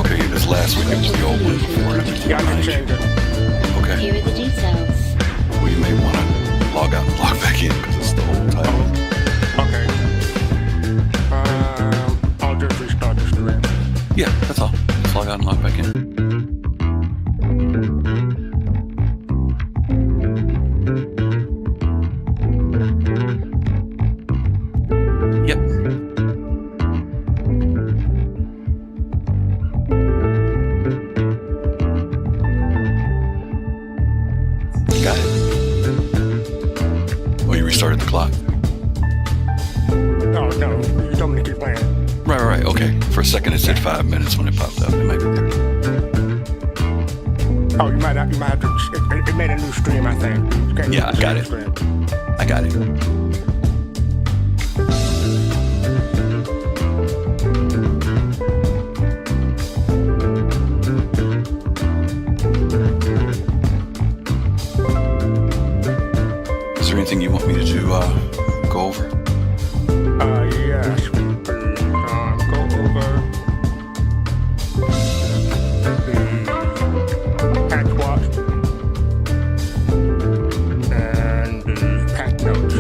Okay, this last week it was the old one before. Yeah, I can change it. Okay. Here are the details. Well, you may want to log out and log back in because it's the old title. Okay. I'll just restart the stream. Yeah, that's all. Just log out and log back in. Yep. Got it. Oh, you restarted the clock? Oh, no. You told me to keep playing. Right. Okay. For a second it said 5 minutes when it popped up. It might be 30. Oh, you might have to. It made a new stream, I think. Okay, Yeah, I got it. stream. I got it. Is there anything you want me to do, go over? Yes. Go over the patch watch and the patch notes.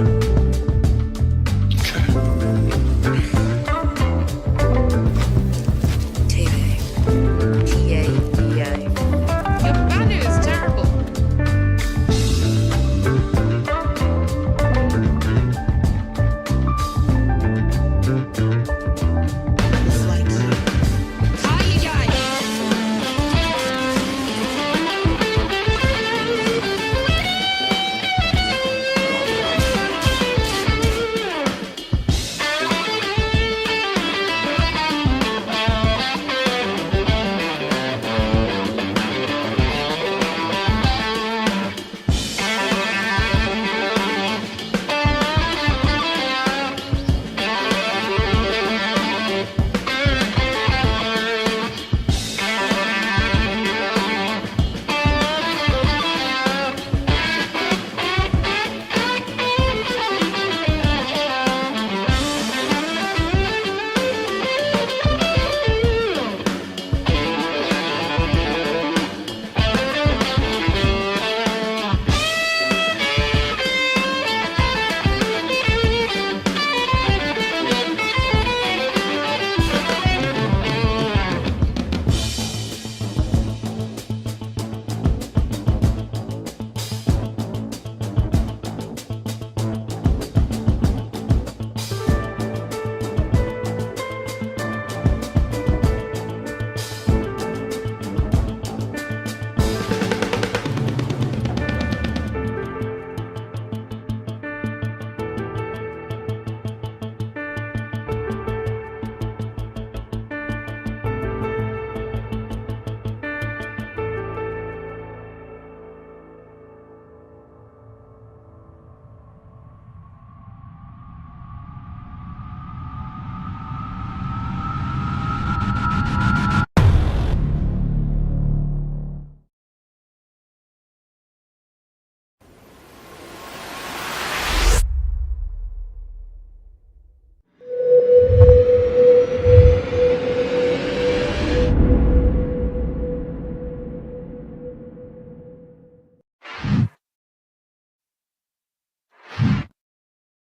Okay. TV. T-A-E-A. Your banner is terrible. It's like you. Ay.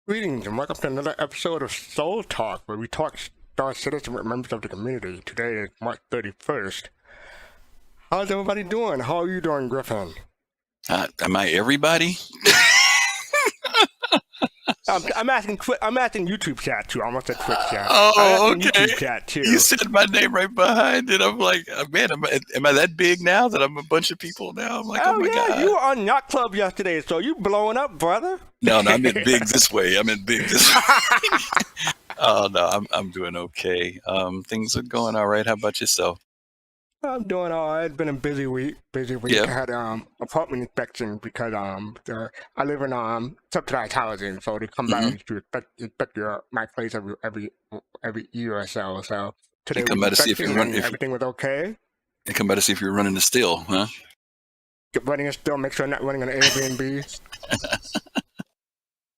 Greetings and welcome to another episode of Soul Talk, where we talk Star Citizen with members of the community. Today is March 31st. How's everybody doing? How are you doing, Griffin? Am I everybody? I'm asking YouTube chat too. I almost said Twitch chat. Oh, I'm asking okay. YouTube chat too. You said my name right behind it. I'm like, man, am I that big now that I'm a bunch of people now? I'm like, oh my yeah, God. you were on Yacht Club yesterday, so you blowing up, brother. No, I meant big this way. I meant big this way. Oh no, I'm doing okay. Things are going all right. How about yourself? I'm doing all right. It's been a busy week. Yeah. I had apartment inspection because I live in subsidized housing, so they come back to inspect my place every year or so. So today They come by to see if you're running. everything was okay. They come by to see if you're running the still, huh? Get running it still. Make sure I'm not running on Airbnb.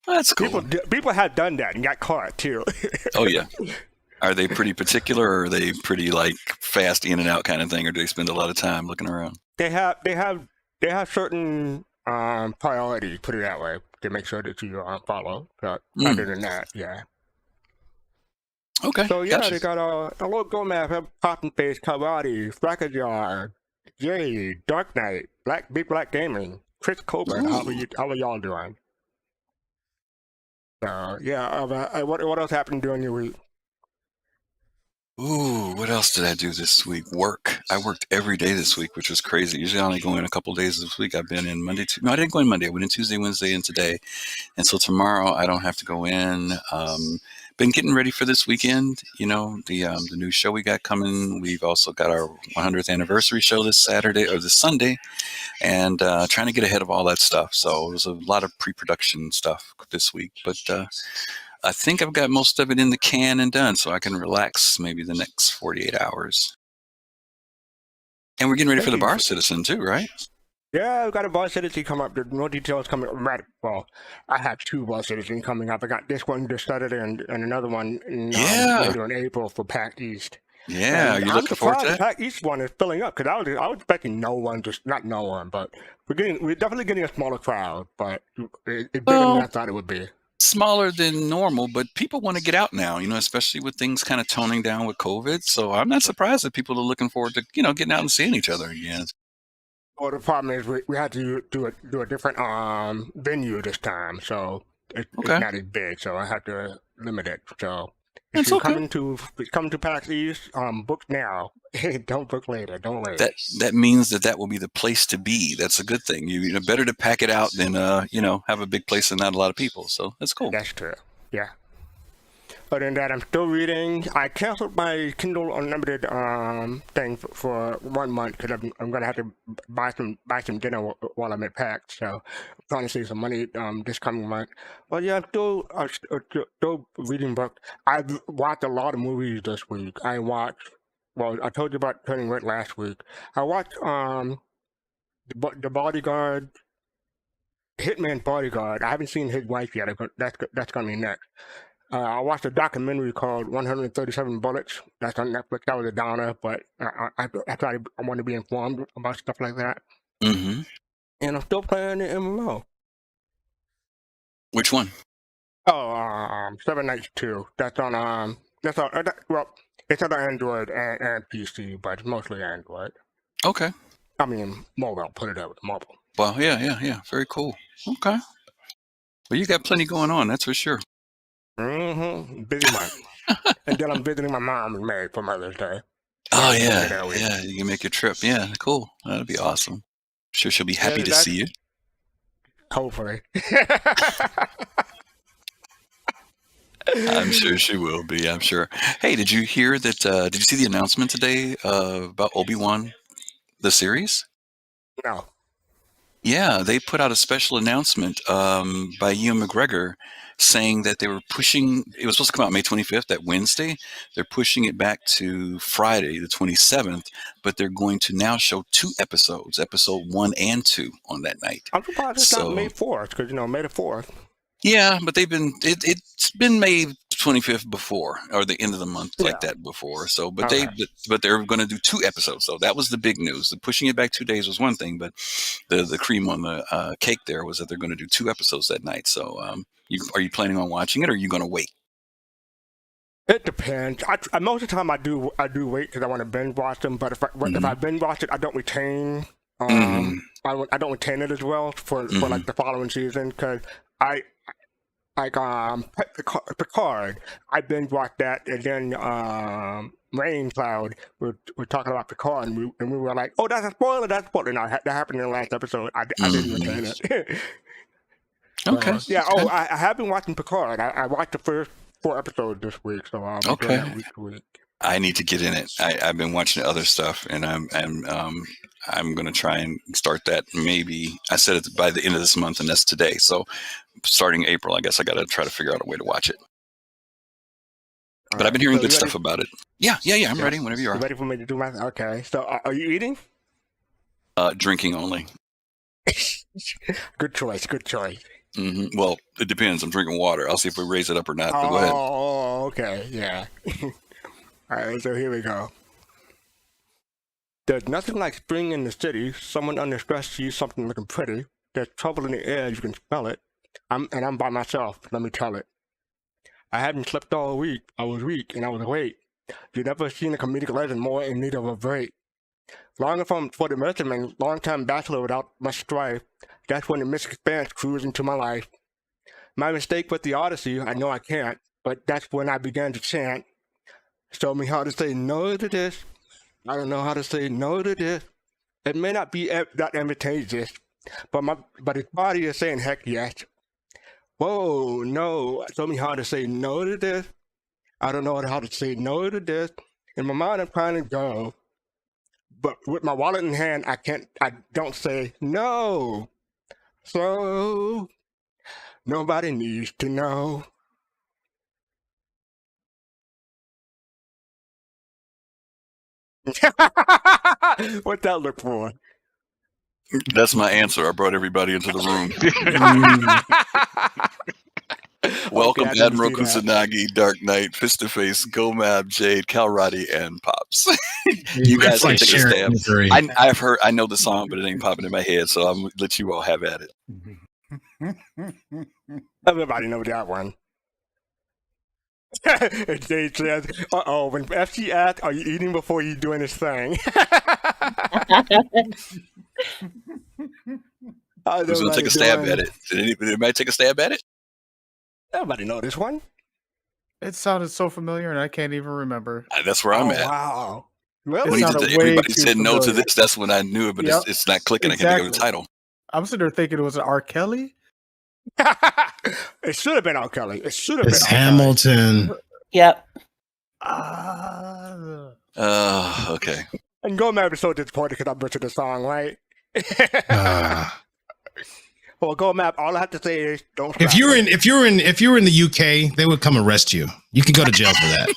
That's cool. People had done that and got caught too. Oh yeah. Are they pretty particular, or are they pretty like fast in and out kind of thing, or do they spend a lot of time looking around? They have certain priorities, put it that way, to make sure that you follow. But other than that, yeah. Okay. So yeah, gotcha. they got a little go map, Poppin' Face, Aerody, Frackajar, Jay, Dark Knight, Big Black Gaming, Chris Colbert. How are y'all doing? So yeah, what else happened during your week? Ooh, what else did I do this week? Work. I worked every day this week, which was crazy. Usually I only go in a couple days this week. I've been in Monday. No, I didn't go in Monday. I went in Tuesday, Wednesday, and today. And so tomorrow I don't have to go in. Been getting ready for this weekend. You know, the new show we got coming. We've also got our 100th anniversary show this Saturday or this Sunday, and trying to get ahead of all that stuff. So it was a lot of pre-production stuff this week, but I think I've got most of it in the can and done, so I can relax maybe the next 48 hours. And we're getting ready for the Bar Citizen too, right? Yeah, we got a Bar Citizen come up. There's more details coming up. Right. Well, I have two Bar Citizens coming up. I got this one this Saturday and another one later in April for PAX East. Yeah, are you looking forward to that? The PAX East one is filling up because I was expecting no one, just not no one, but we're definitely getting a smaller crowd, but it's bigger than I thought it would be. Smaller than normal, but people want to get out now, you know, especially with things kind of toning down with COVID. So I'm not surprised that people are looking forward to, you know, getting out and seeing each other again. Well, the problem is we had to do a different venue this time, so it's not as big, so I had to limit it. So if you're coming to PAX East, book now. Don't book later. Don't wait. That means that will be the place to be. That's a good thing. You know, better to pack it out than you know, have a big place and not a lot of people. So that's cool. That's true. Yeah. Other than that, I'm still reading. I canceled my Kindle Unlimited thing for 1 month because I'm gonna have to buy some dinner while I'm at PAX. So I'm trying to save some money this coming month. But yeah, I'm still reading books. I've watched a lot of movies this week. Well, I told you about Turning Red last week. I watched the Bodyguard, Hitman's Bodyguard. I haven't seen his wife yet. That's coming next. I watched a documentary called 137 Bullets. That's on Netflix. That was a downer, but I want to be informed about stuff like that. Mm-hmm. And I'm still playing the MMO. Which one? Oh, Seven Nights 2. That's on it's on Android and PC, but it's mostly Android. Okay. I mean, mobile. Put it out with mobile. Well, yeah. Very cool. Okay. Well, you got plenty going on, that's for sure. Mm-hmm. Busy month. And then I'm visiting my mom in May for Mother's Day. Oh, yeah. You can make your trip. Yeah, cool. That'd be awesome. I'm sure she'll be happy to see you. Hopefully. I'm sure she will be. I'm sure. Hey, did you hear that? Did you see the announcement today about Obi-Wan, the series? No. Yeah, they put out a special announcement by Ewan McGregor saying that they were pushing. It was supposed to come out May 25th, that Wednesday. They're pushing it back to Friday, the 27th. But they're going to now show 2 episodes, episode 1 and 2, on that night. I'm surprised it's not May 4th, because May the 4th. Yeah, but it's been May 25th before, or the end of the month like that before. So, but they're going to do 2 episodes. So that was the big news. The pushing it back 2 days was one thing, but the cream on the cake there was that they're going to do 2 episodes that night. So, are you planning on watching it, or are you going to wait? It depends. Most of the time I do wait because I want to binge watch them. But if I binge watch it, I don't retain. I don't retain it as well for like the following season because Picard, I binge watched that, and then Rain Cloud, we're talking about Picard, and we were like, oh, that's a spoiler. No, that happened in the last episode. I didn't retain it. Okay. I have been watching Picard. I watched the first 4 episodes this week, so I'll be doing that week to week. I need to get in it. I've been watching other stuff, and I'm going to try and start that. Maybe I said it by the end of this month, and that's today. So starting April, I guess I got to try to figure out a way to watch it. But I've been hearing good stuff about it. Yeah. I'm ready whenever you are. You ready for me to do my? Okay. So are you eating? Drinking only. Good choice. Mm-hmm. Well, it depends. I'm drinking water. I'll see if we raise it up or not. But go ahead. Oh, okay. Yeah. Alright, so here we go. There's nothing like spring in the city. Someone under stress sees something looking pretty. There's trouble in the air, you can smell it. I'm by myself, let me tell it. I hadn't slept all week. I was weak and I was awake. You never seen a comedic legend more in need of a break. Longing for the measurement, long-time bachelor without much strife. That's when the Miss Expanse cruised into my life. My mistake with the Odyssey, I know I can't, but that's when I began to chant. Show me how to say no to this. I don't know how to say no to this. It may not be that advantageous, but his body is saying heck yes. Whoa, no, show me how to say no to this. I don't know how to say no to this. In my mind, I'm trying to go. But with my wallet in hand, I don't say no. So, nobody needs to know. What's that look for? That's my answer. I brought everybody into the room. Welcome, Okay, I didn't Admiral see that. Kusanagi, Dark Knight, Fist to Face, Gomab, Jade, Calradi, and Pops. You guys can like take a shared stab. misery. I know the song, but it ain't popping in my head, so I'm gonna let you all have at it. Everybody knows that one. Jade says, uh-oh, when FC asks, are you eating before you doing this thing? Who's gonna take a stab at it? Did anybody take a stab at it? Everybody know this one. It sounded so familiar, and I can't even remember. That's where I'm Oh, at. wow. It Really? When sounded way everybody too said no to familiar. this, that's when I knew it, but Yep. it's not clicking. I can't think of the Exactly. title. I'm sitting there thinking it was an R. Kelly. It should have been R. Kelly. It should have been It's R. Kelly. Hamilton. Yep. Okay. And Gomab is so disappointed because I butchered the song, right? Well, Gomab, all I have to say is don't. If slap you were me. in if you were in the UK, they would come arrest you. You can go to jail for that.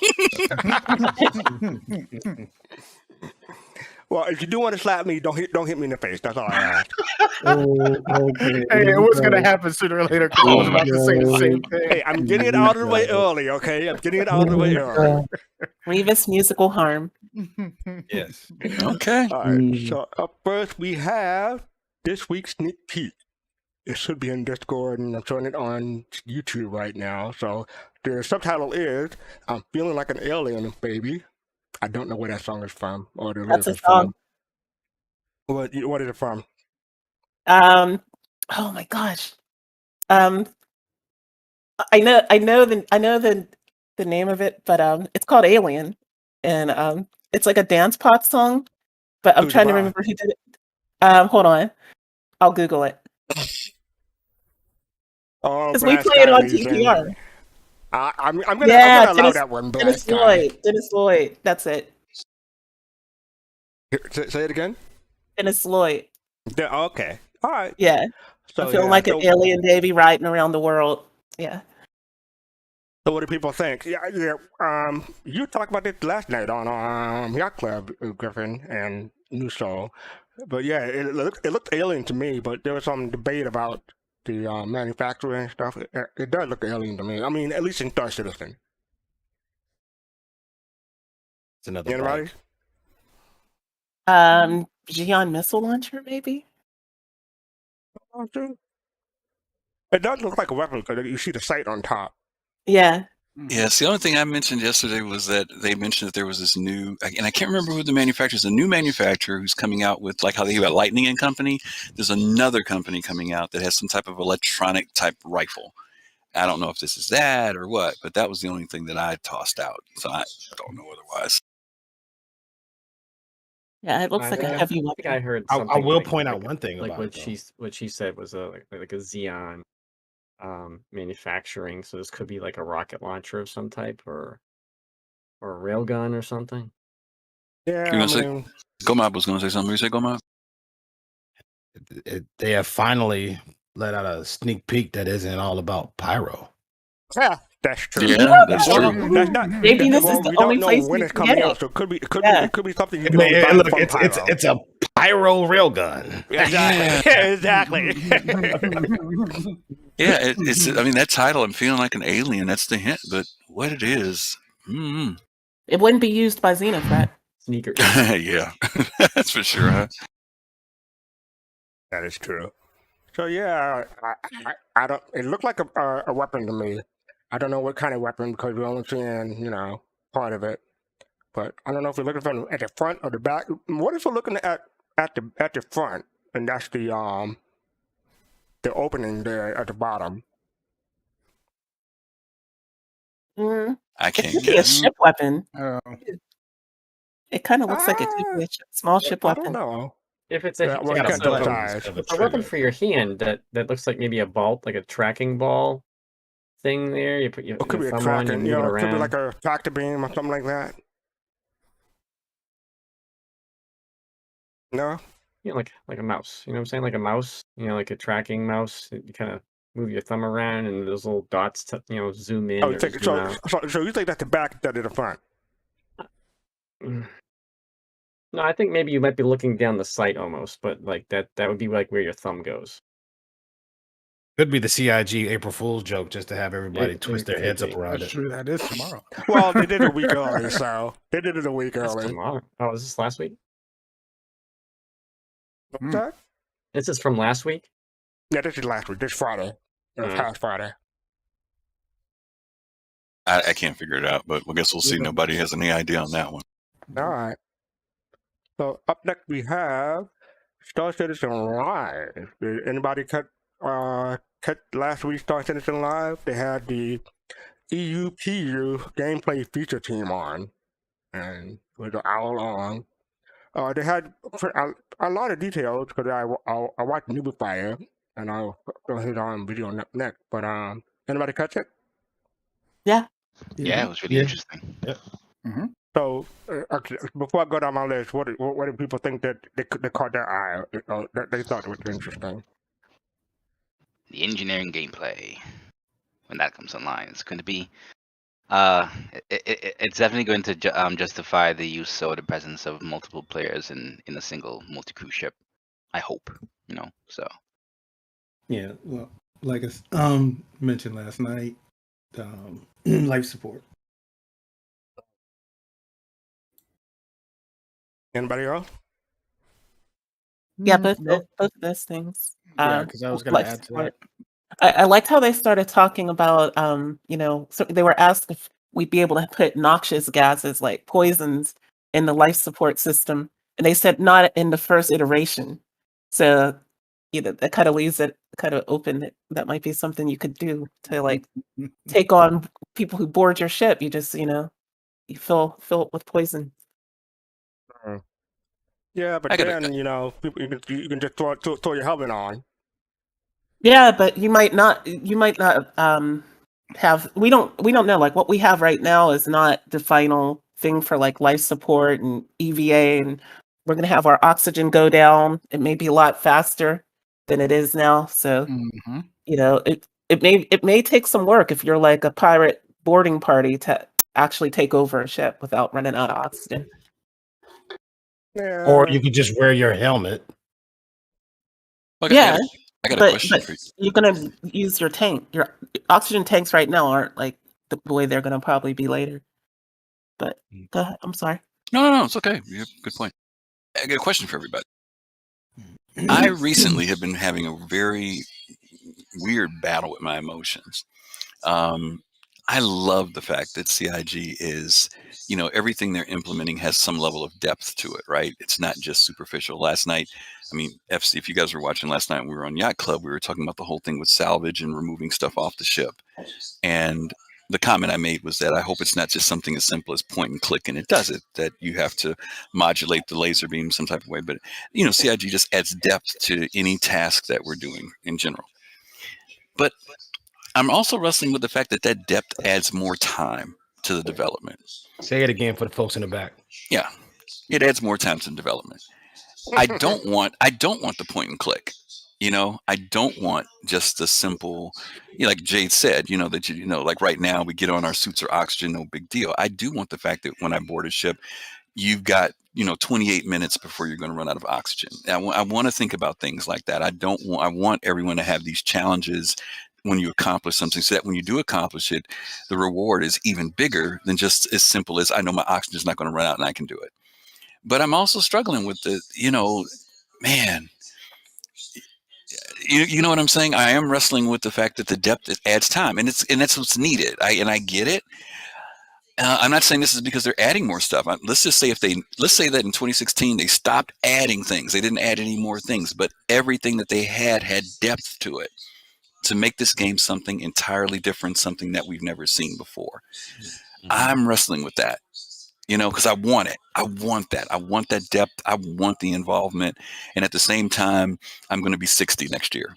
Well, if you do want to slap me, don't hit me in the face. That's all I ask. Hey, it was gonna happen sooner or later because I was about to say the same thing. Hey, I'm getting it out of the way early, okay? I'm getting it out of the way early. Grievous musical harm. Yes. Okay. All right. So up first we have this week's sneak peek. It should be in Discord, and I'm showing it on YouTube right now. So the subtitle is "I'm Feeling Like an Alien, Baby." I don't know where that song is from or the lyrics That's a is song. from. What is it from? Oh my gosh. I know the name of it, but it's called Alien, and it's like a dance pop song. But I'm Who's trying to by? remember who did it. Hold on, I'll Google it Oh, because we Brass play it on Diaries, and TPR. I'm gonna Yeah, allow that one. Dennis Brass Diaries. Lloyd. Dennis Lloyd. That's it. Say it again. Dennis Lloyd. Yeah, okay. All right. Yeah. So I feel yeah, like so, an alien baby riding around the world. Yeah. So what do people think? Yeah. You talked about this last night on Yacht Club, Griffin and New Soul. But yeah, it looked alien to me. But there was some debate about the manufacturer and stuff. It does look alien to me. I mean, at least in Star Citizen. It's another Anybody? bike. Geon missile launcher, maybe. It does look like a weapon because you see the sight on top. Yeah. Yes, the only thing I mentioned yesterday was that they mentioned that there was this new, and I can't remember who the manufacturer is, a new manufacturer who's coming out with, like how they got Lightning and Company. There's another company coming out that has some type of electronic type rifle. I don't know if this is that or what, but that was the only thing that I tossed out. So I don't know otherwise. Yeah, it looks like a heavy I think I weapon. heard I something. will like- point out like- one thing like about what it, what she said was like a Xeon manufacturing. So this could be like a rocket launcher of some type or a railgun or something. Yeah, You're gonna say- mean, Gomab was going to say something. You say Gomab? They have finally let out a sneak peek that isn't all about pyro. yeah, that's true. Yeah, that's Well, true. that's not. Maybe this well, is the we don't only know place when we it's can coming get out, it. so it could be Yeah. it could be something you It can may- buy look, from it's Pyro. it's a pyro railgun. Exactly. Yeah, it's. I mean, that title, I'm feeling like an alien. That's the hint, but what it is, It wouldn't be used by Xenothreat. Sneaker. Yeah, that's for sure. Huh? That is true. So yeah, I don't. It looked like a weapon to me. I don't know what kind of weapon because we're only seeing part of it. But I don't know if we're looking from at the front or the back. What if we're looking at the front and that's the opening there at the bottom? Mm, I it can't could be a guess. ship weapon. Oh. It kind of looks like it could be a small ship I don't weapon. know. If it's a Yeah, well, you yeah, can't so tell if size. it's a weapon for your hand that looks like maybe a bolt, like a tracking ball thing there. You put your It could be a thumb on, you tracking. move it It could be around. like a tractor beam or something like that. No. Like a mouse. You know what I'm saying? Like a mouse. Like a tracking mouse. You kind of move your thumb around, and those little dots, zoom in Oh, or zoom out. so you think that's the back instead of the front? No, I think maybe you might be looking down the sight almost, but like that would be like where your thumb goes. Could be the CIG April Fool's joke just to have everybody It twist their heads up could be. around That's it. true. That is tomorrow. Well, they did it a week early, so they did it a week That's early. tomorrow. Oh, is this last week? What's that? This is from last week? Yeah, this is last week. This Friday. Past Friday. I can't figure it out, but I guess we'll see. Nobody has any idea on that one. All right. So up next we have Star Citizen Live. Did anybody cut last week's Star Citizen Live? They had the EUPU gameplay feature team on, and it was an hour long. They had a lot of details because I watched Newbie and I'll hit on video next. But anybody catch it? Yeah. Yeah, it was really interesting. Yeah. Mm-hmm. So before I go down my list, what do people think that they caught their eye? That they thought it was interesting. The engineering gameplay, when that comes online, it's going to be it's definitely going to justify the use or the presence of multiple players in a single multi-crew ship. I hope, so. Yeah, well, like I mentioned last night, life support. Anybody else? Yeah, both Nope. both of those things. Yeah, because I was going to add to that. I liked how they started talking about, so they were asked if we'd be able to put noxious gases like poisons in the life support system, and they said not in the first iteration. So, that kind of leaves it kind of open. That might be something you could do to like take on people who board your ship. You just, you fill it with poison. Yeah, but then people you can just throw your helmet on. Yeah, but you might not have we don't know. Like what we have right now is not the final thing for like life support and EVA, and we're gonna have our oxygen go down. It may be a lot faster than it is now. So it may take some work if you're like a pirate boarding party to actually take over a ship without running out of oxygen. Yeah. Or you could just wear your helmet. Okay, Yeah. I got a question for you. You're gonna use your tank. Your oxygen tanks right now aren't like the way they're gonna probably be later. But go ahead. I'm sorry. No, it's okay. You have a good point. I got a question for everybody. I recently have been having a very weird battle with my emotions. I love the fact that CIG is, everything they're implementing has some level of depth to it, right? It's not just superficial. Last night, FC, if you guys were watching last night, we were on Yacht Club, we were talking about the whole thing with salvage and removing stuff off the ship. And the comment I made was that I hope it's not just something as simple as point and click, and it does it, that you have to modulate the laser beam some type of way. But, CIG just adds depth to any task that we're doing in general. But I'm also wrestling with the fact that depth adds more time to the development. Say it again for the folks in the back. Yeah, it adds more time to development. I don't want the point and click. I don't want just the simple, like Jade said, that like right now we get on our suits or oxygen, no big deal. I do want the fact that when I board a ship, you've got 28 minutes before you're going to run out of oxygen. I want to think about things like that. I want everyone to have these challenges when you accomplish something, so that when you do accomplish it, the reward is even bigger than just as simple as I know my oxygen is not going to run out and I can do it. But I'm also struggling with the, man, you know what I'm saying? I am wrestling with the fact that the depth adds time, and that's what's needed. I get it. I'm not saying this is because they're adding more stuff. Let's say that in 2016 they stopped adding things. They didn't add any more things, but everything that they had depth to it to make this game something entirely different, something that we've never seen before. I'm wrestling with that, because I want it. I want that. I want that depth. I want the involvement. And at the same time, I'm going to be 60 next year.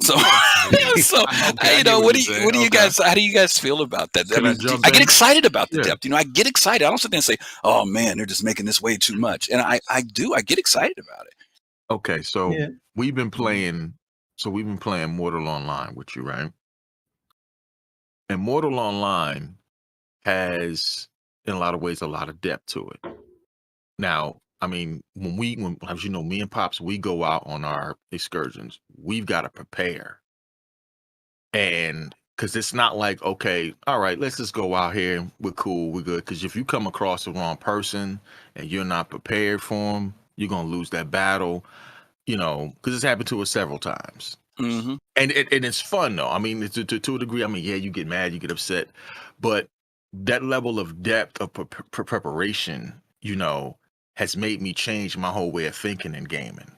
So, what do you guys? How do you guys feel about that? I get excited about the depth. I get excited. I don't sit there and say, "Oh man, they're just making this way too much." And I get excited about it. Okay, so we've been playing. So we've been playing Mortal Online with you, right? And Mortal Online has, in a lot of ways, a lot of depth to it. Now, I mean, when as you know, me and Pops, we go out on our excursions, we've got to prepare. And because it's not like, okay, all right, let's just go out here. We're cool. We're good. Because if you come across the wrong person and you're not prepared for them, you're going to lose that battle, because it's happened to us several times. Mm-hmm. And it's fun, though. I mean, to a degree, I mean, yeah, you get mad, you get upset. But that level of depth of preparation, has made me change my whole way of thinking in gaming.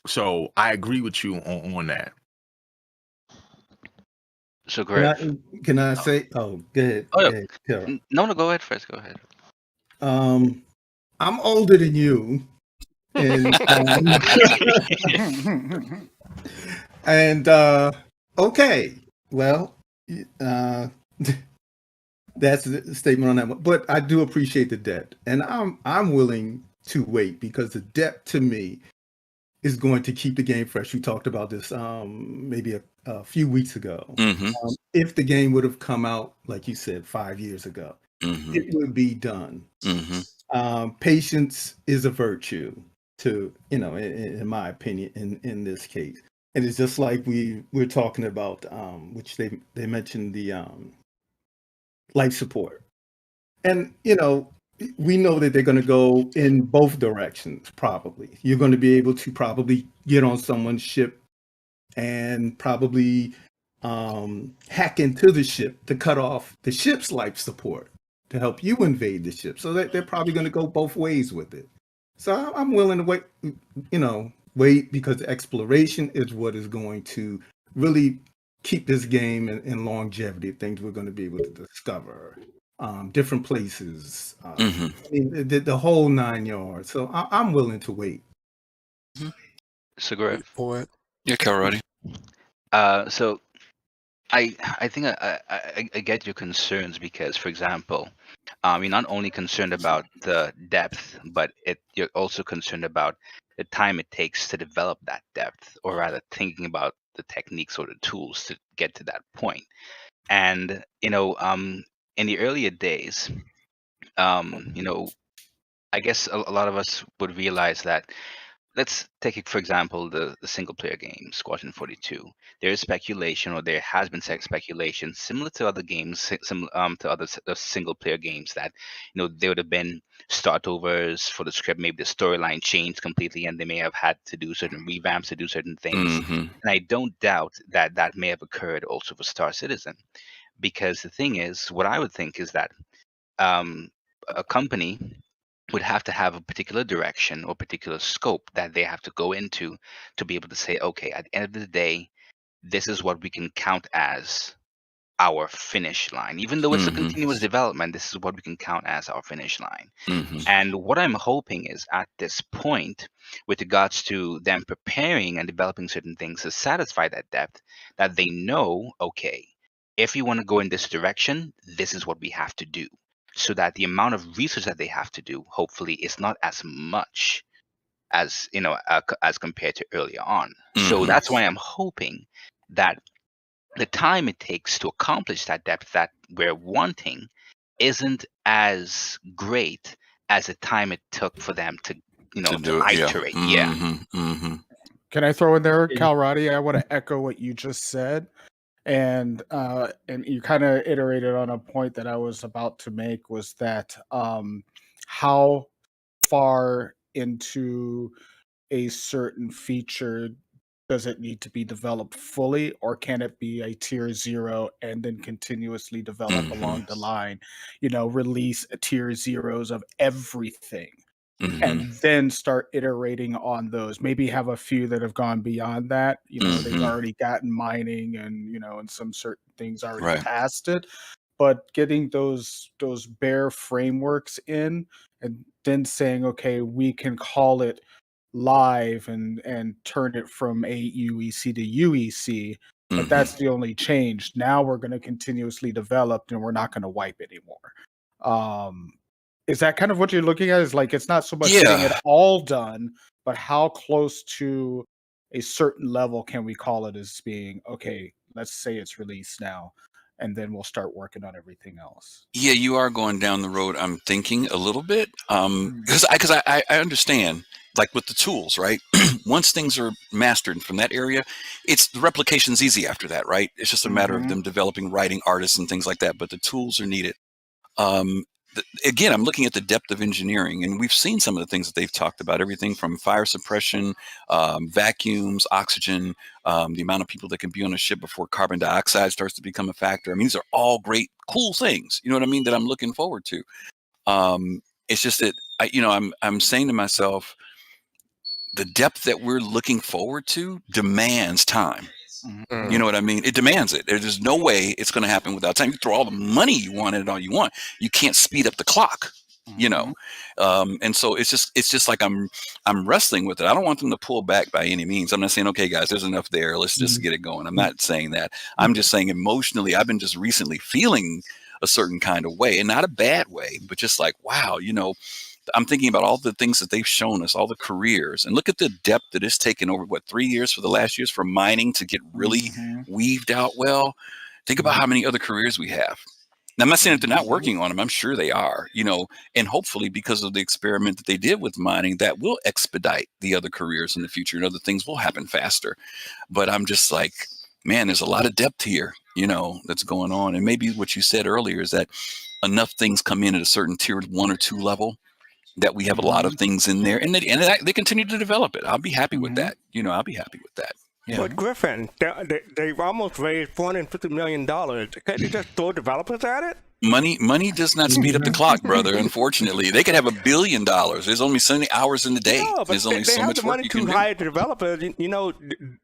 So I agree with you on that. So great. Can I say? Oh, go ahead. Oh, go ahead, no, go ahead first. Go ahead. I'm older than you, and and okay, well, that's the statement on that one. But I do appreciate the depth, and I'm willing to wait because the depth to me is going to keep the game fresh. We talked about this maybe a few weeks ago. Mm-hmm. If the game would have come out, like you said, 5 years ago, it would be done. Mm-hmm. Patience is a virtue, in my opinion, in this case. And it's just like we're talking about, which they mentioned the life support. And, we know that they're going to go in both directions, probably. You're going to be able to probably get on someone's ship and probably hack into the ship to cut off the ship's life support to help you invade the ship. So they're probably going to go both ways with it. So I'm willing to wait because the exploration is what is going to really keep this game in longevity, things we're going to be able to discover. Different places, Mm-hmm. I mean, the whole 9 yards. So I'm willing to wait. So great. Yeah, Aerody. So I think I get your concerns because, for example, you're not only concerned about the depth, but you're also concerned about the time it takes to develop that depth, or rather thinking about the techniques or the tools to get to that point. And in the earlier days, I guess a lot of us would realize that. Let's take it, for example, the single player game, Squadron 42. There is speculation, or there has been speculation, similar to other games, to other single player games, that there would have been start overs for the script. Maybe the storyline changed completely, and they may have had to do certain revamps to do certain things. Mm-hmm. And I don't doubt that may have occurred also for Star Citizen, because the thing is, what I would think is that a company would have to have a particular direction or particular scope that they have to go into to be able to say, okay, at the end of the day, this is what we can count as our finish line. Even though it's a continuous development, this is what we can count as our finish line. Mm-hmm. And what I'm hoping is, at this point, with regards to them preparing and developing certain things to satisfy that depth, that they know, okay, if you want to go in this direction, this is what we have to do. So that the amount of research that they have to do, hopefully, is not as much as as compared to earlier on. So that's why I'm hoping that the time it takes to accomplish that depth that we're wanting isn't as great as the time it took for them to iterate. Yeah. Mm-hmm. Mm-hmm. Can I throw in there, Yeah. Calradi? I want to echo what you just said, and you kind of iterated on a point that I was about to make, was that how far into a certain feature does it need to be developed fully, or can it be a tier 0 and then continuously develop along the line? Release a tier 0s of everything and then start iterating on those. Maybe have a few that have gone beyond that. They've already gotten mining and some certain things already Right. past it. But getting those bare frameworks in, and then saying, okay, we can call it live and turn it from AUEC to UEC, but that's the only change. Now we're going to continuously develop, and we're not going to wipe anymore. Is that kind of what you're looking at? Is like, it's not so much getting it Yeah. all done, but how close to a certain level can we call it as being, okay, let's say it's released now, and then we'll start working on everything else. Yeah, you are going down the road I'm thinking a little bit. Because I understand, like with the tools, right? Once things are mastered from that area, the replication's easy after that, right? It's just a matter of them developing writing artists and things like that, but the tools are needed. Again, I'm looking at the depth of engineering, and we've seen some of the things that they've talked about, everything from fire suppression, vacuums, oxygen, the amount of people that can be on a ship before carbon dioxide starts to become a factor. I mean, these are all great, cool things, you know what I mean, that I'm looking forward to. It's just that, I'm saying to myself, the depth that we're looking forward to demands time. You know what I mean? It demands it. There's no way it's going to happen without time. You throw all the money you want at it all you want. You can't speed up the clock, and so it's just like I'm wrestling with it. I don't want them to pull back by any means. I'm not saying, okay, guys, there's enough there. Let's just get it going. I'm not saying that. I'm just saying emotionally, I've been just recently feeling a certain kind of way, and not a bad way, but just like, wow, I'm thinking about all the things that they've shown us, all the careers, and look at the depth that it's taken over, 3 years for the last years for mining to get really weaved out well. Think about how many other careers we have. Now, I'm not saying that they're not working on them. I'm sure they are, and hopefully because of the experiment that they did with mining, that will expedite the other careers in the future, and other things will happen faster. But I'm just like, man, there's a lot of depth here, that's going on. And maybe what you said earlier is that enough things come in at a certain tier 1 or 2 level that we have a lot of things in there, and they continue to develop it. I'll be happy with that. I'll be happy with that. Yeah. But Griffin, they've almost raised $450 million. Can't they just throw developers at it? Money does not speed up the clock, brother. Unfortunately, they could have $1 billion. There's only so many hours in the day. No, but there's only so much work you can do. They have the money to hire the developers.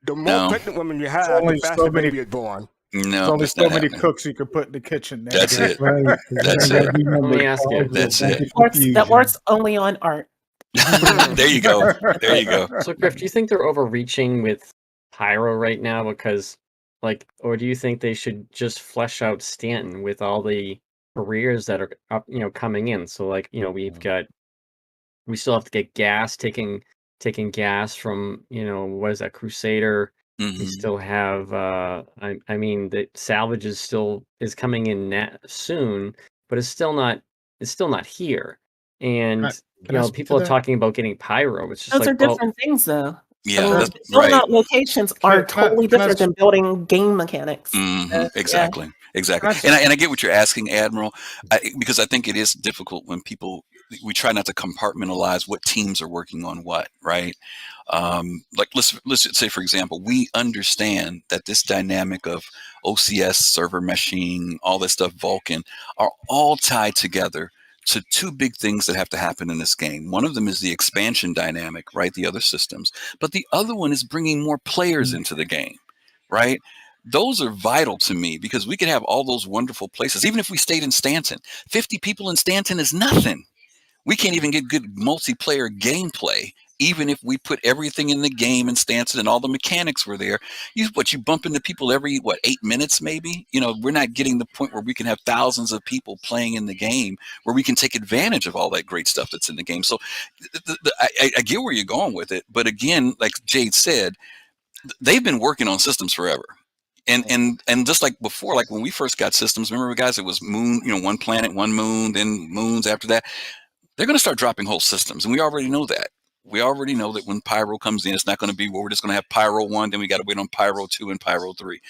The more pregnant women you have, the faster baby is born. No, there's only so many cooks you could put in the kitchen. There. That's it. That's it. Let me ask you. That's it. That works only on art. There you go. There you go. So, Griff, do you think they're overreaching with Pyro right now? Because, or do you think they should just flesh out Stanton with all the careers that are up, coming in? So, we still have to get gas, taking gas from, what is that, Crusader? We still have, the salvage is coming in soon, but it's still not here. And people are talking about getting Pyro. It's just those are different things, though. Yeah, building out locations are totally different than building game mechanics. Exactly. And I get what you're asking, Admiral, because I think it is difficult when we try not to compartmentalize what teams are working on what, right? Let's say, for example, we understand that this dynamic of OCS, server meshing, all this stuff, Vulkan, are all tied together to 2 big things that have to happen in this game. One of them is the expansion dynamic, right? The other systems. But the other one is bringing more players into the game, right? Those are vital to me, because we could have all those wonderful places. Even if we stayed in Stanton, 50 people in Stanton is nothing. We can't even get good multiplayer gameplay, even if we put everything in the game in Stanton and all the mechanics were there. You bump into people every 8 minutes, maybe. We're not getting the point where we can have thousands of people playing in the game, where we can take advantage of all that great stuff that's in the game. So I get where you're going with it, but again, like Jade said, they've been working on systems forever. And just like before, like when we first got systems, remember, guys, it was moon, 1 planet, 1 moon, then moons after that. They're going to start dropping whole systems, and we already know that. We already know that when Pyro comes in, it's not going to be where we're just going to have Pyro 1, then we got to wait on Pyro 2 and Pyro 3.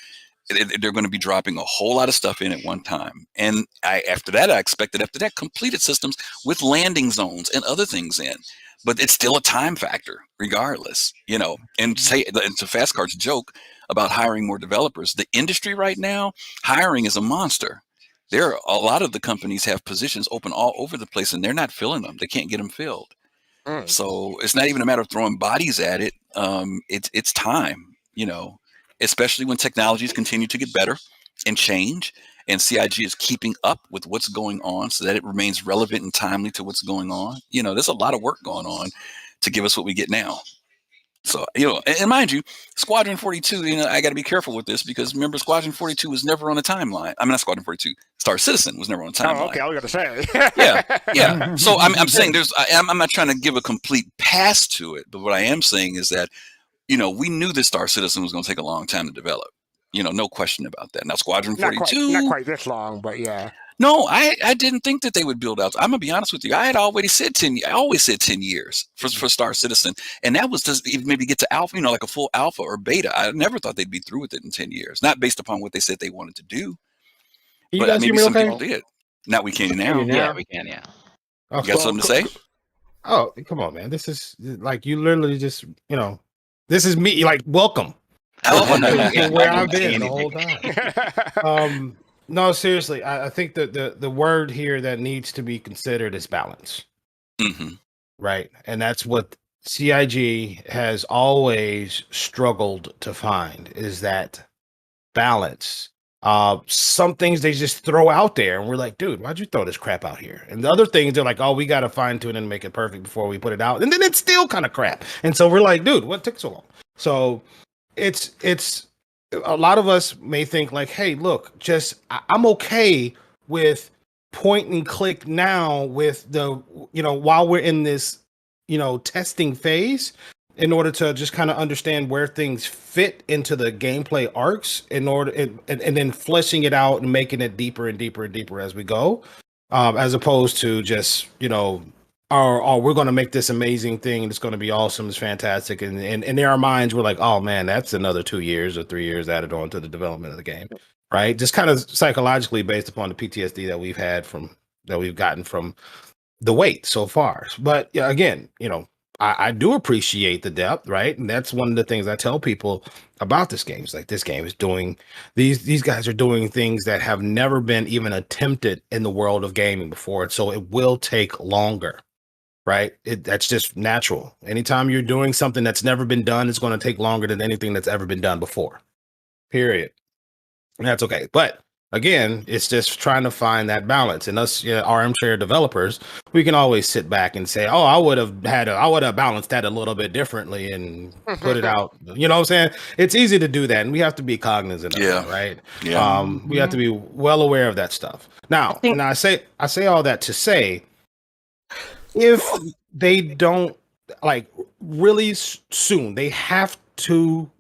They're going to be dropping a whole lot of stuff in at one time. And I expected after that completed systems with landing zones and other things in. But it's still a time factor, regardless, And to Fast Card's joke about hiring more developers, the industry right now, hiring is a monster. There are a lot of the companies have positions open all over the place, and they're not filling them. They can't get them filled. So it's not even a matter of throwing bodies at it. It's time, especially when technologies continue to get better and change, and CIG is keeping up with what's going on so that it remains relevant and timely to what's going on. There's a lot of work going on to give us what we get now. So, and mind you, Squadron 42, I got to be careful with this because remember, Squadron 42 was never on a timeline. I mean, not Squadron 42, Star Citizen was never on a timeline. Oh, okay, I was going to say. Yeah. So I'm saying I'm not trying to give a complete pass to it, but what I am saying is that, we knew that Star Citizen was going to take a long time to develop. No question about that. Now, Squadron 42. Not quite this long, but yeah. No, I didn't think that they would build out. I'm gonna be honest with you. I had always said 10. I always said 10 years for Star Citizen, and that was just maybe get to alpha, like a full alpha or beta. I never thought they'd be through with it in 10 years, not based upon what they said they wanted to do. You guys maybe hear me some okay? people did. Now we can now. Yeah, we can. Yeah. You got something to say? Oh, come on, man! This is like you literally just this is me. Like welcome. Where I've been the whole time. No, seriously, I think that the word here that needs to be considered is balance. Mm-hmm. Right. And that's what CIG has always struggled to find is that balance. Some things they just throw out there and we're like, dude, why'd you throw this crap out here? And the other things they're like, oh, we got to fine tune and make it perfect before we put it out. And then it's still kind of crap. And so we're like, dude, what took so long? So it's a lot of us may think like, hey, look, I'm okay with point and click now with the, while we're in this, testing phase in order to just kind of understand where things fit into the gameplay arcs and then fleshing it out and making it deeper and deeper and deeper as we go, as opposed to just, we're going to make this amazing thing. It's going to be awesome. It's fantastic. And in our minds, we're like, oh man, that's another 2 years or 3 years added on to the development of the game. Right. Just kind of psychologically based upon the PTSD that we've gotten from the wait so far. But yeah, again, I do appreciate the depth. Right. And that's one of the things I tell people about this game. It's like this game is doing these guys are doing things that have never been even attempted in the world of gaming before. So it will take longer. Right. That's just natural. Anytime you're doing something that's never been done, it's going to take longer than anything that's ever been done before. Period. And that's okay. But again, it's just trying to find that balance. And us armchair developers, we can always sit back and say, oh, I would have balanced that a little bit differently and put it out. You know what I'm saying? It's easy to do that. And we have to be cognizant of that, right? Yeah. We have to be well aware of that stuff. Now, and I say all that to say, if they don't really soon,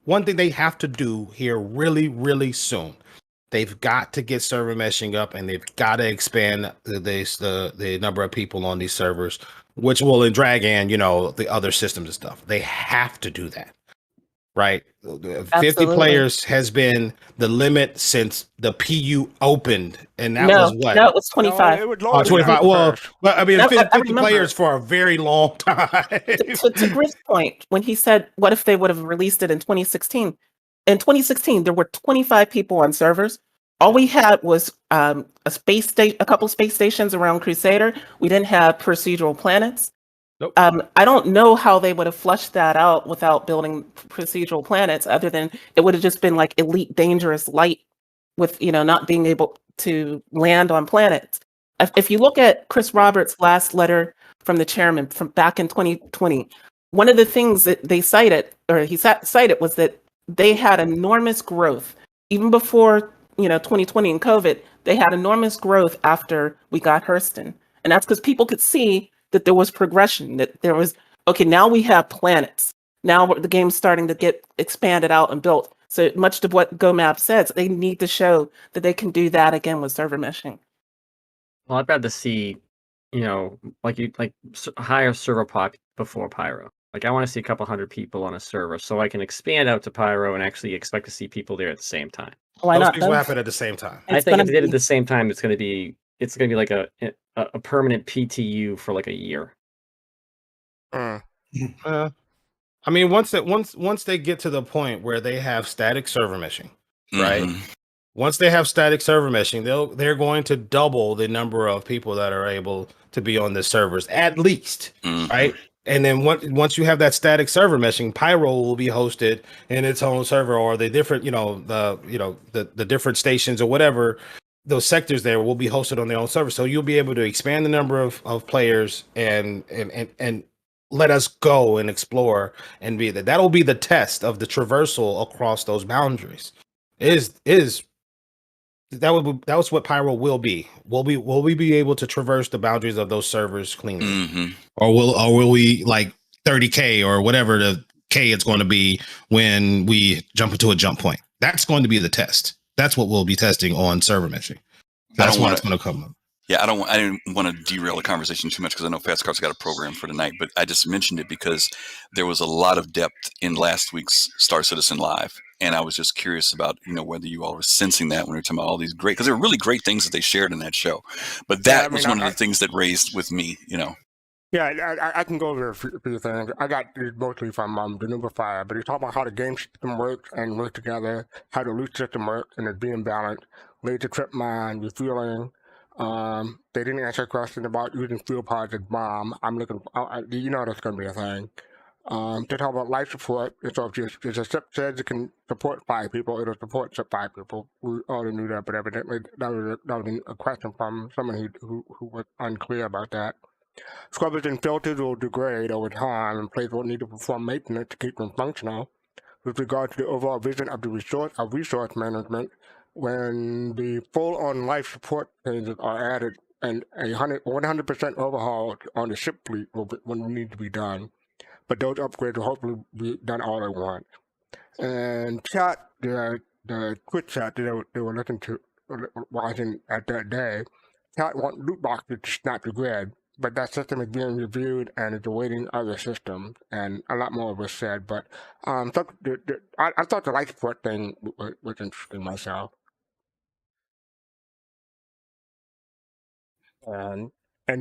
one thing they have to do here really, really soon, they've got to get server meshing up and they've got to expand the number of people on these servers, which will drag in, the other systems and stuff. They have to do that. Right. Absolutely. 50 players has been the limit since the PU opened. And that was what? No, it was 25. No, 25. Well, I mean, 50 players for a very long time. to Griff's point, when he said, what if they would have released it in 2016? In 2016, there were 25 people on servers. All we had was a couple space stations around Crusader. We didn't have procedural planets. Nope. I don't know how they would have flushed that out without building procedural planets, other than it would have just been like Elite Dangerous Light with, not being able to land on planets. If you look at Chris Roberts' last letter from the chairman from back in 2020, one of the things that they cited, or he cited, was that they had enormous growth. Even before, 2020 and COVID, they had enormous growth after we got Hurston. And that's because people could see that there was progression, that there was, okay, now we have planets. Now the game's starting to get expanded out and built. So much to what GoMap says, they need to show that they can do that again with server meshing. Well, I'd rather see, higher server pop before Pyro. Like I want to see a couple hundred people on a server, so I can expand out to Pyro and actually expect to see people there at the same time. Why Those not? things will happen at the same time. I It's think gonna if they did it at be the same time, it's gonna be like a permanent PTU for like a year. Mm. I mean, once they get to the point where they have static server meshing, right? Mhm. Once they have static server meshing, they're going to double the number of people that are able to be on the servers, at least, Mhm. right? And then once you have that static server meshing, Pyro will be hosted in its own server, or the different, the different stations or whatever, those sectors there will be hosted on their own server. So you'll be able to expand the number of players and let us go and explore and be that. That'll be the test of the traversal across those boundaries. That was what Pyro will be. Will we be able to traverse the boundaries of those servers cleanly, Mhm. or will we like 30K or whatever the K it's going to be when we jump into a jump point? That's going to be the test. That's what we'll be testing on server meshing. That's don't why wanna- it's going to come up. Yeah, I didn't want to derail the conversation too much because I know Fast Car's got a program for tonight, but I just mentioned it because there was a lot of depth in last week's Star Citizen Live. And I was just curious about, whether you all were sensing that when we were talking about all these great, because there were really great things that they shared in that show. But that was one of the things that raised with me, Yeah, I can go over a few things. I got these mostly from the Nubifier, but he's talking about how the game system works and works together, how the loot system works and it's being balanced, laser trip mine, refueling. They didn't answer a question about using fuel pods as bomb. I'm looking, that's going to be a thing. They talk about life support. So if a ship says it can support 5 people, it'll support 5 people. We already knew that, but evidently that was a question from someone who was unclear about that. Scrubbers and filters will degrade over time and players will need to perform maintenance to keep them functional. With regard to the overall vision of the resource management, when the full-on life support changes are added and 100% overhaul on the ship fleet will need to be done. But those upgrades will hopefully be done all at once. And chat, the Twitch chat that they were listening to, watching at that day, chat want loot boxes to snap the grid. But that system is being reviewed and is awaiting other systems, and a lot more was said. But I thought the life support thing was interesting myself. And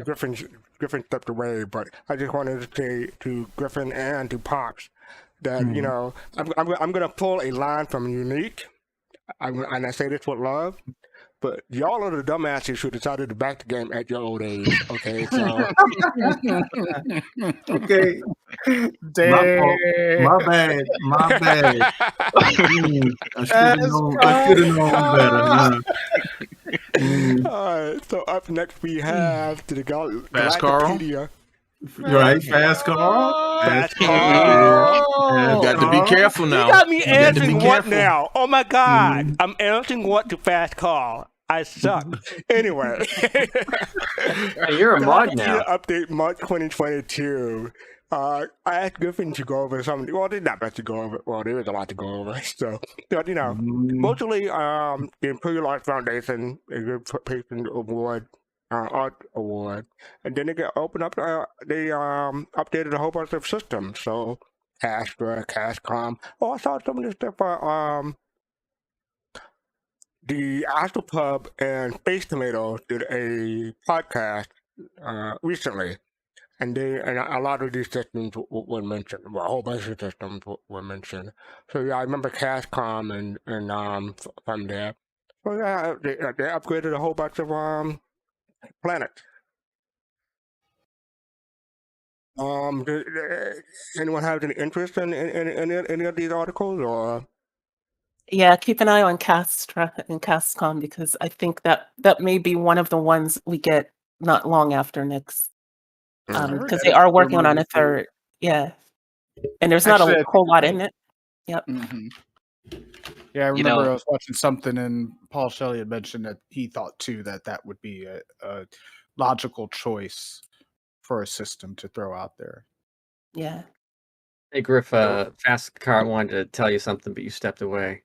Griffin stepped away, but I just wanted to say to Griffin and to Pops that I'm gonna pull a line from Unique, and I say this with love. But y'all are the dumbasses who decided to back the game at your old age. Okay, so Okay. Dang. My bad. I should have known better. Huh? All right, so up next we have to the Fast Carl? Galactapedia. Right, Fast Carl. Fast Carl. You got to be careful now. You got me You got to be answering what careful. now? Oh my God, I'm answering what to Fast Call. I suck. Anyway, You're a mod now. Update March 2022. I asked Griffin to go over something. Well, there's not much to go over. Well, there is a lot to go over. So, but mostly the Imperial Arts Foundation is a patron award, art award, and then they get open up. They updated a whole bunch of systems. So, Astra, Cascom. Oh, I saw some of this stuff for the Astropub and Space Tomato did a podcast recently, and a lot of these systems were mentioned. Well, a whole bunch of systems were mentioned. So yeah, I remember Cascom and from there. So yeah, they upgraded a whole bunch of planets. Anyone have any interest in any of these articles or? Yeah, keep an eye on Castra and Cascom because I think that may be one of the ones we get not long after next, because they are working on a third. Yeah, and there's not a whole lot in it. Yep. Mm-hmm. Yeah, I remember I was watching something and Paul Shelley had mentioned that he thought too that would be a logical choice for a system to throw out there. Yeah. Hey Griff, Fast Car wanted to tell you something, but you stepped away.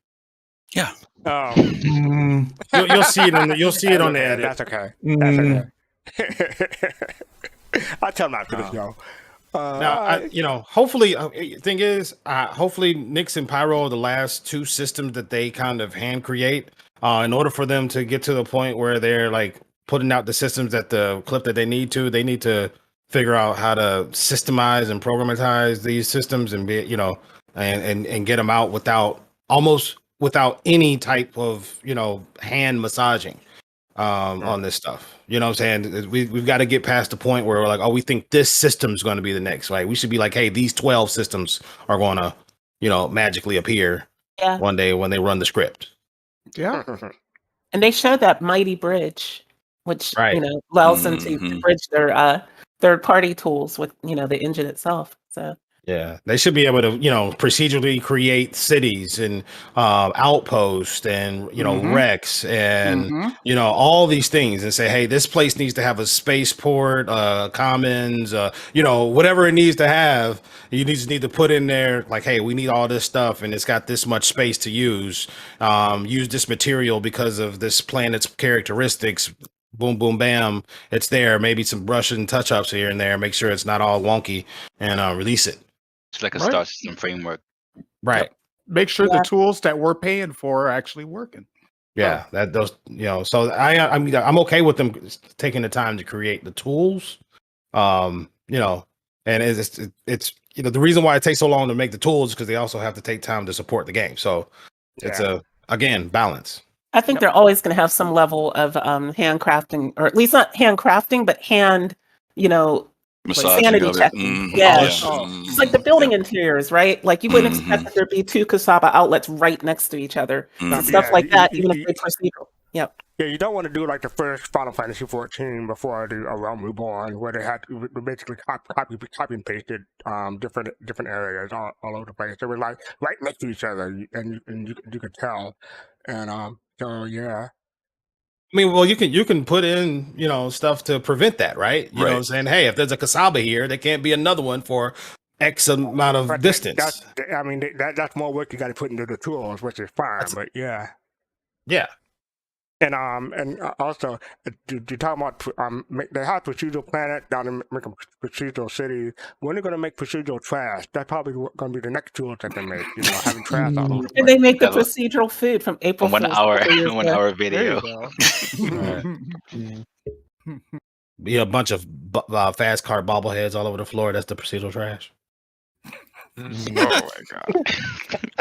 Yeah. Oh. You'll see it on the edit. That's okay. That's okay. I'll tell him after this, y'all. Now, hopefully, thing is, hopefully, Nyx and Pyro are the last two systems that they kind of hand create. In order for them to get to the point where they're like putting out the systems at the clip that they need to figure out how to systemize and programatize these systems and be, and get them out without any type of hand massaging on this stuff. You know what I'm saying? We've got to get past the point where we're like, oh, we think this system's going to be the next, right? We should be like, hey, these 12 systems are going to, magically appear one day when they run the script. Yeah. And they showed that mighty bridge, which allows them to bridge their third-party tools with the engine itself. So yeah, they should be able to procedurally create cities and outposts and wrecks and all these things and say, hey, this place needs to have a spaceport, commons, whatever it needs to have. You just need to put in there like, hey, we need all this stuff and it's got this much space to use. Use this material because of this planet's characteristics. Boom, boom, bam. It's there. Maybe some brush and touch ups here and there. Make sure it's not all wonky and release it. It's like a star system framework. Right. Yep. Make sure the tools that we're paying for are actually working. Yeah, so I'm okay with them taking the time to create the tools. And it's the reason why it takes so long to make the tools is because they also have to take time to support the game. So it's again balance. I think they're always going to have some level of handcrafting, or at least not handcrafting, but hand, sanity checking. It's like the building interiors, right? Like you wouldn't expect that there'd be two Kasaba outlets right next to each other, and stuff like that, even if they procedural. Yep. Yeah, you don't want to do like the first Final Fantasy 14 before the Realm Reborn, where they had to basically copy and pasted different areas all over the place. They were like right next to each other, and you could tell. And so yeah. I mean, well, you can put in, stuff to prevent that, right? You know what I'm saying? Hey, if there's a Kasaba here, there can't be another one for X amount of distance. That's more work you got to put into the tools, which is fine, but yeah. Yeah. And also, you talk about they have procedural planet down in making procedural cities. When they're going to make procedural trash, that's probably going to be the next tool that they make. Having trash all over the place. And they make the procedural food from April 1 hour video. Be a bunch of fast car bobbleheads all over the floor. That's the procedural trash. Oh my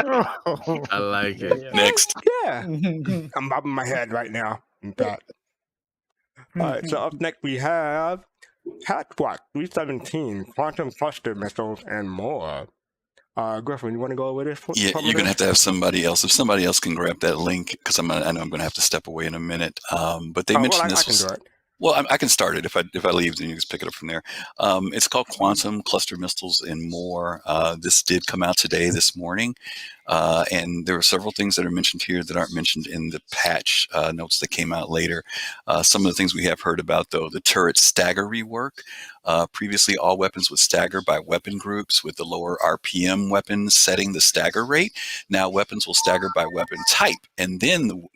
god! I like it. Next. Yeah, I'm bobbing my head right now. In fact. All right. So up next we have Hatchwatch 317, Quantum Cluster Missiles, and more. Griffin, you want to go over this? Yeah, you're gonna have to have somebody else. If somebody else can grab that link, because I know I'm gonna have to step away in a minute. But they mentioned this. I can do it. Well, I can start it. If I leave, then you just pick it up from there. It's called Quantum Cluster Missiles and More. This did come out this morning. And there are several things that are mentioned here that aren't mentioned in the patch notes that came out later. Some of the things we have heard about, though, the turret stagger rework. Previously, all weapons would stagger by weapon groups, with the lower RPM weapons setting the stagger rate. Now weapons will stagger by weapon type and then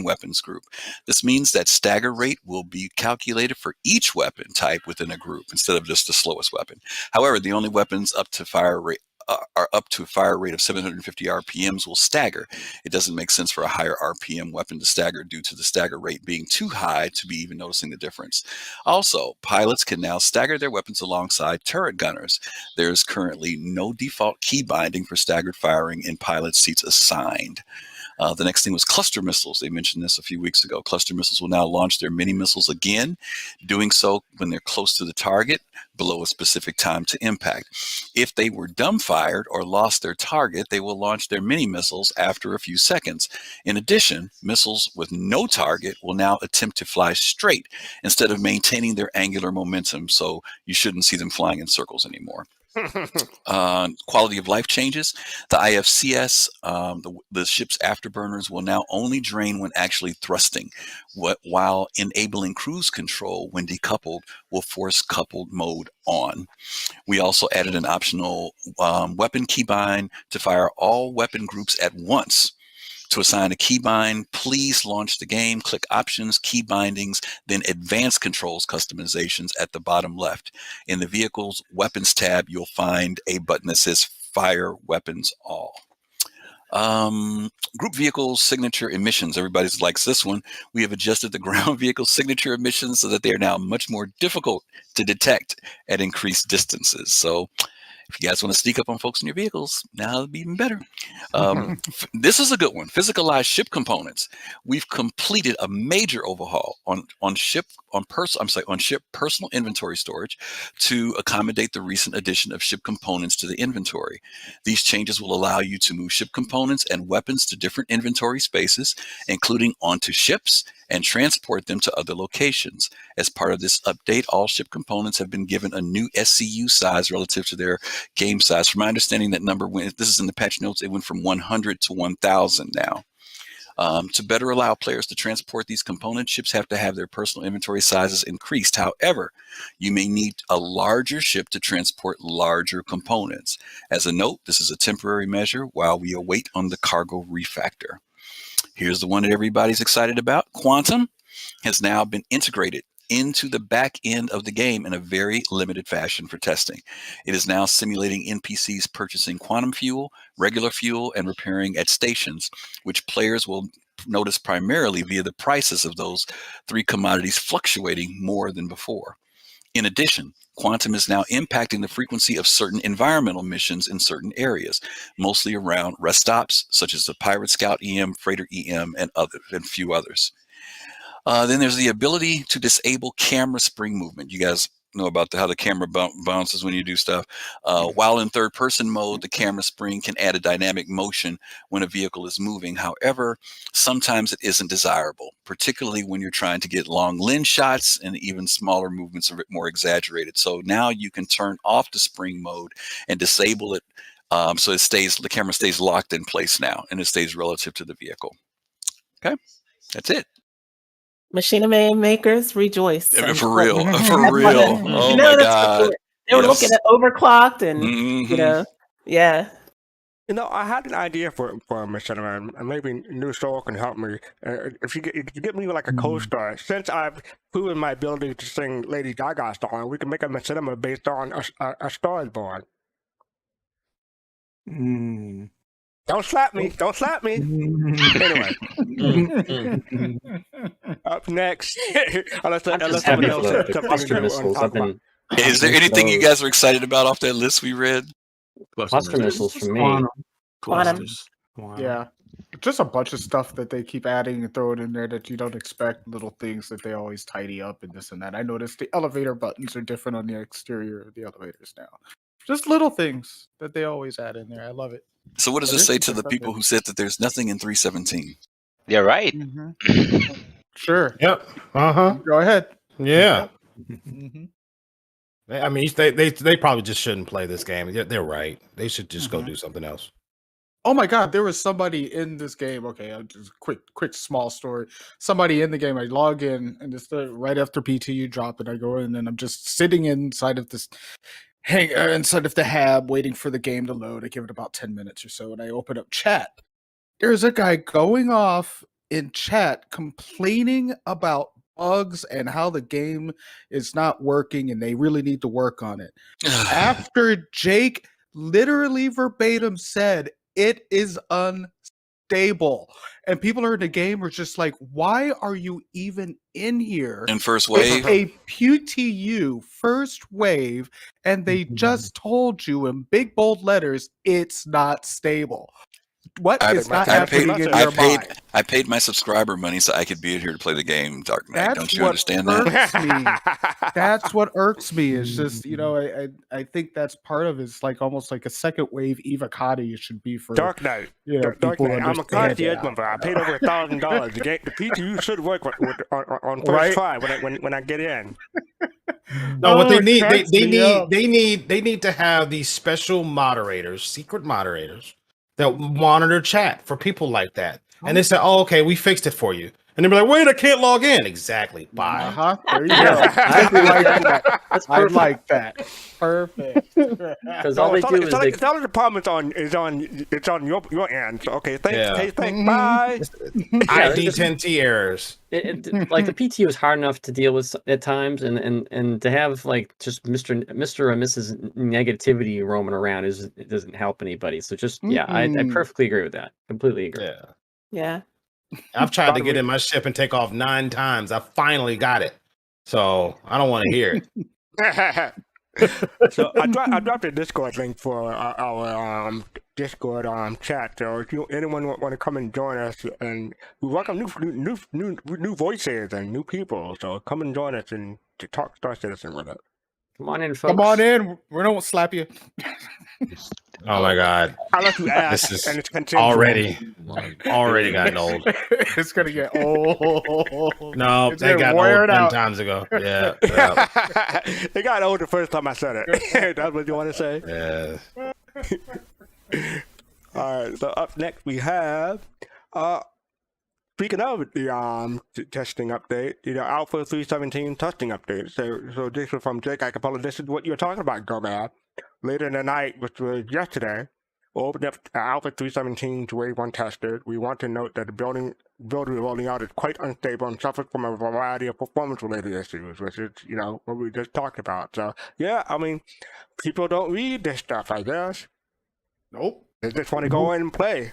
weapons group. This means that stagger rate will be calculated for each weapon type within a group instead of just the slowest weapon. However, the only weapons up to fire rate of 750 RPMs will stagger. It doesn't make sense for a higher RPM weapon to stagger due to the stagger rate being too high to be even noticing the difference. Also, pilots can now stagger their weapons alongside turret gunners. There is currently no default key binding for staggered firing in pilot seats assigned. The next thing was cluster missiles. They mentioned this a few weeks ago. Cluster missiles will now launch their mini missiles again, doing so when they're close to the target, below a specific time to impact. If they were dumbfired or lost their target, they will launch their mini missiles after a few seconds. In addition, missiles with no target will now attempt to fly straight instead of maintaining their angular momentum, so you shouldn't see them flying in circles anymore. Quality of life changes. The IFCS, the ship's afterburners, will now only drain when actually thrusting, while enabling cruise control when decoupled will force coupled mode on. We also added an optional weapon keybind to fire all weapon groups at once. To assign a keybind, please launch the game, click Options, Key Bindings, then Advanced Controls Customizations at the bottom left. In the Vehicles Weapons tab, you'll find a button that says Fire Weapons All. Group vehicle signature emissions. Everybody likes this one. We have adjusted the ground vehicle signature emissions so that they are now much more difficult to detect at increased distances. So if you guys want to sneak up on folks in your vehicles, now it'll be even better. This is a good one. Physicalized ship components. We've completed a major overhaul on ship personal inventory storage to accommodate the recent addition of ship components to the inventory. These changes will allow you to move ship components and weapons to different inventory spaces, including onto ships, and transport them to other locations. As part of this update, all ship components have been given a new SCU size relative to their game size. From my understanding, that number went, this is in the patch notes, it went from 100 to 1,000 now. To better allow players to transport these components, ships have to have their personal inventory sizes increased. However, you may need a larger ship to transport larger components. As a note, this is a temporary measure while we await on the cargo refactor. Here's the one that everybody's excited about. Quantum has now been integrated into the back end of the game in a very limited fashion for testing. It is now simulating NPCs purchasing quantum fuel, regular fuel, and repairing at stations, which players will notice primarily via the prices of those three commodities fluctuating more than before. In addition, Quantum is now impacting the frequency of certain environmental missions in certain areas, mostly around rest stops, such as the Pirate Scout EM, Freighter EM, and a few others. Then there's the ability to disable camera spring movement. You guys know about how the camera bounces when you do stuff. While in third-person mode, the camera spring can add a dynamic motion when a vehicle is moving. However, sometimes it isn't desirable, particularly when you're trying to get long lens shots, and even smaller movements are a bit more exaggerated. So now you can turn off the spring mode and disable it, so the camera stays locked in place now, and it stays relative to the vehicle. Okay, that's it. Machinima makers rejoice. For real. Oh my God. They were looking at overclocked and, yeah. I had an idea for a Machinima, and maybe New Soul can help me. If you get me like a co-star, since I've proven my ability to sing Lady Gaga song, we can make a Machinima based on a Star is Born. Don't slap me. Anyway. Up next. Unless someone else has something to do on top. Is there anything you guys are excited about off that list we read? Cluster missiles for me. Quantum. Yeah. Just a bunch of stuff that they keep adding and throwing in there that you don't expect, little things that they always tidy up and this and that. I noticed the elevator buttons are different on the exterior of the elevators now. Just little things that they always add in there. I love it. So what does this say to the people who said that there's nothing in 317? They're right. Sure. Yep. Go ahead. Yeah. I mean, they probably just shouldn't play this game. They're right. They should just go do something else. Oh my God, there was somebody in this game. Okay, just quick small story. Somebody in the game, I log in, and it's right after PTU drop, and I go in, and I'm just sitting inside of this inside of the hab waiting for the game to load. I give it about 10 minutes or so, and I open up chat. There's a guy going off in chat complaining about bugs and how the game is not working and they really need to work on it. After Jake literally verbatim said it is unstable, and people are in the game are just like, why are you even in here? In first wave? It's a PTU first wave, and they just told you in big bold letters it's not stable. What is not happening in your mind? I paid my subscriber money so I could be here to play the game, Dark Knight. Don't you understand that? That's what irks me. Is just, I think that's part of it's like almost like a second wave Evocati should be for Dark Knight. Dark Knight. I'm a concierge member. I paid over $1,000. The PTU should work on first try when I get in. No, what they need to have these special moderators, secret moderators, that monitor chat for people like that. And they say, oh, okay, we fixed it for you. And they'll be like, wait, I can't log in. Exactly. Bye. There you go. Yeah. I like that. That's I perfect. like that. Perfect. Because all they do is they. It's not the department's on your end. So, okay, thanks. Yeah. Hey, thanks. Bye. ID10T errors. Like the PTO is hard enough to deal with at times, and to have like just Mr. or Mrs. Negativity roaming around it doesn't help anybody. So just I perfectly agree with that. Completely agree. Yeah. Yeah. I've tried to get in my ship and take off 9 times. I finally got it. So I don't want to hear it. So I dropped a Discord link for our Discord chat. So if anyone want to come and join us, and we welcome new voices and new people. So come and join us and to talk Star Citizen with us. Come on in, folks. Come on in. We don't slap you. Oh my God. Unless you ask, This is and it's consensual. already gotten old. It's gonna get old. No, It's they getting got weared old 10 out. times ago. Yeah. It got old the first time I said it. That's what you want to say? Yeah. All right. So up next we have speaking of the testing update, Alpha 317 testing update. So this was from Jake Acapella. This is what you're talking about, Gomad. Later in the night, which was yesterday, we opened up Alpha 317 to Wave 1 tested. We want to note that the build we're rolling out is quite unstable and suffers from a variety of performance-related issues, which is, what we just talked about. So, yeah, I mean, people don't read this stuff, I guess. Nope. They just want to go in and play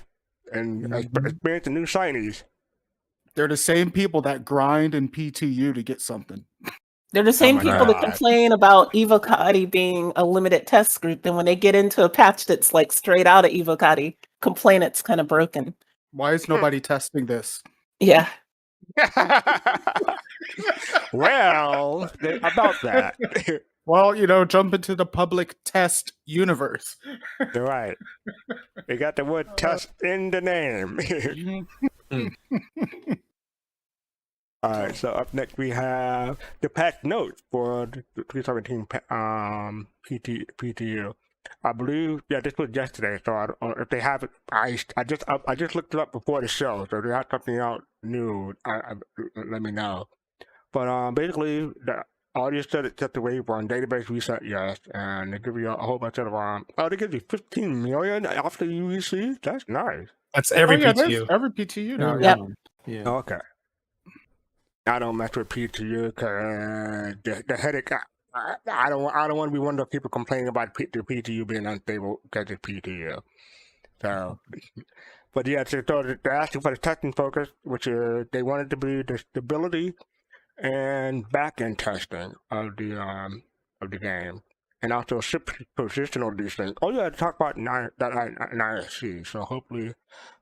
and experience the new shinies. They're the same people that grind in PTU to get something. They're the same my people that God. complain about Evocati being a limited test group. And when they get into a patch that's like straight out of Evocati, complain it's kind of broken. Why is nobody testing this? Yeah. Well, about that. Well, jump into the public test universe. You're right. They got the word test in the name. All right, so up next we have the patch notes for the 317 PTU. I believe, this was yesterday. So if they have it, I just looked it up before the show. So if they have something out new, let me know. But basically, the audio set to Wave 1, database reset, yes, and they give you a whole bunch of they give you 15 million after you receive. That's nice. That's every yeah, PTU. Every PTU now. Yep. Yeah. Okay. I don't mess with PTU because the headache. I don't want to be one of those people complaining about the PTU being unstable because it's PTU. So, but yeah, so they're asking for the testing focus, which they wanted to be the stability and back-end testing of the game, and also ship positional these things. Oh yeah, to talk about that in ISC. So hopefully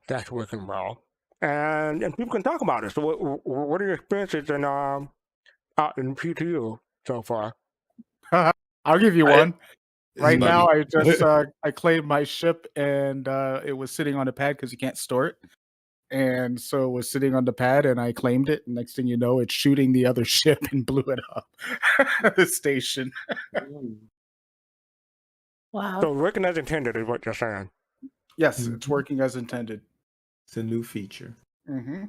that's working well. And people can talk about it. So what are your experiences out in PTU so far? I'll give you one. Right Buddy. now, I just I claimed my ship, and it was sitting on the pad because you can't store it. And so it was sitting on the pad, and I claimed it. Next thing you know, it's shooting the other ship and blew it up. The station. Wow. So working as intended is what you're saying. Yes, it's working as intended. It's a new feature. Mm-hmm.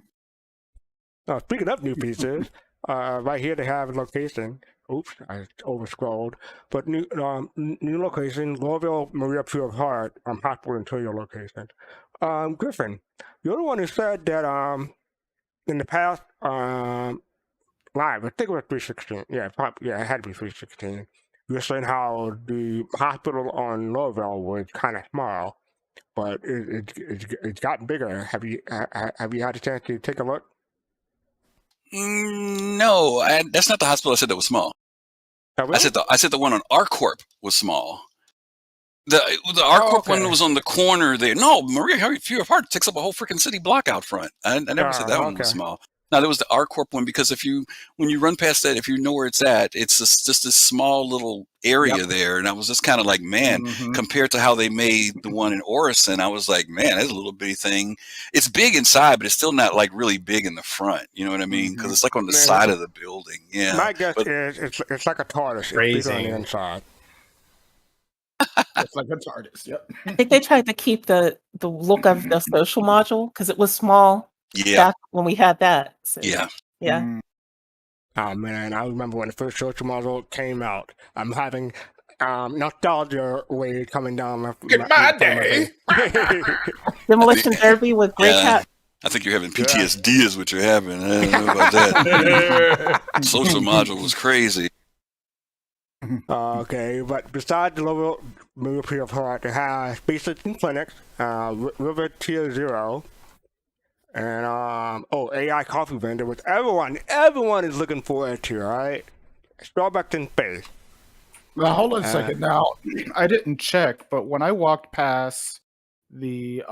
Speaking of new pieces, right here they have a location. Oops, I over-scrolled. But new location, Louisville, Maria Pure Heart, Hospital Interior location. Griffin, you're the one who said that in the past, live, I think it was 316. Yeah, it had to be 316. You were saying how the hospital on Louisville was kind of small, but it's gotten bigger. Have you had a chance to take a look? No, that's not the hospital I said that was small. Oh, really? I said the one on ArcCorp was small. The ArcCorp one was on the corner there. No, Maria Pure Heart takes up a whole freaking city block out front. I never said that one was small. No, there was the ArcCorp one because when you run past that, if you know where it's at, it's just this small little area there. And I was just kind of like, man, compared to how they made the one in Orison, I was like, man, that's a little bitty thing. It's big inside, but it's still not like really big in the front. You know what I mean? Because it's like on the side of the building. Yeah. My guess is it's like a TARDIS. It's bigger on the inside. It's like a TARDIS. Yep. I think they tried to keep the look of the social module because it was small Yeah. back when we had that. So, Yeah. yeah. Mm. Oh man, I remember when the first social model came out. I'm having nostalgia wave coming down my day. face. Demolition Derby with Grey Yeah. Cat. I think you're having PTSD is what you're having. I don't know about that. Social module was crazy. Okay, but besides the local movie of heart, it has Space Station Clinics, River Tier Zero, and AI coffee vendor, which everyone is looking forward to, right? Starbucks in space. Now, hold on a second. Now, I didn't check, but when I walked past the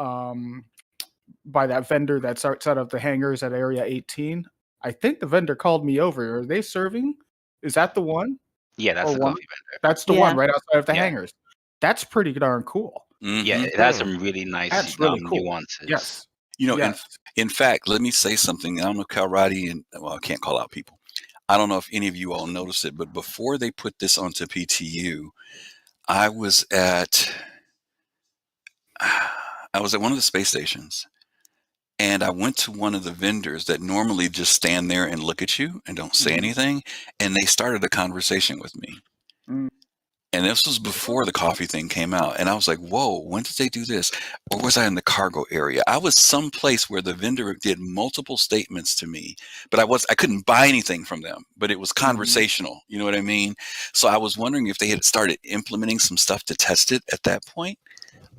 by that vendor that's outside of the hangars at Area 18, I think the vendor called me over. Are they serving? Is that the one? Yeah, that's Or the one? coffee vendor. That's the Yeah. one right outside of the Yeah. hangars. That's pretty darn cool. Yeah, it has some really nice That's really cool. nuances. Yes. You know, Yes. in fact, let me say something. I don't know if Aerody and I can't call out people. I don't know if any of you all noticed it, but before they put this onto PTU, I was at one of the space stations, and I went to one of the vendors that normally just stand there and look at you and don't say anything, and they started a conversation with me. Mm. And this was before the coffee thing came out. And I was like, whoa, when did they do this? Or was I in the cargo area? I was someplace where the vendor did multiple statements to me, but I couldn't buy anything from them, but it was conversational. You know what I mean? So I was wondering if they had started implementing some stuff to test it at that point.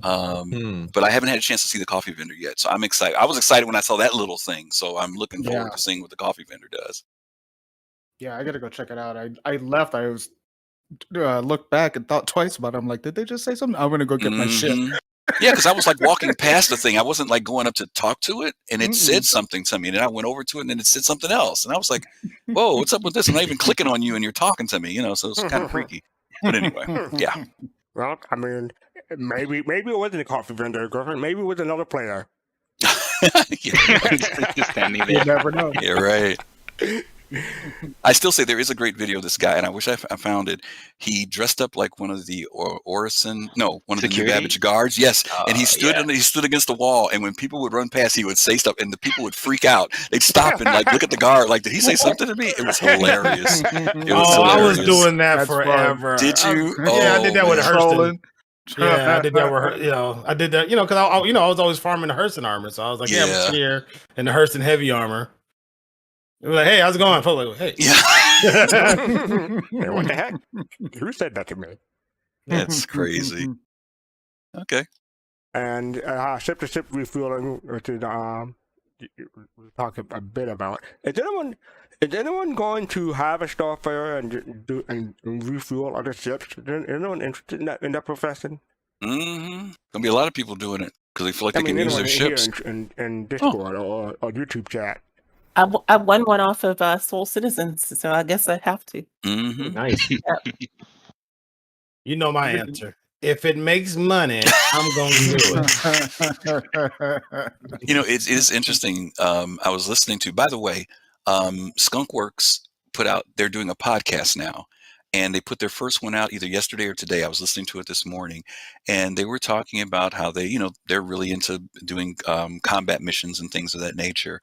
But I haven't had a chance to see the coffee vendor yet. So I'm excited. I was excited when I saw that little thing. So I'm looking forward to seeing what the coffee vendor does. Yeah, I gotta go check it out. I left. I was looked back and thought twice about it. I'm like, did they just say something? I'm gonna go get my shit. Yeah, because I was like walking past the thing. I wasn't like going up to talk to it, and it said something to me. And then I went over to it, and then it said something else. And I was like, whoa, what's up with this? I'm not even clicking on you, and you're talking to me, so it's kind of freaky. But anyway, yeah. Well, I mean, maybe it wasn't a coffee vendor, Griffin. Maybe it was another player. Just standing You there. never know. Yeah, right. I still say there is a great video of this guy, and I wish I found it. He dressed up like one of the one of the New Security? Babbage guards. Yes, and he stood yeah. he stood against the wall, and when people would run past, he would say stuff, and the people would freak out. They'd stop and like look at the guard, like, did he say something to me? It was hilarious. It was I was hilarious. doing that That's fun. forever. Did you? Yeah, I did that with man. Hurston. Yeah, I did that with I did that, because I was always farming the Hurston armor, so I was like, I'm Yeah. just here in the Hurston heavy armor. It was like, hey, how's it going? I felt like, hey, Yeah, Hey, what the heck? Who said that to me? that's crazy. Okay. And ship-to-ship refueling, which is we'll talk a bit about. Is anyone going to have a Starfarer and refuel other ships? Is anyone interested in that profession? Gonna be a lot of people doing it because they feel like I they mean, can use anyone their here ships. in Discord or YouTube chat. I won one off of Soul Citizens, so I guess I have to. Nice. you know my answer. If it makes money, I'm going to do it. It is interesting. I was listening to, by the way, Skunkworks they're doing a podcast now, and they put their first one out either yesterday or today. I was listening to it this morning, and they were talking about how they're really into doing combat missions and things of that nature.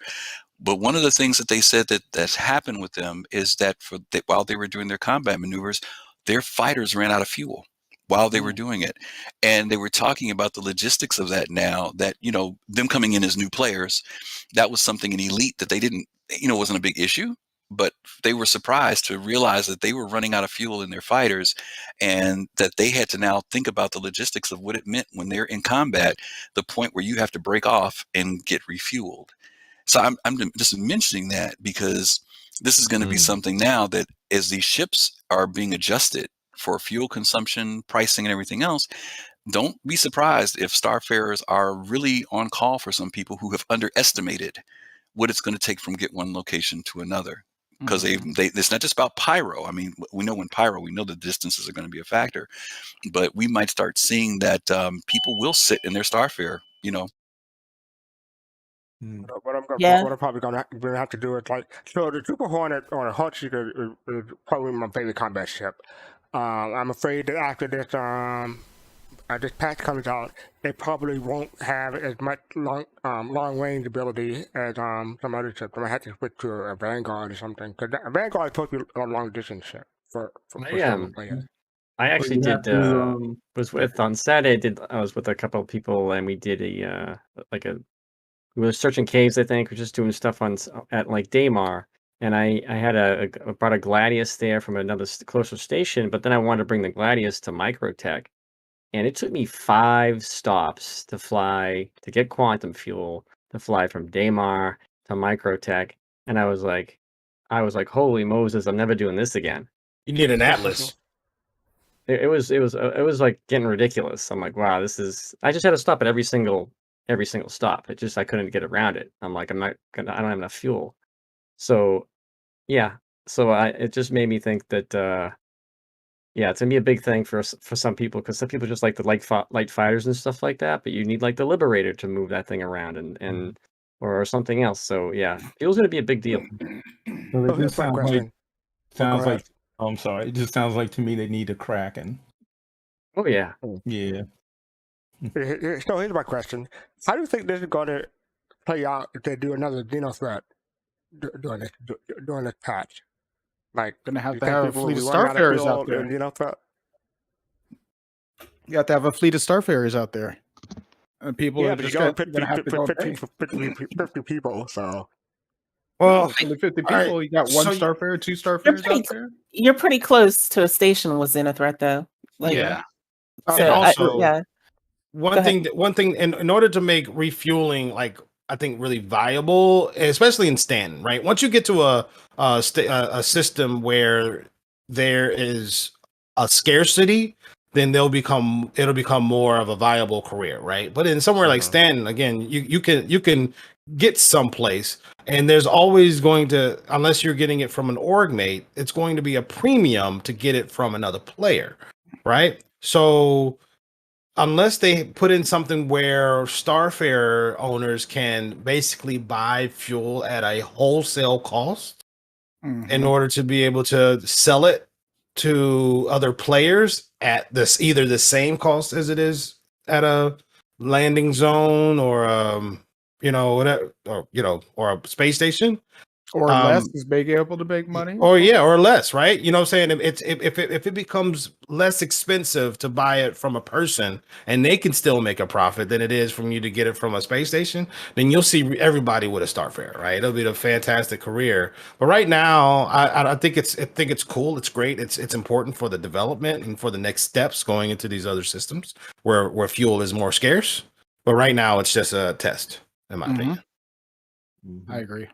But one of the things that they said that's happened with them is that while they were doing their combat maneuvers, their fighters ran out of fuel while they were doing it. And they were talking about the logistics of that now that, them coming in as new players, that was something in Elite that they didn't, wasn't a big issue, but they were surprised to realize that they were running out of fuel in their fighters and that they had to now think about the logistics of what it meant when they're in combat, the point where you have to break off and get refueled. So I'm just mentioning that because this is going to be something now that as these ships are being adjusted for fuel consumption, pricing, and everything else, don't be surprised if Starfarers are really on call for some people who have underestimated what it's going to take from get one location to another. Because it's not just about pyro. I mean, we know the distances are going to be a factor, but we might start seeing that people will sit in their Starfarer, What I'm probably gonna have to do is so the Super Hornet or the Hot Seeker is probably my favorite combat ship. I'm afraid that after this this patch comes out, they probably won't have as much long range ability as some other ships. I might have to switch to a Vanguard or something, because Vanguard is supposed to be a long distance ship for solo players. I actually you have did. to, Was with on Saturday. I was with a couple of people, and we did we were searching caves. I think we're just doing stuff at like Daymar, and I had I brought a Gladius there from another closer station, but then I wanted to bring the Gladius to Microtech, and it took me 5 stops to get quantum fuel to fly from Daymar to Microtech, and I was like, holy Moses, I'm never doing this again. You need an atlas. It was like getting ridiculous. I'm like, wow, this is. I just had to stop at every single stop. I couldn't get around it. I'm like, I don't have enough fuel. So, yeah. So it just made me think that, yeah, it's gonna be a big thing for some people, because some people just like the light fighters and stuff like that. But you need like the Liberator to move that thing around and or something else. So yeah, fuel's gonna be a big deal. Well, it just Here's my sounds question. like I'm sorry. It just sounds like to me they need a Kraken. Oh yeah. Yeah. So here's my question: how do you think this is going to play out if they do another Xeno threat during this patch? Like, Gonna have you to think have a people will fleet be of running out of Starfarers fuel out there. in Xeno threat? You have to have a fleet of Starfarers out there, and people Yeah, are but just you got gonna have to go pay. 50 people, so. Well, Only 50 all right, people. You got one so Starfarer, 2 Starfarers out there. You're pretty close to a station with Xenothreat, though. Like, yeah. So, And also, yeah. one thing, in order to make refueling, like, I think, really viable, especially in Stanton, right? Once you get to a system where there is a scarcity, then it'll become more of a viable career, right? But in somewhere like Stanton, again, you can get someplace, and there's always going to, unless you're getting it from an org mate, it's going to be a premium to get it from another player, right? So unless they put in something where Starfarer owners can basically buy fuel at a wholesale cost in order to be able to sell it to other players at either the same cost as it is at a landing zone or whatever, or a space station, or less is being able to make money, or less, right? You know what I'm saying? If it becomes less expensive to buy it from a person and they can still make a profit than it is from you to get it from a space station, then you'll see everybody with a Starfarer, right? It'll be a fantastic career. But right now, I think it's cool. It's great. It's important for the development and for the next steps going into these other systems where fuel is more scarce. But right now, it's just a test, in my opinion. I agree.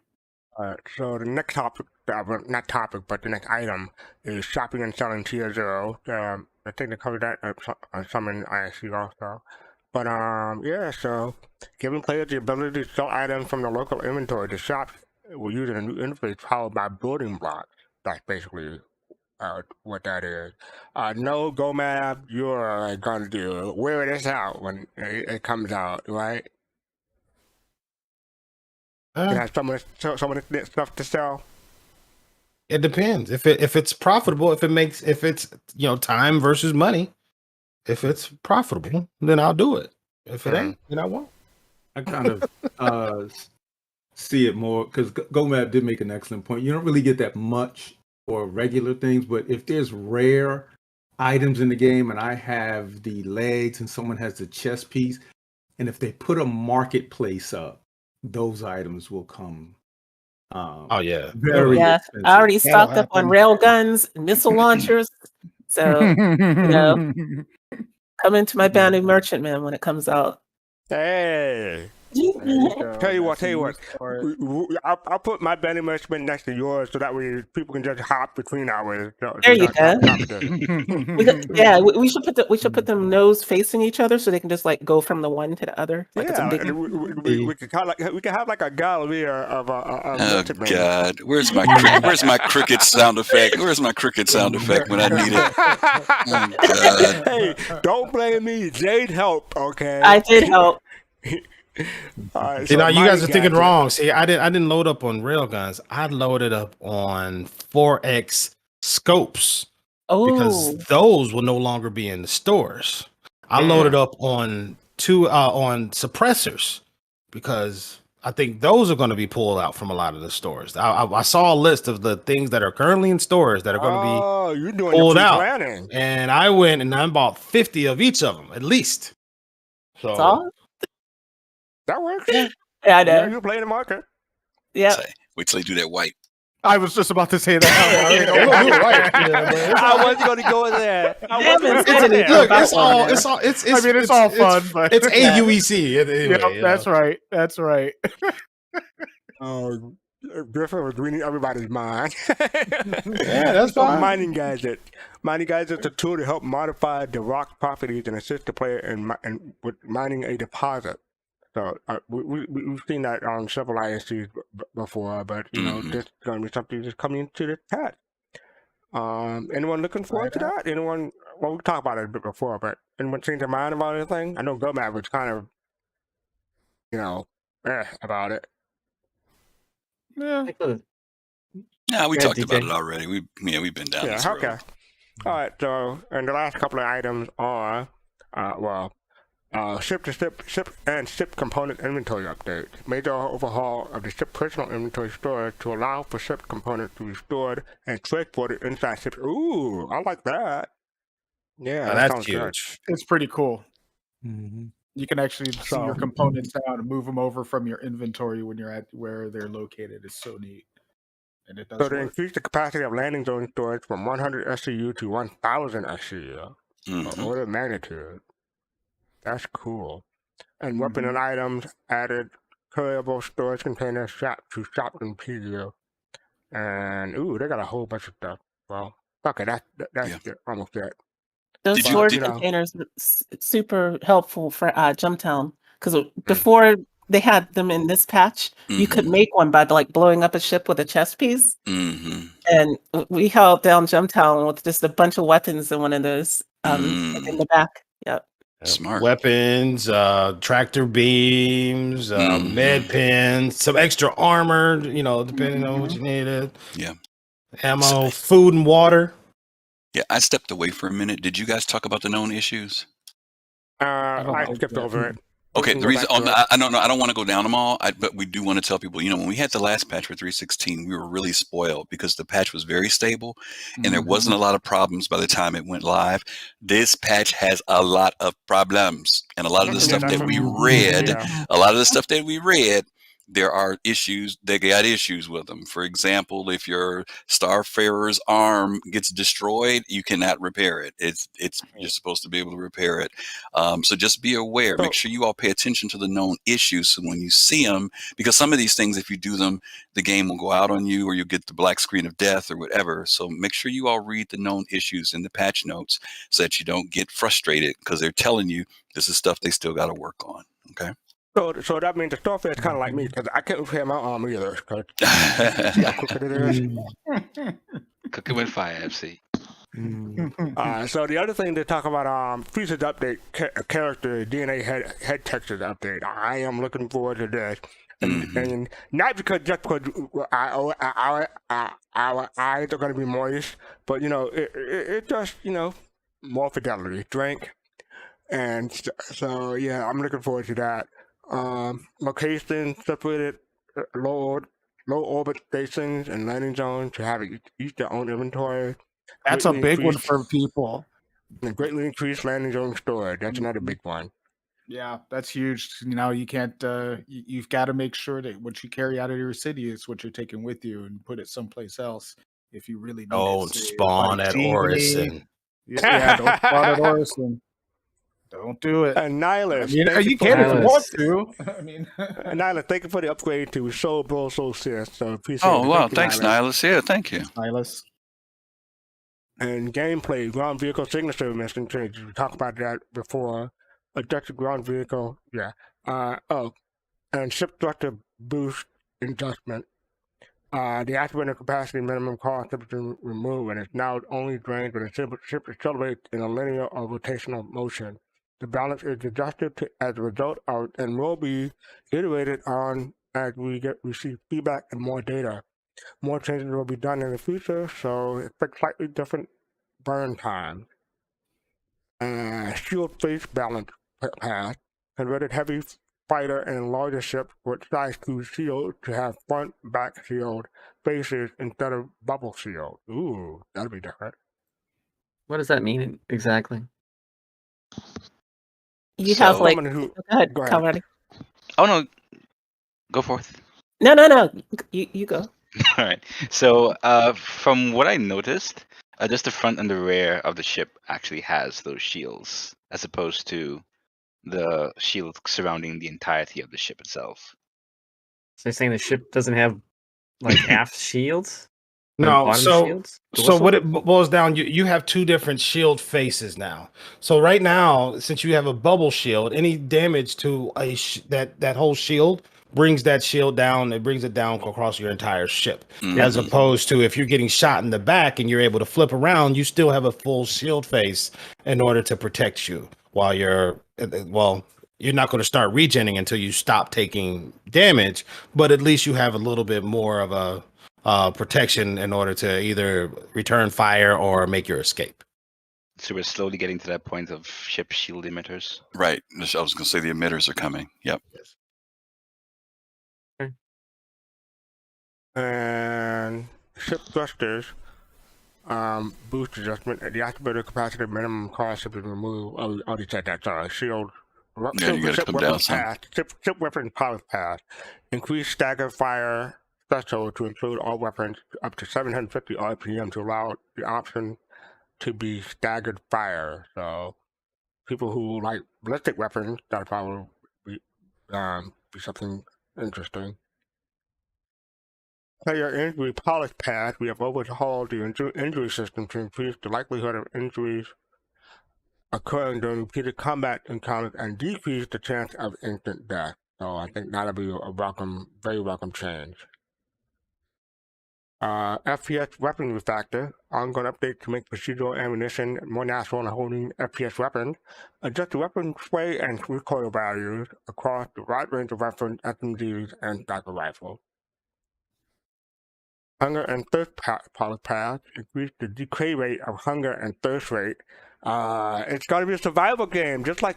So the next topic, not topic, but the next item is shopping and selling tier 0. I think they covered that on some in ISC also. But yeah, so giving players the ability to sell items from the local inventory. The shop will use a new interface powered by building blocks. That's basically what that is. No, GoMab, you're gonna do wear this out when it comes out, right? You have some of this stuff to sell. It depends. If it's profitable, if it's time versus money. If it's profitable, then I'll do it. If it ain't, then I won't. I kind of see it more because GoMap did make an excellent point. You don't really get that much for regular things, but if there's rare items in the game and I have the legs and someone has the chest piece, and if they put a marketplace up, those items will come. Oh yeah, very expensive. I already stocked up on rail guns, missile launchers. So come into my bounty merchantman when it comes out. Hey. Tell you what. I'll put my bounty merchantman next to yours so that way people can just hop between ours. There you go. We should put them nose facing each other so they can just like go from the one to the other. Like it's a big... we can have like a gallery of oh God, where's my cricket sound effect? Where's my cricket sound effect when I need it? Oh, God. Hey, don't blame me. Jade helped. Okay, I did help. Right, you guys are thinking wrong. See, I didn't load up on railguns. I loaded up on 4X scopes because those will no longer be in the stores. I loaded up on on suppressors because I think those are going to be pulled out from a lot of the stores. I saw a list of the things that are currently in stores that are going to be you're doing pulled your out, planning. and I went and I bought 50 of each of them at least. So Saw? That works. Yeah, I Yeah, know. you're playing the market. Yeah. Wait till they do that white. I was just about to say that. we'll do it right. Yeah, but it's I wasn't going to go there. I Yeah, wasn't but going there. Look, about it's all it's I mean, it's all fun, but it's AUEC. Anyway, Yep, that's right. That's right. Oh, Griffin was reading everybody's mind. Yeah, that's So fine. Mining Gadget. Mining Gadget is a tool to help modify the rock properties and assist the player in with mining a deposit. So we've seen that on several ISCs before, but you know this is going to be something that's coming into the chat. Anyone looking forward to that? Anyone? Well, we talked about it a bit before, but anyone change their mind about anything? I know GoMap was kind of, about it. Yeah. Yeah, we Yeah, talked about DJ. it already. We've been down this Yeah. road. Okay. All right. So, and the last couple of items are, ship component inventory update. Major overhaul of the ship personal inventory storage to allow for ship components to be stored and transported inside ships. Ooh, I like that. Yeah, Now, that that's sounds good. huge. It's pretty cool. Mm-hmm. You can actually see your So- components down and move them over from your inventory when you're at where they're located. It's so neat. And it does So to work. increase the capacity of landing zone storage from 100 SCU to 1,000 SCU, order of magnitude. That's cool. And weapon and items added carryable storage containers to Shoppenpedia. And they got a whole bunch of stuff. Well, okay, that's almost it. Those Did you- storage did- containers are super helpful for Jumptown because before they had them in this patch, you could make one by like blowing up a ship with a chest piece. And we held down Jumptown with just a bunch of weapons in one of those in the back. Yep. Smart. Weapons, tractor beams, med pins, some extra armor, depending on what you needed. Yeah. Ammo, food and water. Yeah, I stepped away for a minute. Did you guys talk about the known issues? I skipped over it. Okay, We the can go reason back to it. I don't want to go down them all, but we do want to tell people, when we had the last patch for 3.16, we were really spoiled because the patch was very stable and there wasn't a lot of problems by the time it went live. This patch has a lot of problems, and a lot of the stuff that we read, there are issues. They got issues with them. For example, if your Starfarer's arm gets destroyed, you cannot repair it. You're supposed to be able to repair it. So just be aware. Make sure you all pay attention to the known issues. So when you see them, because some of these things, if you do them, the game will go out on you, or you'll get the black screen of death or whatever. So make sure you all read the known issues in the patch notes so that you don't get frustrated because they're telling you this is stuff they still got to work on. Okay. So that means the Starfare is kind of like me because I can't repair my arm either. See how crooked it is? Cooking with fire, FC. So the other thing to talk about, features update, character DNA head textures update. I am looking forward to this, and not because our eyes are going to be moist, but it just more fidelity, strength, and so yeah, I'm looking forward to that. Location separated low orbit stations and landing zones to have each their own inventory. That's a big one for people. And greatly increased landing zone storage. That's another big one. Yeah, that's huge. You can't. You've got to make sure that what you carry out of your city is what you're taking with you, and put it someplace else if you really need Don't it. Say, spawn like at TV. Orison. Yeah, don't spawn at Orison. Don't do it. And Nihilus, You can if you want to. I mean, Nihilus, thank you for the upgrade to Soul Bro Soul Sis. So appreciate it. Oh, wow. Thank you, Thanks, Nihilus. Yeah, thank you. Nihilus. And gameplay, ground vehicle signature mission changes. We talked about that before. Adjusted ground vehicle, yeah. And ship structure boost adjustment. The activated capacity minimum cost has been removed, and it's now only drained when the ship accelerates in a linear or rotational motion. The balance is adjusted as a result of, and will be iterated on as we receive feedback and more data. More changes will be done in the future, so expect slightly different burn time. Shield face balance path converted heavy fighter and larger ship with size 2 shield to have front back shield faces instead of bubble shield. Ooh, that'll be different. What does that mean exactly? You have So- like. Someone who- Go ahead, go ahead. Calvary. Oh no, go forth. No. You go. All right. So, from what I noticed, just the front and the rear of the ship actually has those shields, as opposed to the shield surrounding the entirety of the ship itself. So you're saying the ship doesn't have like half shields? Or No, bottom so shields? so what it boils down, you have two different shield faces now. So right now, since you have a bubble shield, any damage to that whole shield brings that shield down. It brings it down across your entire ship. As opposed to if you're getting shot in the back and you're able to flip around, you still have a full shield face in order to protect you while you're you're not going to start regenning until you stop taking damage, but at least you have a little bit more of a protection in order to either return fire or make your escape. So we're slowly getting to that point of ship shield emitters. Right. I was going to say the emitters are coming. Yep. And ship thrusters boost adjustment. The activated capacity minimum cost has been removed. Oh, I already said that. Sorry. Shield. Yeah, you gotta come down some. Ship weapon pilot path. Increase stagger fire threshold to include all weapons up to 750 RPM to allow the option to be staggered fire. So people who like ballistic weapons, that'll probably be something interesting. Player injury polish path. We have overhauled the injury system to increase the likelihood of injuries occurring during repeated combat encounters and decrease the chance of instant death. So I think that'll be a very welcome change. FPS weapon refactor. Ongoing update to make procedural ammunition more natural and holding FPS weapons. Adjust the weapon sway and recoil values across the wide range of weapons, SMGs, and sniper rifles. Hunger and thirst polish path. Increase the decay rate of hunger and thirst rate. It's got to be a survival game, just like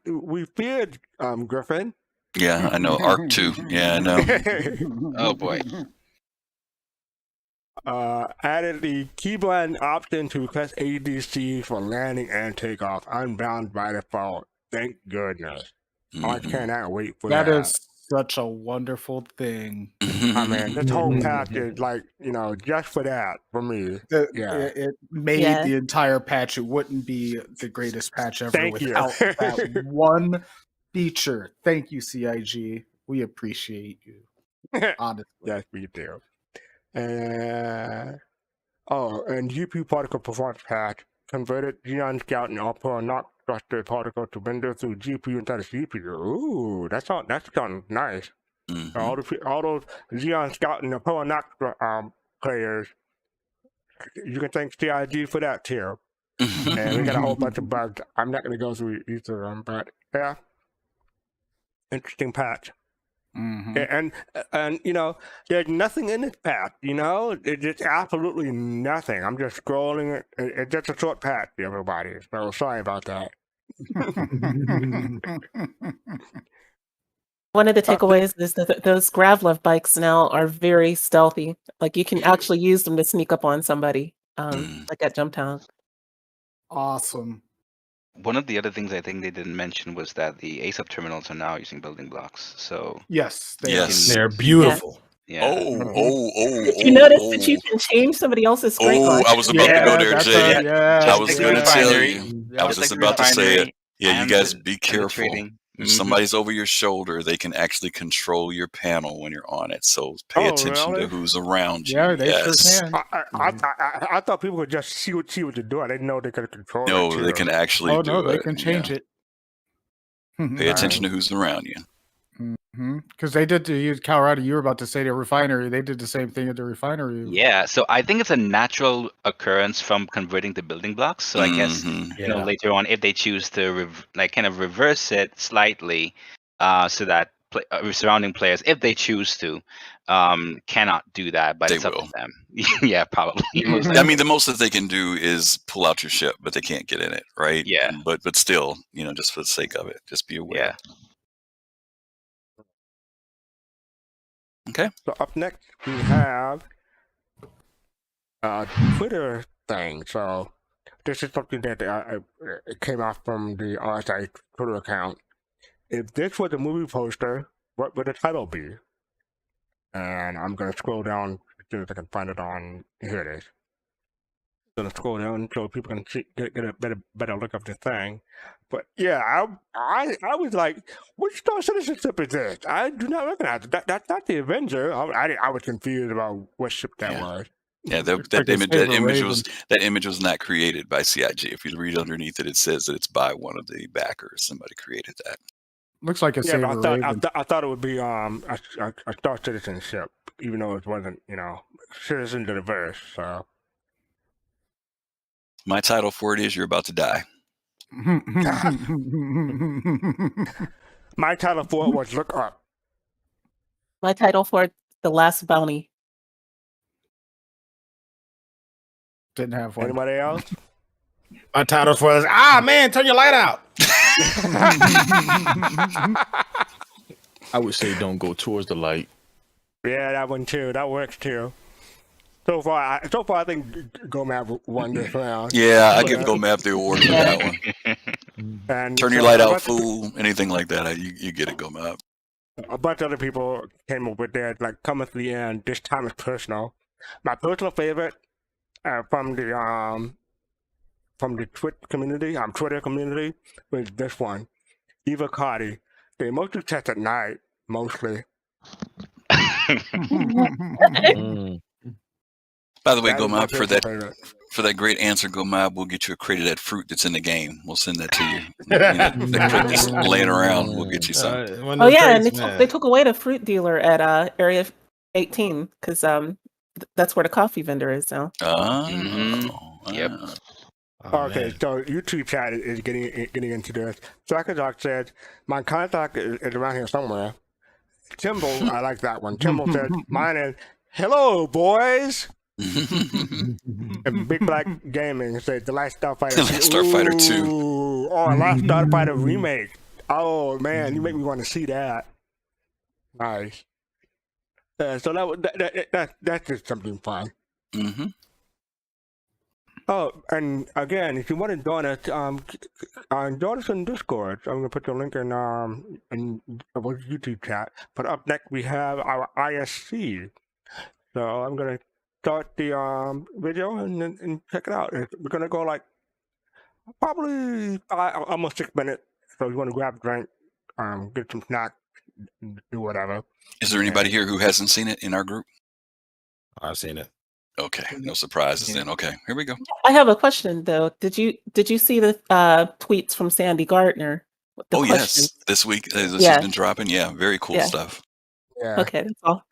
we feared, Griffin. Yeah, I know. Arc 2. Yeah, I know. Oh boy. Added the keybind option to request ADC for landing and takeoff, unbound by default. Thank goodness. I cannot wait for that. That is such a wonderful thing. I mean, this whole patch is like, just for that, for me. It made the entire patch. It wouldn't be the greatest patch ever Thank you. without that one feature. Thank you, CIG. We appreciate you. Honestly. Yes, we do. And GPU particle performance patch converted Xeon Scout and All-Pro Knock thruster particle to render through GPU instead of CPU. Ooh, that's sounds nice. All those Xeon Scout and All-Pro Knock players, you can thank CIG for that too. And we got a whole bunch of bugs. I'm not going to go through each of them, but yeah, interesting patch. And there's nothing in this patch, it's just absolutely nothing. I'm just scrolling it. It's just a short patch, everybody. So sorry about that. One of the takeaways is that those Gravlev bikes now are very stealthy. Like you can actually use them to sneak up on somebody, like at Jumptown. Awesome. One of the other things I think they didn't mention was that the ASAP terminals are now using building blocks. So yes, they're beautiful. Yeah. You notice that you can change somebody else's screen. I was about to go there, Jay. I was going to tell you. I was just about to say it. Yeah, you guys be careful. If somebody's over your shoulder, they can actually control your panel when you're on it. So pay attention to who's around you. Yeah, they sure can. I thought people would just see what you're doing. I didn't know they could control it. No, they can actually do it. Oh, no, they can change it. Pay attention to who's around you. Because they did to use Colorado. You were about to say the refinery. They did the same thing at the refinery. Yeah, so I think it's a natural occurrence from converting to building blocks. So I guess later on, if they choose to kind of reverse it slightly, so that surrounding players, if they choose to, cannot do that. But They it's up will. to them. Yeah, probably. I mean, the most that they can do is pull out your ship, but they can't get in it, right? Yeah. But still, just for the sake of it, just be aware. Yeah. Okay. So up next we have a Twitter thing. So this is something that it came off from the RSI Twitter account. If this was a movie poster, what would the title be? And I'm gonna scroll down as soon as I can find it on. Here it is. I'm gonna scroll down so people can get a better look of the thing. But yeah, I was like, which Star Citizenship is this? I do not recognize it. That's not the Avenger. I was confused about what ship that was. Yeah, Looks like his that favorite image was not created by CIG. If you read underneath it, it says that it's by one of the backers. Somebody created that. Looks like a Yeah, Saber but Raven. I thought it would be a Star Citizenship, even though it wasn't, Citizen to the Verse. So My title for it is "You're About to Die." my title for it was Look Up. My title for it, The Last Bounty. Didn't have one. Anybody else? My title was man, turn your light out. I would say don't go towards the light. Yeah, that one too. That works too. So far, I think GoMap won this round. Yeah, I give GoMap the award for that one. And Turn your so light a out, bunch- fool. Anything like that, you get it, GoMap. A bunch of other people came up with that, like coming to the end. This time is personal. My personal favorite from the Twitter community, was this one. Eva Cardi. They mostly test at night, mostly. By the way, That is my GoMap, for personal favorite. that great answer, GoMap, we'll get you a crate of that fruit that's in the game. We'll send that to you. The crate that's laying around, we'll get you some. Oh yeah, and they took away the fruit dealer at Area 18 because that's where the coffee vendor is now. Yep. Okay, so YouTube chat is getting into this. Doc said, my contact is around here somewhere. Timble, I like that one. Timble said, mine is, hello, boys. And Big Black Gaming said, The Last Starfighter. The Last Starfighter 2. Ooh, oh, Last Starfighter remake. Oh, man, you make me want to see that. Nice. So that's just something fun. Mm-hmm. Oh, and again, if you want to join us, join us in Discord. I'm gonna put the link in YouTube chat. But up next we have our ISC. So I'm gonna start the video and check it out. We're gonna go like probably almost 6 minutes. So if you want to grab a drink, get some snacks, do whatever. Is there anybody here who hasn't seen it in our group? I've seen it. Okay, no surprises then. Okay, here we go. I have a question though. Did you see the tweets from Sandy Gardner? The questions? Yes, this week she's Yeah. been dropping. Yeah, very cool Yeah. stuff. Yeah. Okay, that's all.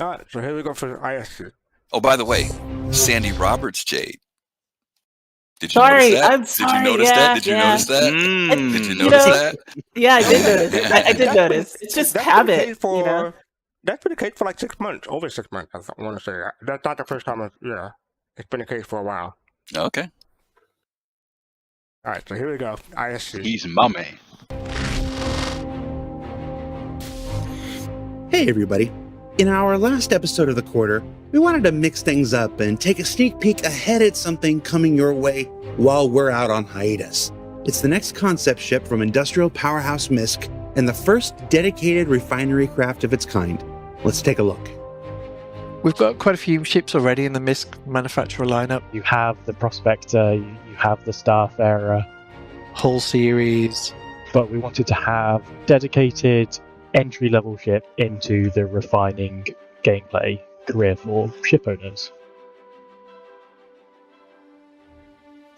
All right, so here we go for ISC. Oh, by the way, Sandy Roberts, Jade. Did you Sorry, notice that? I'm Did sorry. you notice Yeah, that? Did you yeah. notice that? Did you You notice know, that? Yeah, I did notice. I did notice. It's just That's been the habit, case for, you know. That's been the case for like 6 months, over 6 months. I want to say that. That's not the first time. It's been the case for a while. Okay. All right, so here we go. ISC. He's my man. Hey everybody. In our last episode of the quarter, we wanted to mix things up and take a sneak peek ahead at something coming your way while we're out on hiatus. It's the next concept ship from industrial powerhouse Misk and the first dedicated refinery craft of its kind. Let's take a look. We've got quite a few ships already in the Misk manufacturer lineup. You have the Prospector, you have the Starfarer, Hull series, but we wanted to have dedicated entry-level ship into the refining gameplay career for ship owners.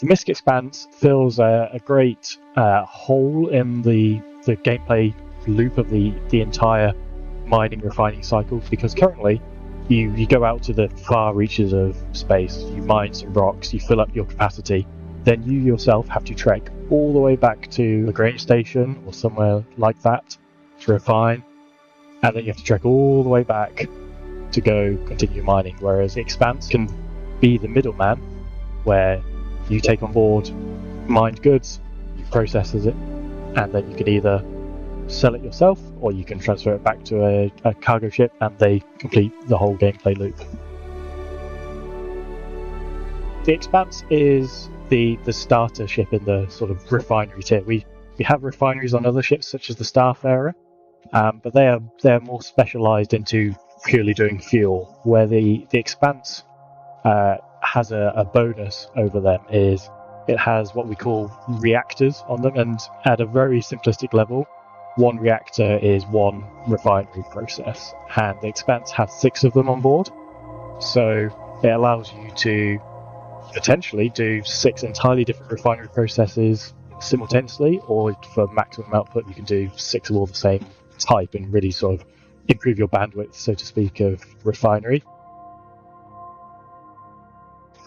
The Misk Expanse fills a great hole in the gameplay loop of the entire mining refining cycle, because currently you go out to the far reaches of space, you mine some rocks, you fill up your capacity, then you yourself have to trek all the way back to the grain station or somewhere like that to refine, and then you have to trek all the way back to go continue mining. Whereas Expanse can be the middleman, where you take on board mined goods, you processes it, and then you can either sell it yourself or you can transfer it back to a cargo ship, and they complete the whole gameplay loop. The Expanse is the starter ship in the sort of refinery tier. We have refineries on other ships such as the Starfarer, but they're more specialised into purely doing fuel. Where the Expanse has a bonus over them is it has what we call reactors on them, and at a very simplistic level, one reactor is one refinery process, and the Expanse has 6 of them on board. So it allows you to potentially do 6 entirely different refinery processes simultaneously, or for maximum output you can do 6 of all the same type and really sort of improve your bandwidth, so to speak, of refinery.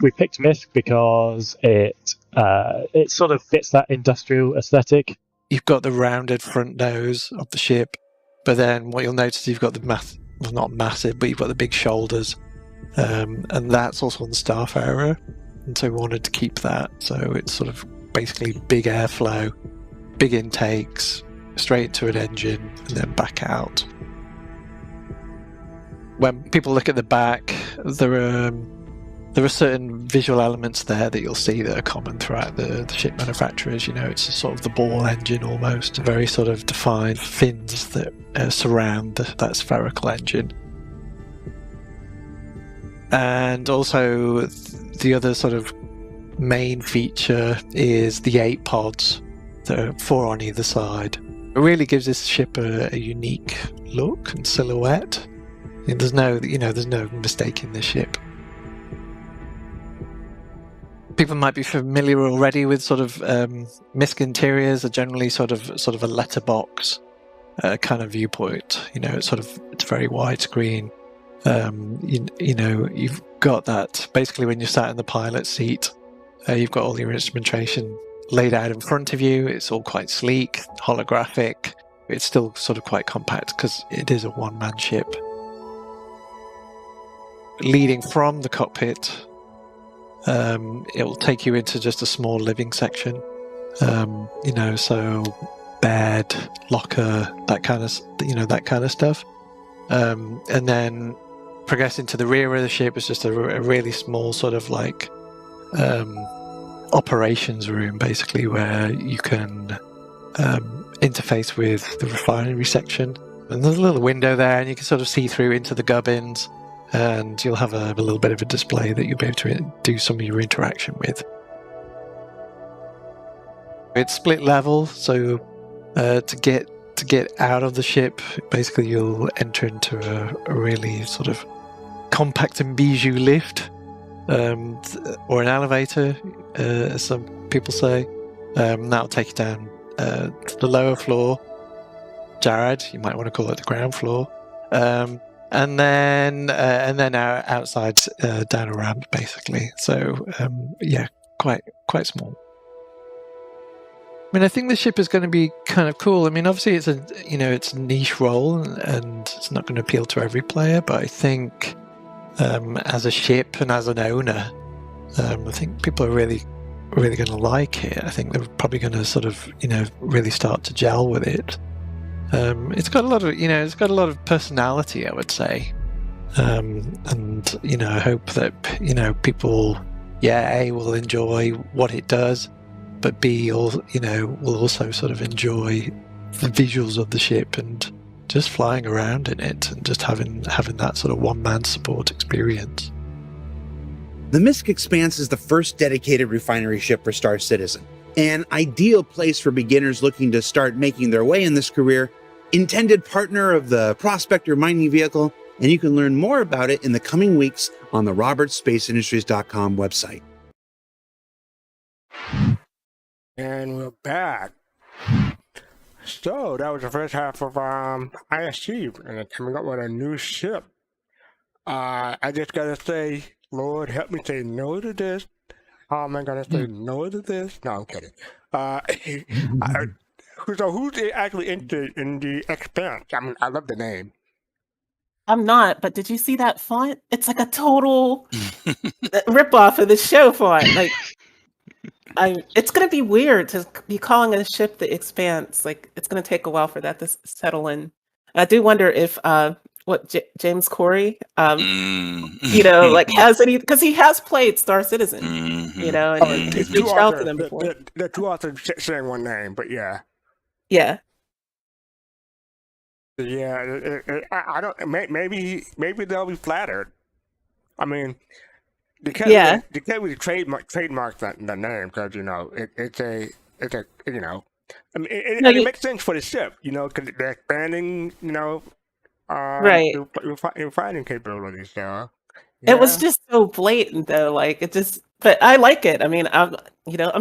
We picked Misk because it sort of fits that industrial aesthetic. You've got the rounded front nose of the ship, but then what you'll notice, you've got well, not massive, but you've got the big shoulders, and that's also on the Starfarer, and so we wanted to keep that. So it's sort of basically big airflow, big intakes, straight to an engine, and then back out. When people look at the back, there are certain visual elements there that you'll see that are common throughout the ship manufacturers. You know, it's sort of the ball engine almost, very sort of defined fins that surround that spherical engine. And also the other sort of main feature is the 8 pods. There are 4 on either side. It really gives this ship a unique look and silhouette. And there's no mistaking this ship. People might be familiar already with sort of Misk interiors are generally sort of a letterbox kind of viewpoint. You know, it's very widescreen. You've got that basically when you're sat in the pilot seat. You've got all your instrumentation laid out in front of you. It's all quite sleek, holographic. It's still sort of quite compact because it is a one-man ship. Leading from the cockpit, it will take you into just a small living section. So bed, locker, that kind of stuff. And then progressing to the rear of the ship is just a really small sort of like operations room, basically, where you can interface with the refinery section. And there's a little window there, and you can sort of see through into the gubbins. And you'll have a little bit of a display that you'll be able to do some of your interaction with. It's split level, so to get out of the ship, basically you'll enter into a really sort of compact and bijou lift, or an elevator, as some people say. That'll take you down to the lower floor. Jared, you might want to call it the ground floor. And then outside down a ramp, basically. So quite small. I mean, I think the ship is going to be kind of cool. I mean, obviously it's a niche role, and it's not going to appeal to every player. But I think as a ship and as an owner, I think people are really going to like it. I think they're probably going to sort of really start to gel with it. It's got a lot of personality, I would say, and I hope that people, A, will enjoy what it does, but B, will also sort of enjoy the visuals of the ship and just flying around in it and just having that sort of one-man support experience. The Misk Expanse is the first dedicated refinery ship for Star Citizen, an ideal place for beginners looking to start making their way in this career, intended partner of the Prospector mining vehicle, and you can learn more about it in the coming weeks on the robertsspaceindustries.com website. And we're back. So that was the first half of ISG, and it's coming up with a new ship. I just gotta say, Lord, help me say no to this. How am I gonna say no to this? No, I'm kidding. So who's actually in the Expanse? I mean, I love the name. I'm not, but did you see that font? It's like a total ripoff of the show font. Like, it's gonna be weird to be calling a ship the Expanse. Like, it's gonna take a while for that to settle in. I do wonder if James Corey, like has any, because he has played Star Citizen, and he's reached out to them before. The two authors sharing one name, but yeah. Yeah. Yeah, I don't. Maybe they'll be flattered. I mean, they can't really trademark that the name because it's a I mean, it makes sense for the ship, because they're expanding, right, refining capabilities. So it was just so blatant, though. Like it just, but I like it. I mean, I'm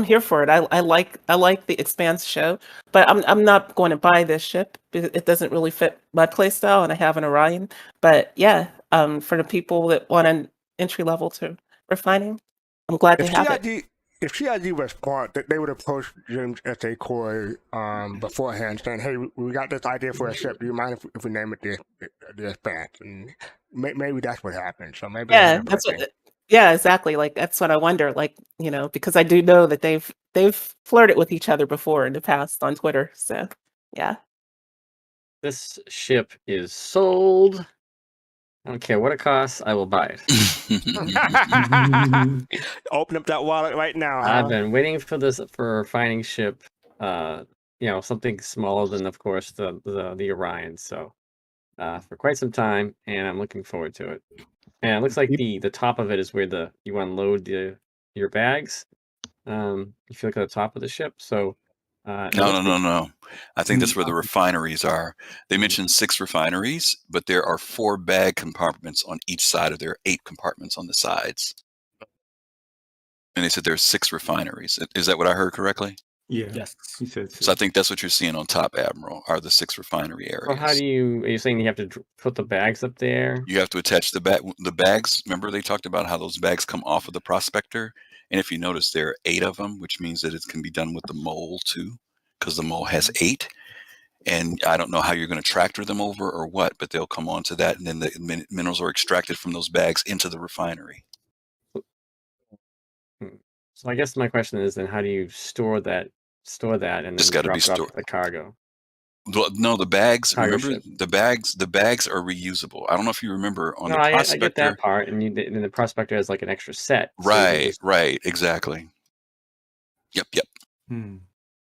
here for it. I like the Expanse show, but I'm not going to buy this ship. It doesn't really fit my playstyle, and I have an Orion. But yeah, for the people that want an entry level to refining, I'm glad they have it. If CIG was smart, they would approach James S.A. Corey beforehand, saying, "Hey, we got this idea for a ship. Do you mind if we name it the Expanse?" And maybe that's what happened. So maybe that's what. Yeah, exactly. Like that's what I wonder. Like because I do know that they've flirted with each other before in the past on Twitter. So yeah. This ship is sold. I don't care what it costs. I will buy it. Open up that wallet right now. I've been waiting for this for a refining ship. Something smaller than, of course, the Orion. So, for quite some time, and I'm looking forward to it. And it looks like the top of it is where you unload your bags. If you look at the top of the ship, so. No. I think that's where the refineries are. They mentioned 6 refineries, but there are 4 bag compartments on each side of there, 8 compartments on the sides. And they said there are 6 refineries. Is that what I heard correctly? Yeah. Yes. He said So I think that's what you're seeing on top, Admiral, are the 6 refinery areas. Well, are you saying you have to put the bags up there? You have to attach the bags. Remember they talked about how those bags come off of the prospector? And if you notice, there are 8 of them, which means that it can be done with the mole too, because the mole has 8. And I don't know how you're going to tractor them over or what, but they'll come onto that, and then the minerals are extracted from those bags into the refinery. So I guess my question is then, how do you store that, and then It's got to be drop it stored. off the cargo? No, the bags. Cargo remember, ship. the bags are reusable. I don't know if you remember on the I prospector. get that part, and then the prospector has like an extra set. Right, exactly. Yep. Hmm.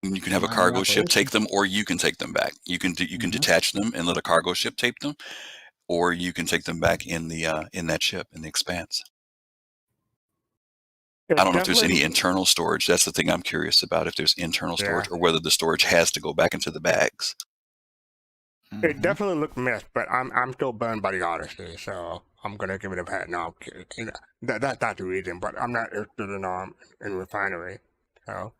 And you can have a cargo ship take them, or you can take them back. You can detach them and let a cargo ship take them, or you can take them back in that ship in the Expanse. I don't know if there's any internal storage. That's the thing I'm curious about, if there's internal storage or whether the storage has to go back into the bags. It definitely looked missed, but I'm still burned by the Odyssey, so I'm gonna give it a pat. No, I'm kidding. That's not the reason, but I'm not interested in refinery. So,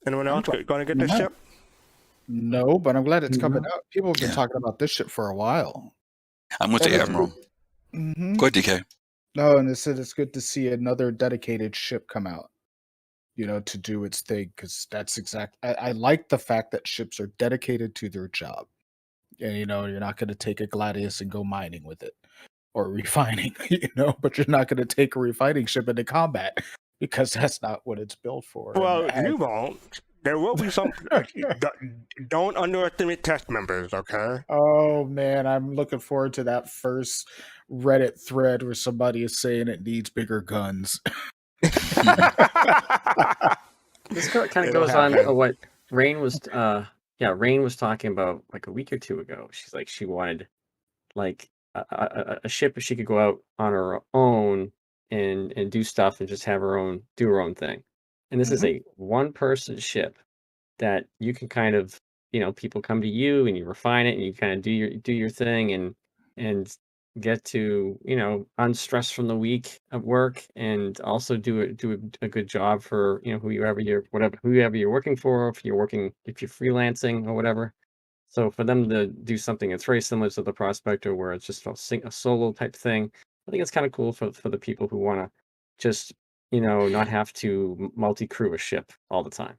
anyone else gonna get this ship? No, but I'm glad it's coming out. People have been talking about this ship for a while. I'm with the Admiral. Mm-hmm. Go ahead, DK. No, and it said it's good to see another dedicated ship come out, to do its thing, because that's I like the fact that ships are dedicated to their job. And, you're not going to take a Gladius and go mining with it or refining, but you're not going to take a refining ship into combat because that's not what it's built for. Well, you won't. There will be some. Don't underestimate test members, okay? Oh, man, I'm looking forward to that first Reddit thread where somebody is saying it needs bigger guns. This kind of goes on what Rain was Rain was talking about like a week or two ago. She's like, she wanted like a ship if she could go out on her own and do stuff and just have do her own thing. And this is a 1-person ship that you can kind of, people come to you and you refine it and you kind of do your thing and get to, unstress from the week of work and also do a good job for, whoever you're working for, if you're freelancing or whatever. So for them to do something that's very similar to the Prospector, where it's just a solo type thing, I think it's kind of cool for the people who want to just, not have to multi-crew a ship all the time.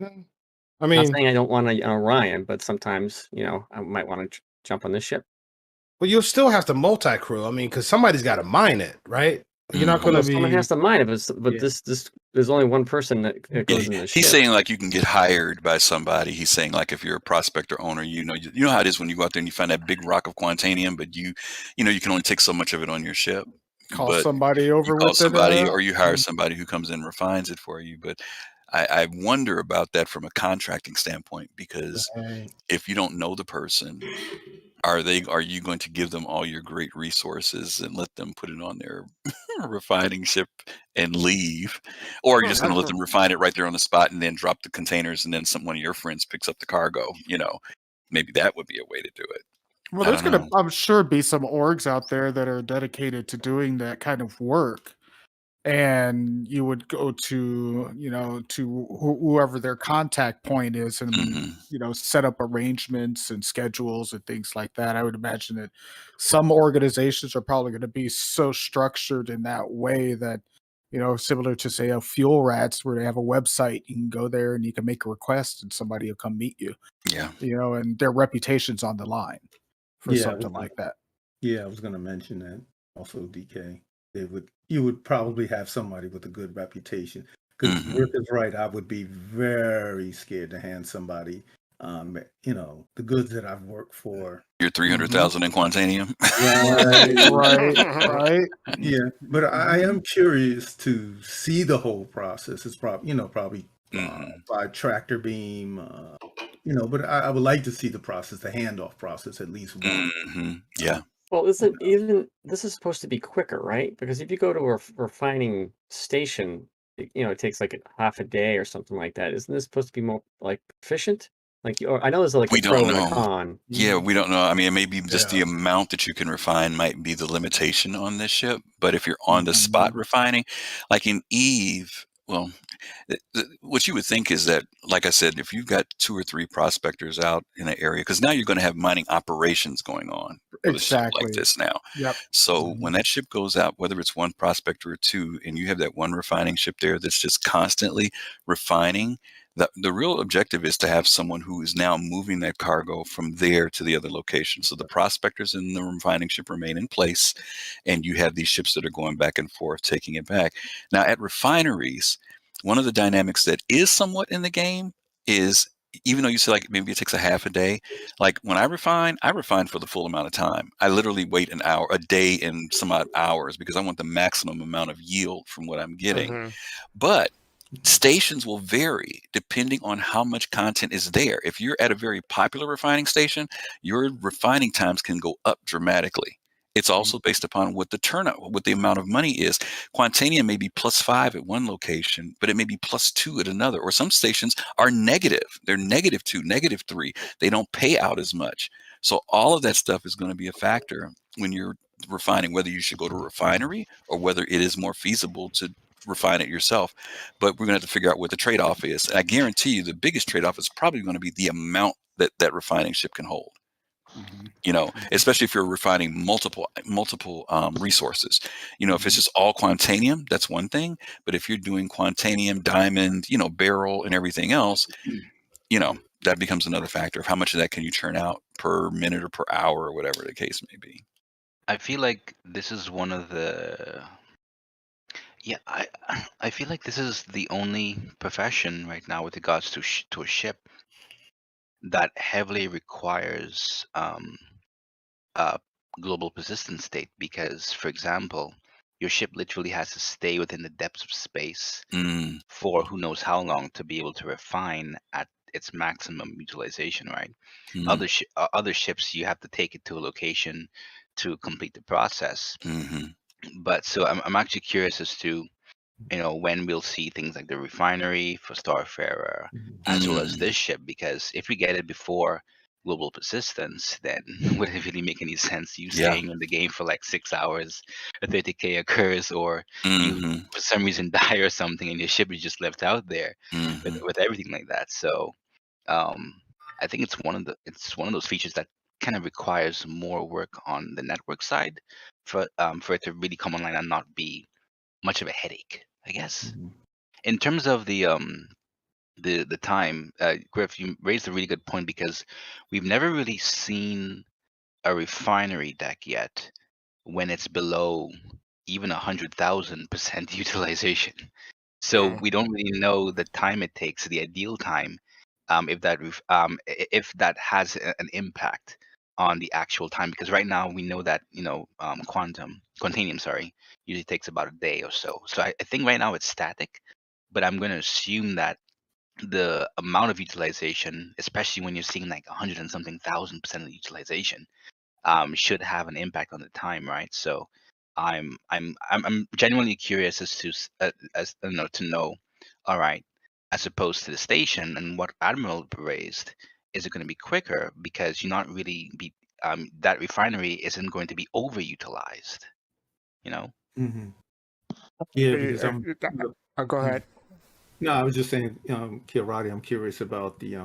I Not mean, saying I don't want to Orion, but sometimes I might want to jump on this ship. well, you'll still have to multi-crew. I mean, because somebody's got to mine it, right? You're not going to Well, someone be. has to mine it, but Yeah. this there's only one person that Yeah, goes in the ship. he's saying like you can get hired by somebody. He's saying like if you're a prospector owner, you know how it is when you go out there and you find that big rock of quantanium, but you can only take so much of it on your ship. Call But somebody you over call with it. somebody or you hire somebody who comes in and refines it for you. But I wonder about that from a contracting standpoint, because Right. if you don't know the person, are you going to give them all your great resources and let them put it on their refining ship and leave? Or are you just going to let them refine it right there on the spot and then drop the containers and then one of your friends picks up the cargo? Maybe that would be a way to do it. Well, I there's don't gonna, know. I'm sure, be some orgs out there that are dedicated to doing that kind of work, and you would go to, to whoever their contact point is, and Mhm. set up arrangements and schedules and things like that. I would imagine that some organizations are probably going to be so structured in that way that, similar to say a Fuel Rats, where they have a website, you can go there and you can make a request, and somebody will come meet you. Yeah. And their reputation's on the line for Yeah, something like that. Yeah, I was going to mention that also, DK. You would probably have somebody with a good reputation, because Rick is right. I would be very scared to hand somebody, the goods that I've worked for. Your 300,000 in quantanium. Right. Yeah, but I am curious to see the whole process. It's probably by tractor beam, but I would like to see the process, the handoff process, at least once. Yeah. Well, this is supposed to be quicker, right? Because if you go to a refining station, it takes like half a day or something like that. Isn't this supposed to be more like efficient? I know there's like We a pro don't and a know. con. Yeah, we don't know. I mean, it may be just the amount that you can refine might be the limitation on this ship. But if you're on the spot refining, like in Eve, well, what you would think is that, like I said, if you've got 2 or 3 prospectors out in an area, because now you're going to have mining operations going on with a ship like Exactly. this now. Yep. So when that ship goes out, whether it's 1 prospector or 2, and you have that 1 refining ship there that's just constantly refining, the real objective is to have someone who is now moving that cargo from there to the other location. So the prospectors in the refining ship remain in place, and you have these ships that are going back and forth, taking it back. Now at refineries, one of the dynamics that is somewhat in the game is, even though you say like maybe it takes a half a day, like when I refine for the full amount of time. I literally wait a day and some odd hours, because I want the maximum amount of yield from what I'm getting. But stations will vary depending on how much content is there. If you're at a very popular refining station, your refining times can go up dramatically. It's also based upon what the turnout, what the amount of money is. Quantanium may be +5 at one location, but it may be +2 at another. Or some stations are negative. They're -2, -3. They don't pay out as much. So all of that stuff is going to be a factor when you're refining, whether you should go to a refinery or whether it is more feasible to refine it yourself. But we're going to have to figure out what the trade-off is. And I guarantee you the biggest trade-off is probably going to be the amount that that refining ship can hold. Especially if you're refining multiple resources. If it's just all quantanium, that's one thing. But if you're doing quantanium, diamond, beryl, and everything else, that becomes another factor of how much of that can you churn out per minute or per hour or whatever the case may be. I feel like this is one of the I feel like this is the only profession right now with regards to a ship that heavily requires a global persistent state, because, for example, your ship literally has to stay within the depths of space for who knows how long to be able to refine at its maximum utilization, right? Other ships, you have to take it to a location to complete the process. But so I'm actually curious as to when we'll see things like the refinery for Starfarer, as well as this ship, because if we get it before global persistence, then would it really make any sense you staying in the game for like 6 hours, a 30k occurs, or you for some reason die or something and your ship is just left out there with everything like that. So I think it's one of those features that kind of requires more work on the network side for it to really come online and not be much of a headache, I guess. In terms of the the time. Griff, you raised a really good point because we've never really seen a refinery deck yet when it's below even 100,000% utilization. So we don't really know the time it takes, the ideal time, if that has an impact on the actual time. Because right now we know that quantanium, sorry, usually takes about a day or so. So I think right now it's static, but I'm going to assume that the amount of utilization, especially when you're seeing like 100 and something thousand% of utilization, should have an impact on the time, right? So I'm genuinely curious to know, all right, as opposed to the station and what Admiral raised, is it going to be quicker because you're not really that refinery isn't going to be overutilized, you know? Mm-hmm. Yeah, because Go ahead. No, I was just saying, Aerody, I'm curious about the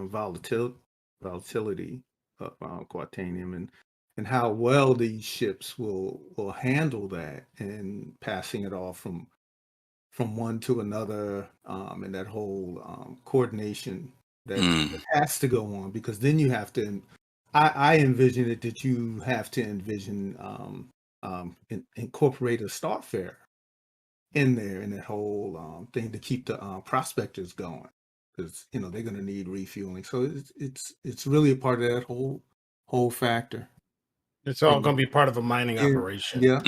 volatility of Quatanium and how well these ships will handle that and passing it off from one to another, and that whole coordination that has to go on, because then you have to. I envision it that you have to envision incorporate a starfare in there in that whole thing to keep the prospectors going, because they're going to need refueling. So it's really a part of that whole factor. It's all going to be part of a mining operation. Yeah.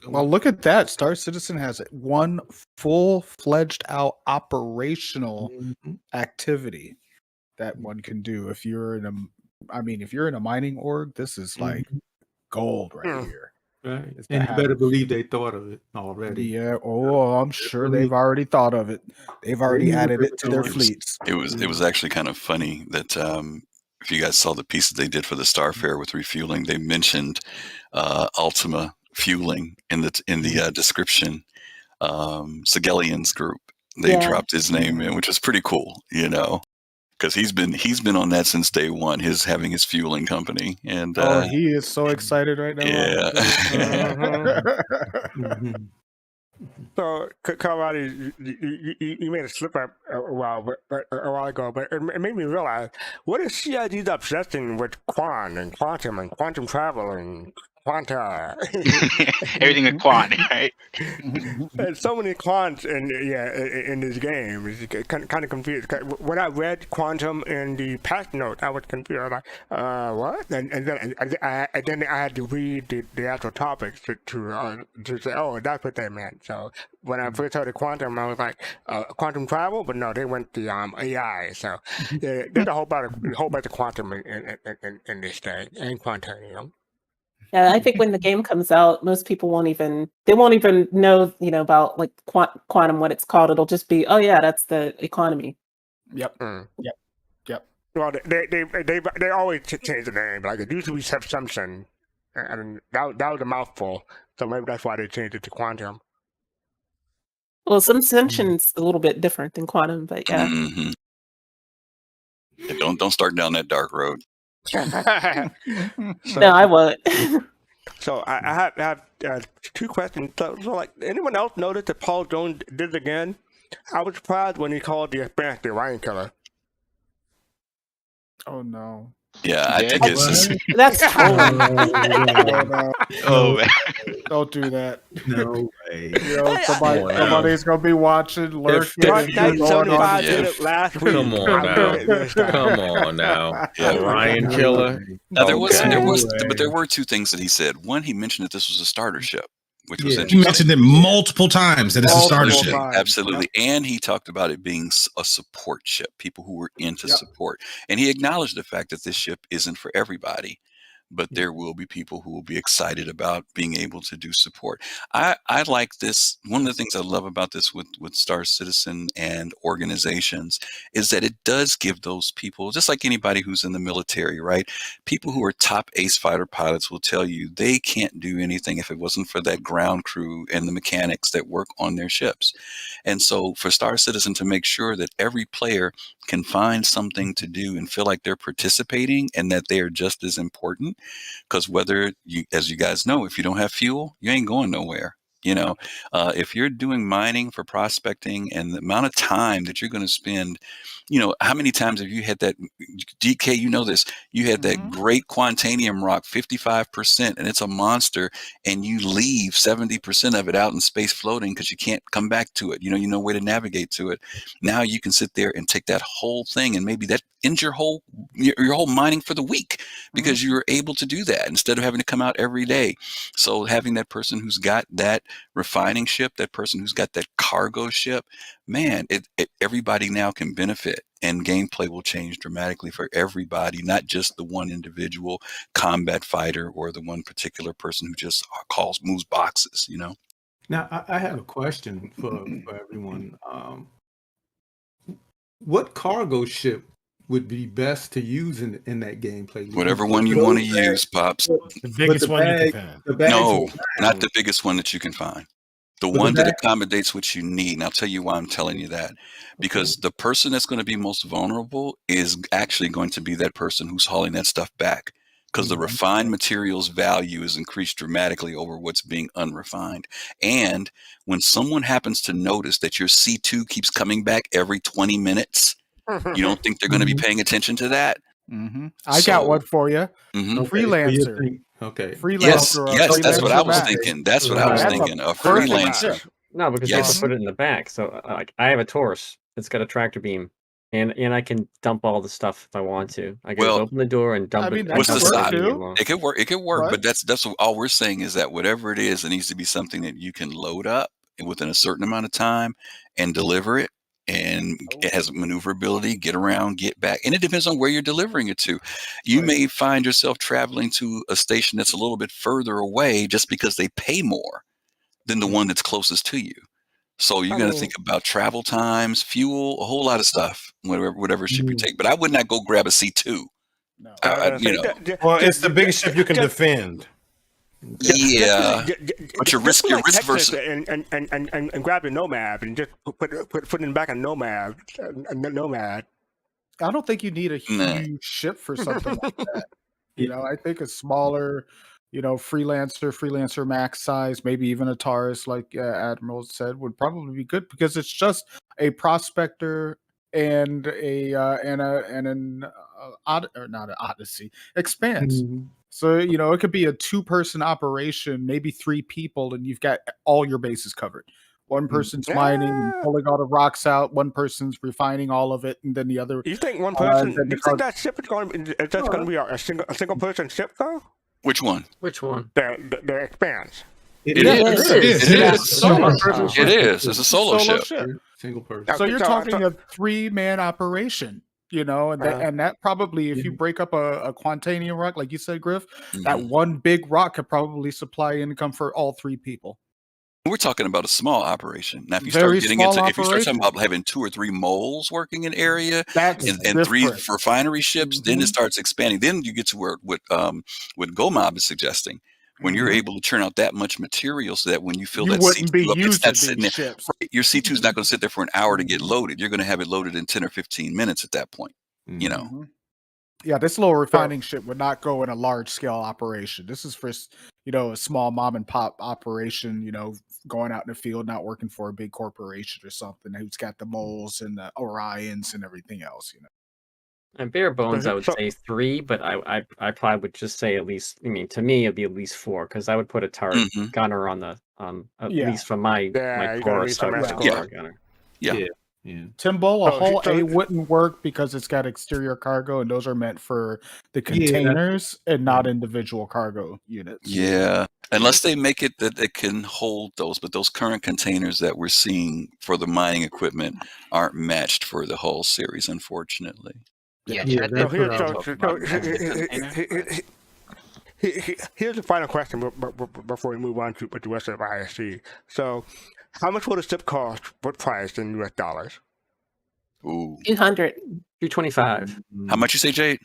Well, look at that. Star Citizen has one full-fledged out operational activity that one can do. If you're in a mining org, this is like gold right here. Right. And you better believe they thought of it already. Yeah. Oh, I'm sure they've already thought of it. They've already added it to their fleets. It was actually kind of funny that if you guys saw the piece that they did for the Starfare with refueling, they mentioned Ultima fueling in the description. Sigelian's group, they dropped his name in, which was pretty cool, because he's been on that since day one. Having his fueling company, and he is so excited right now. Yeah. So, Colorado, you made a slip up a while ago, but it made me realize, what is CIG's obsession with quantum and quantum travel and quanta? Everything a quant, right? There's so many quants in this game. It's kind of confused. When I read quantum in the patch note, I was confused. I was like, what? And then I had to read the actual topics to say, oh, that's what they meant. So when I first heard of quantum, I was like, quantum travel, but no, they went the AI. So there's a whole bunch of quantum in this thing, and quantum, Yeah, I think when the game comes out, most people won't even know, about like quantum, what it's called. It'll just be, oh yeah, that's the economy. Yep. Yep. Well, they always change the name. Like it used to be subsumption, and that was a mouthful. So maybe that's why they changed it to quantum. Well, subsumption's a little bit different than quantum, but yeah. Mm-hmm. Yeah, don't start down that dark road. No, I won't. So I have two questions. So like, anyone else notice that Paul Jones did it again? I was surprised when he called the Expanse the Ryan killer. Oh no. Yeah, I think it's that's Oh man. Don't do that. No way. Somebody's gonna be watching, lurking. Last week. Come on now. Yeah, Ryan Killer. Now there were two things that he said. One, he mentioned that this was a starter ship, which was He interesting. mentioned it multiple times that it's a starter ship. Absolutely. And he talked about it being a support ship, people who were into support. And he acknowledged the fact that this ship isn't for everybody, but there will be people who will be excited about being able to do support. I like this. One of the things I love about this with Star Citizen and organizations is that it does give those people, just like anybody who's in the military, right? People who are top ace fighter pilots will tell you they can't do anything if it wasn't for that ground crew and the mechanics that work on their ships. And so for Star Citizen to make sure that every player can find something to do and feel like they're participating and that they are just as important, because whether you, as you guys know, if you don't have fuel, you ain't going nowhere. You know, if you're doing mining for prospecting and the amount of time that you're going to spend, how many times have you had that, DK, you know this, you had that great Quantanium rock, 55%, and it's a monster, and you leave 70% of it out in space floating because you can't come back to it. No way to navigate to it. Now you can sit there and take that whole thing, and maybe that ends your whole mining for the week because you're able to do that instead of having to come out every day. So having that person who's got that refining ship, that person who's got that cargo ship, man, everybody now can benefit, and gameplay will change dramatically for everybody, not just the one individual combat fighter or the one particular person who just moves boxes. Now, I have a question for everyone. What cargo ship would be best to use in that gameplay? Whatever one you want to use, Pops. The biggest one you can find. No, not the biggest one that you can find. The one that accommodates what you need. And I'll tell you why I'm telling you that. Because the person that's going to be most vulnerable is actually going to be that person who's hauling that stuff back. Because the refined materials value is increased dramatically over what's being unrefined. And when someone happens to notice that your C2 keeps coming back every 20 minutes, you don't think they're going to be paying attention to that? I got one for you. Freelancer. Okay. Freelancer. Yes, that's what I was thinking. That's what I was thinking. A freelancer. No, because you have to put it in the back. So, I have a Taurus. It's got a tractor beam, and I can dump all the stuff if I want to. I can just open the door and dump it. What's the side? It could work. It could work. But that's all we're saying is that whatever it is, it needs to be something that you can load up within a certain amount of time and deliver it. And it has maneuverability, get around, get back. And it depends on where you're delivering it to. You may find yourself traveling to a station that's a little bit further away just because they pay more than the one that's closest to you. So you're going to think about travel times, fuel, a whole lot of stuff, whatever ship you take. But I would not go grab a C2. No. Well, it's the biggest ship you can defend. Yeah, but your risk versus and grab your Nomad and just put it in back a Nomad. I don't think you need a huge ship for something like that. I think a smaller, freelancer max size, maybe even a Taurus, like Admiral said, would probably be good because it's just a prospector and Expanse. So, it could be a 2-person operation, maybe 3 people, and you've got all your bases covered. One person's mining and pulling all the rocks out. One person's refining all of it, and then the other. You think one person? You think that ship is going to be a single person ship, though? Which one? The Expanse. It is. It is. It's a solo ship. Single person. So you're talking a 3-man operation. And that probably, if you break up a Quantanium rock, like you said, Griff, that one big rock could probably supply income for all 3 people. We're talking about a small operation. Now, if you start talking about having 2 or 3 moles working in area and 3 refinery ships, then it starts expanding. Then you get to where what Gomob is suggesting. When you're able to churn out that much material so that when you fill that C2 up, it's not sitting there. Right, your C2 is not going to sit there for an hour to get loaded. You're going to have it loaded in 10 or 15 minutes at that point. Yeah, this little refining ship would not go in a large scale operation. This is for, a small mom and pop operation, going out in the field, not working for a big corporation or something who's got the moles and the Orions and everything else, And bare bones, I would say 3, but I probably would just say at least. I mean, to me, it'd be at least 4 because I would put a turret gunner on the at least for my Taurus. Gunner. Yeah. Timbo, a whole A wouldn't work because it's got exterior cargo, and those are meant for the containers and not individual cargo units. Yeah, unless they make it that it can hold those, but those current containers that we're seeing for the mining equipment aren't matched for the whole series, unfortunately. Here's the final question before we move on to the rest of ISC. So, how much will the ship cost? What price in US dollars? Ooh, 200. 225. How much you say, Jade?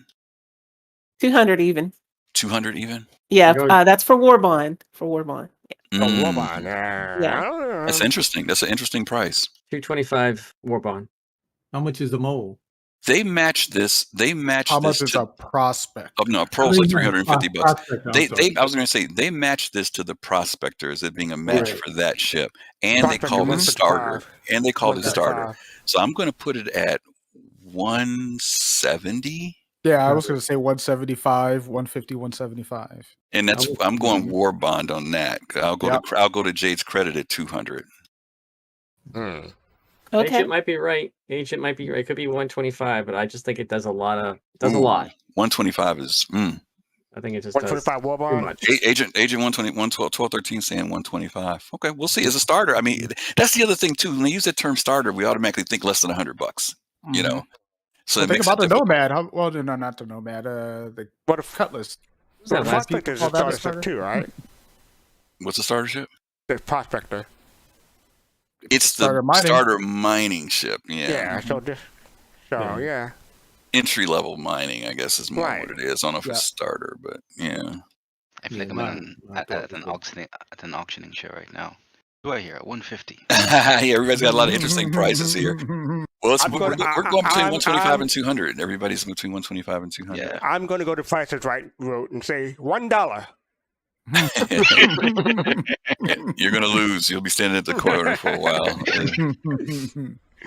200 even. 200 even? Yeah, that's for War Bond. For War Bond. Yeah. War Bond. Yeah. That's interesting. That's an interesting price. 225 War Bond. How much is the mole? They matched this. They matched How this much is to. a prospect? Oh no, a pro I is like mean, $350. prospect, I'm They sorry. I was going to say they matched this to the prospector as it being a match Right. for that ship, and they Prospector called it starter, 155. and they called it starter. 155. So I'm going to put it at 170, Yeah, I was going to say 175, 150, 175. and that's I'm going war bond on that. I'll go Yep. to Jade's credit at 200. Mm. Okay. Agent might be right. Agent might be right. It could be 125, but I just think it does a lot. 125 is. I think it just 125 war does too bond. much. Agent 120, 1213 saying 125. Okay, we'll see. As a starter, I mean, that's the other thing too. When they use the term starter, we automatically think less than $100. You know, so Well, it think makes about it the difficult. Nomad. Well, no, not the Nomad. The What if Cutlass. the that last prospector is a people call that a starter ship too, right? What's a starter ship? The prospector. It's Starter the mining. starter mining ship. Yeah. Yeah. So this. So yeah. Entry level mining, I guess, is more Right. what it is. I don't know if Yeah. it's starter, but yeah. I feel like I'm at an auctioning show right now. Do I hear 150? Yeah, everybody's got a lot of interesting prices here. Well, we're going between 125 and 200. Everybody's between 125 and 200. Yeah. I'm going to go to Price is Right route and say $1. You're going to lose. You'll be standing at the corner for a while.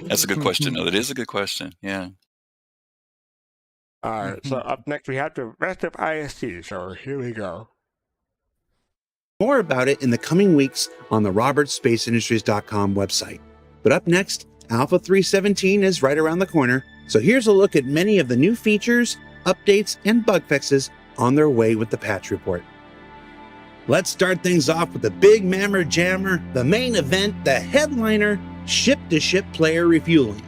That's a good question, though. That is a good question. Yeah. All right. So up next we have the rest of IST. So here we go. More about it in the coming weeks on the robertsspaceindustries.com website. But up next, Alpha 317 is right around the corner, so here's a look at many of the new features, updates, and bug fixes on their way with the patch report. Let's start things off with the big mammer jammer, the main event, the headliner, ship-to-ship player refueling.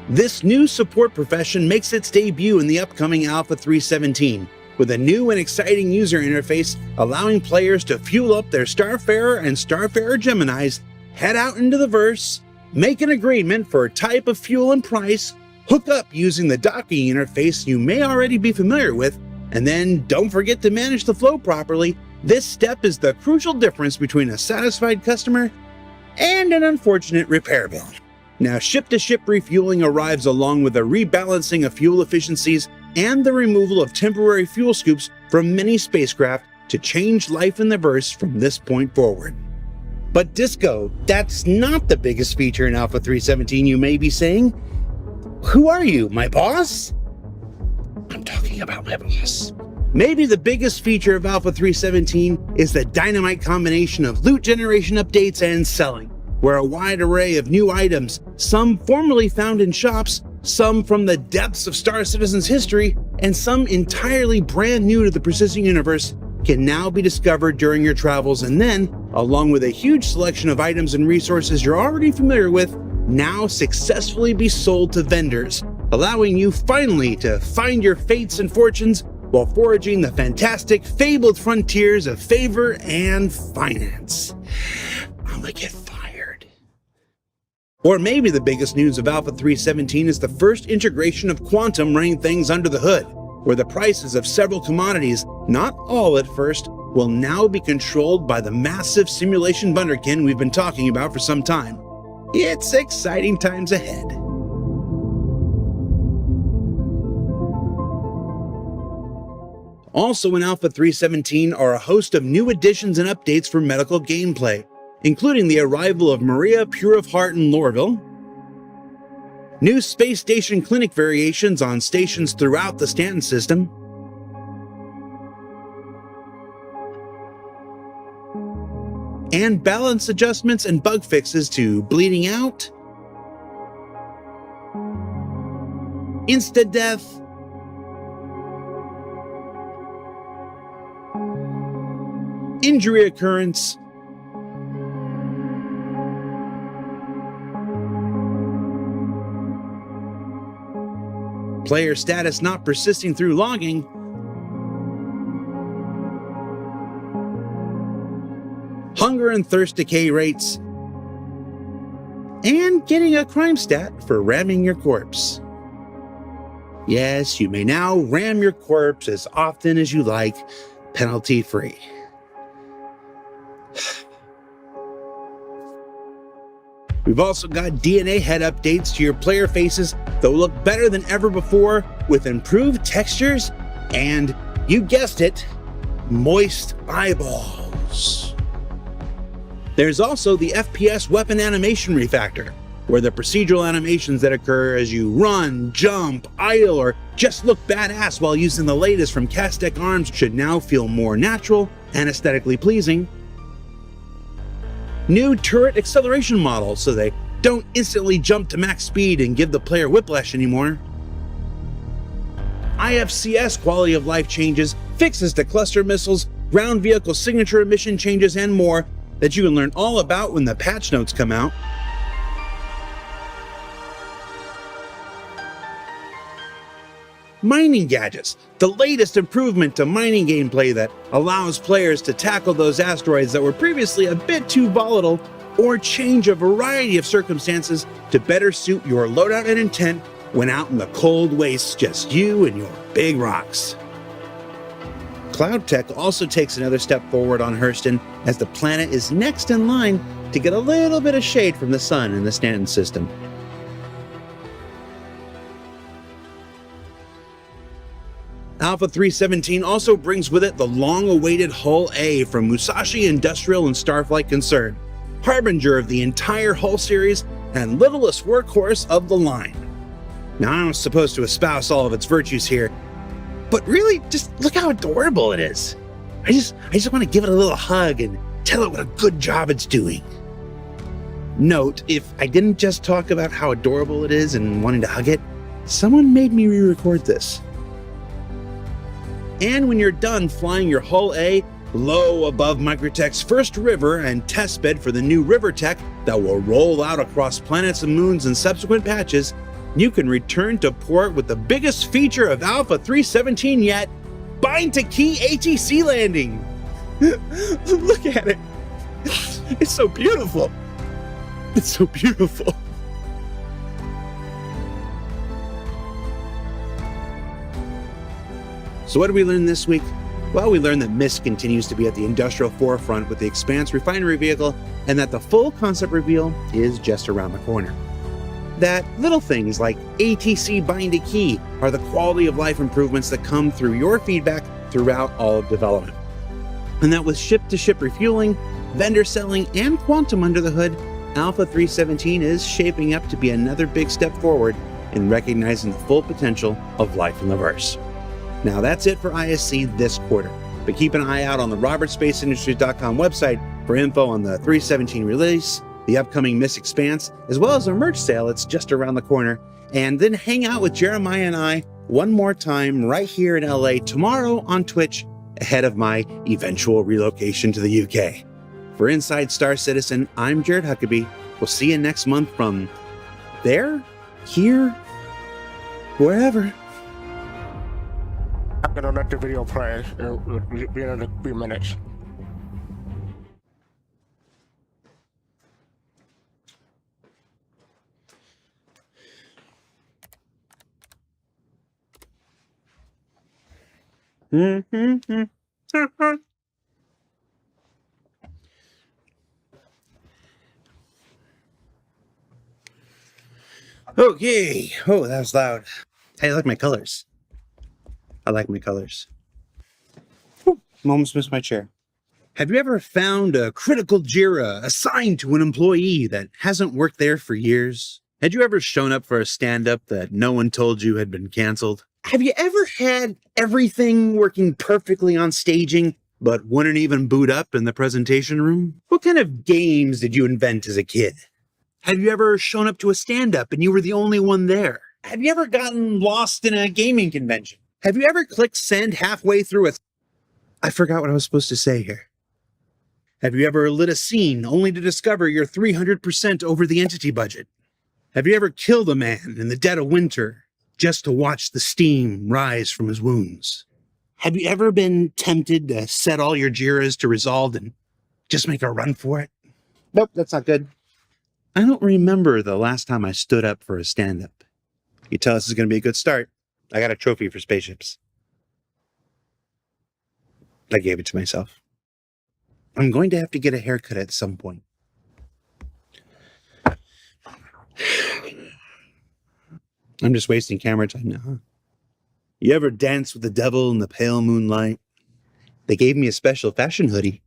This new support profession makes its debut in the upcoming Alpha 317, with a new and exciting user interface allowing players to fuel up their Starfarer and Starfarer Geminis, head out into the verse, make an agreement for a type of fuel and price, hook up using the docking interface you may already be familiar with, and then don't forget to manage the flow properly. This step is the crucial difference between a satisfied customer and an unfortunate repair bill. Now, ship-to-ship refueling arrives along with a rebalancing of fuel efficiencies and the removal of temporary fuel scoops from many spacecraft to change life in the verse from this point forward. But Disco, that's not the biggest feature in Alpha 317, you may be saying. Who are you, my boss? I'm talking about my boss. Maybe the biggest feature of Alpha 317 is the dynamite combination of loot generation updates and selling, where a wide array of new items, some formerly found in shops, some from the depths of Star Citizen's history, and some entirely brand new to the Persistent Universe, can now be discovered during your travels, and then, along with a huge selection of items and resources you're already familiar with, now successfully be sold to vendors, allowing you finally to find your fates and fortunes while foraging the fantastic, fabled frontiers of favor and finance. I'm gonna get fired. Or maybe the biggest news of Alpha 317 is the first integration of quantum running things under the hood, where the prices of several commodities, not all at first, will now be controlled by the massive simulation bunderkin we've been talking about for some time. It's exciting times ahead. Also in Alpha 317 are a host of new additions and updates for medical gameplay, including the arrival of Maria Pure of Heart in Lorville, new space station clinic variations on stations throughout the Stanton system, and balance adjustments and bug fixes to Bleeding Out, Insta-Death, Injury Occurrence, Player Status Not Persisting Through Logging, Hunger and Thirst Decay Rates, and getting a crime stat for ramming your corpse. Yes, you may now ram your corpse as often as you like, penalty-free. We've also got DNA head updates to your player faces that will look better than ever before with improved textures and, you guessed it, moist eyeballs. There's also the FPS weapon animation refactor, where the procedural animations that occur as you run, jump, idle, or just look badass while using the latest from Castec Arms should now feel more natural and aesthetically pleasing. New turret acceleration models so they don't instantly jump to max speed and give the player whiplash anymore. IFCS quality of life changes, fixes to cluster missiles, ground vehicle signature emission changes, and more that you can learn all about when the patch notes come out. Mining gadgets, the latest improvement to mining gameplay that allows players to tackle those asteroids that were previously a bit too volatile or change a variety of circumstances to better suit your loadout and intent when out in the cold wastes, just you and your big rocks. Cloud Tech also takes another step forward on Hurston as the planet is next in line to get a little bit of shade from the sun in the Stanton system. Alpha 317 also brings with it the long-awaited Hull A from Musashi Industrial and Starflight Concern, harbinger of the entire Hull series and littlest workhorse of the line. Now, I'm supposed to espouse all of its virtues here, but really, just look how adorable it is. I just want to give it a little hug and tell it what a good job it's doing. Note, if I didn't just talk about how adorable it is and wanting to hug it, someone made me re-record this. And when you're done flying your Hull A low above Microtech's first river and testbed for the new river tech that will roll out across planets and moons in subsequent patches, you can return to port with the biggest feature of Alpha 317 yet, bind to key ATC landing. Look at it. It's so beautiful. It's so beautiful. So what did we learn this week? Well, we learned that MISC continues to be at the industrial forefront with the Expanse refinery vehicle, and that the full concept reveal is just around the corner. That little things like ATC bind to key are the quality of life improvements that come through your feedback throughout all of development. And that with ship-to-ship refueling, vendor selling, and quantum under the hood, Alpha 317 is shaping up to be another big step forward in recognizing the full potential of life in the verse. Now that's it for ISC this quarter, but keep an eye out on the robertspaceindustries.com website for info on the 317 release, the upcoming Miss Expanse, as well as a merch sale that's just around the corner, and then hang out with Jeremiah and I one more time right here in LA tomorrow on Twitch ahead of my eventual relocation to the UK. For Inside Star Citizen, I'm Jared Huckabee. We'll see you next month from there, here, wherever. I'm gonna let the video play. It'll be another few minutes. Okay. Oh, that was loud. Hey, I like my colors. I like my colors. Whew, almost missed my chair. Have you ever found a critical JIRA assigned to an employee that hasn't worked there for years? Had you ever shown up for a stand-up that no one told you had been canceled? Have you ever had everything working perfectly on staging, but wouldn't even boot up in the presentation room? What kind of games did you invent as a kid? Have you ever shown up to a stand-up and you were the only one there? Have you ever gotten lost in a gaming convention? Have you ever clicked send halfway through a... I forgot what I was supposed to say here. Have you ever lit a scene only to discover you're 300% over the entity budget? Have you ever killed a man in the dead of winter just to watch the steam rise from his wounds? Have you ever been tempted to set all your JIRAs to resolved and just make a run for it? Nope, that's not good. I don't remember the last time I stood up for a stand-up. You tell this is going to be a good start. I got a trophy for spaceships. I gave it to myself. I'm going to have to get a haircut at some point. I'm just wasting camera time now, huh? You ever dance with the devil in the pale moonlight? They gave me a special fashion hoodie.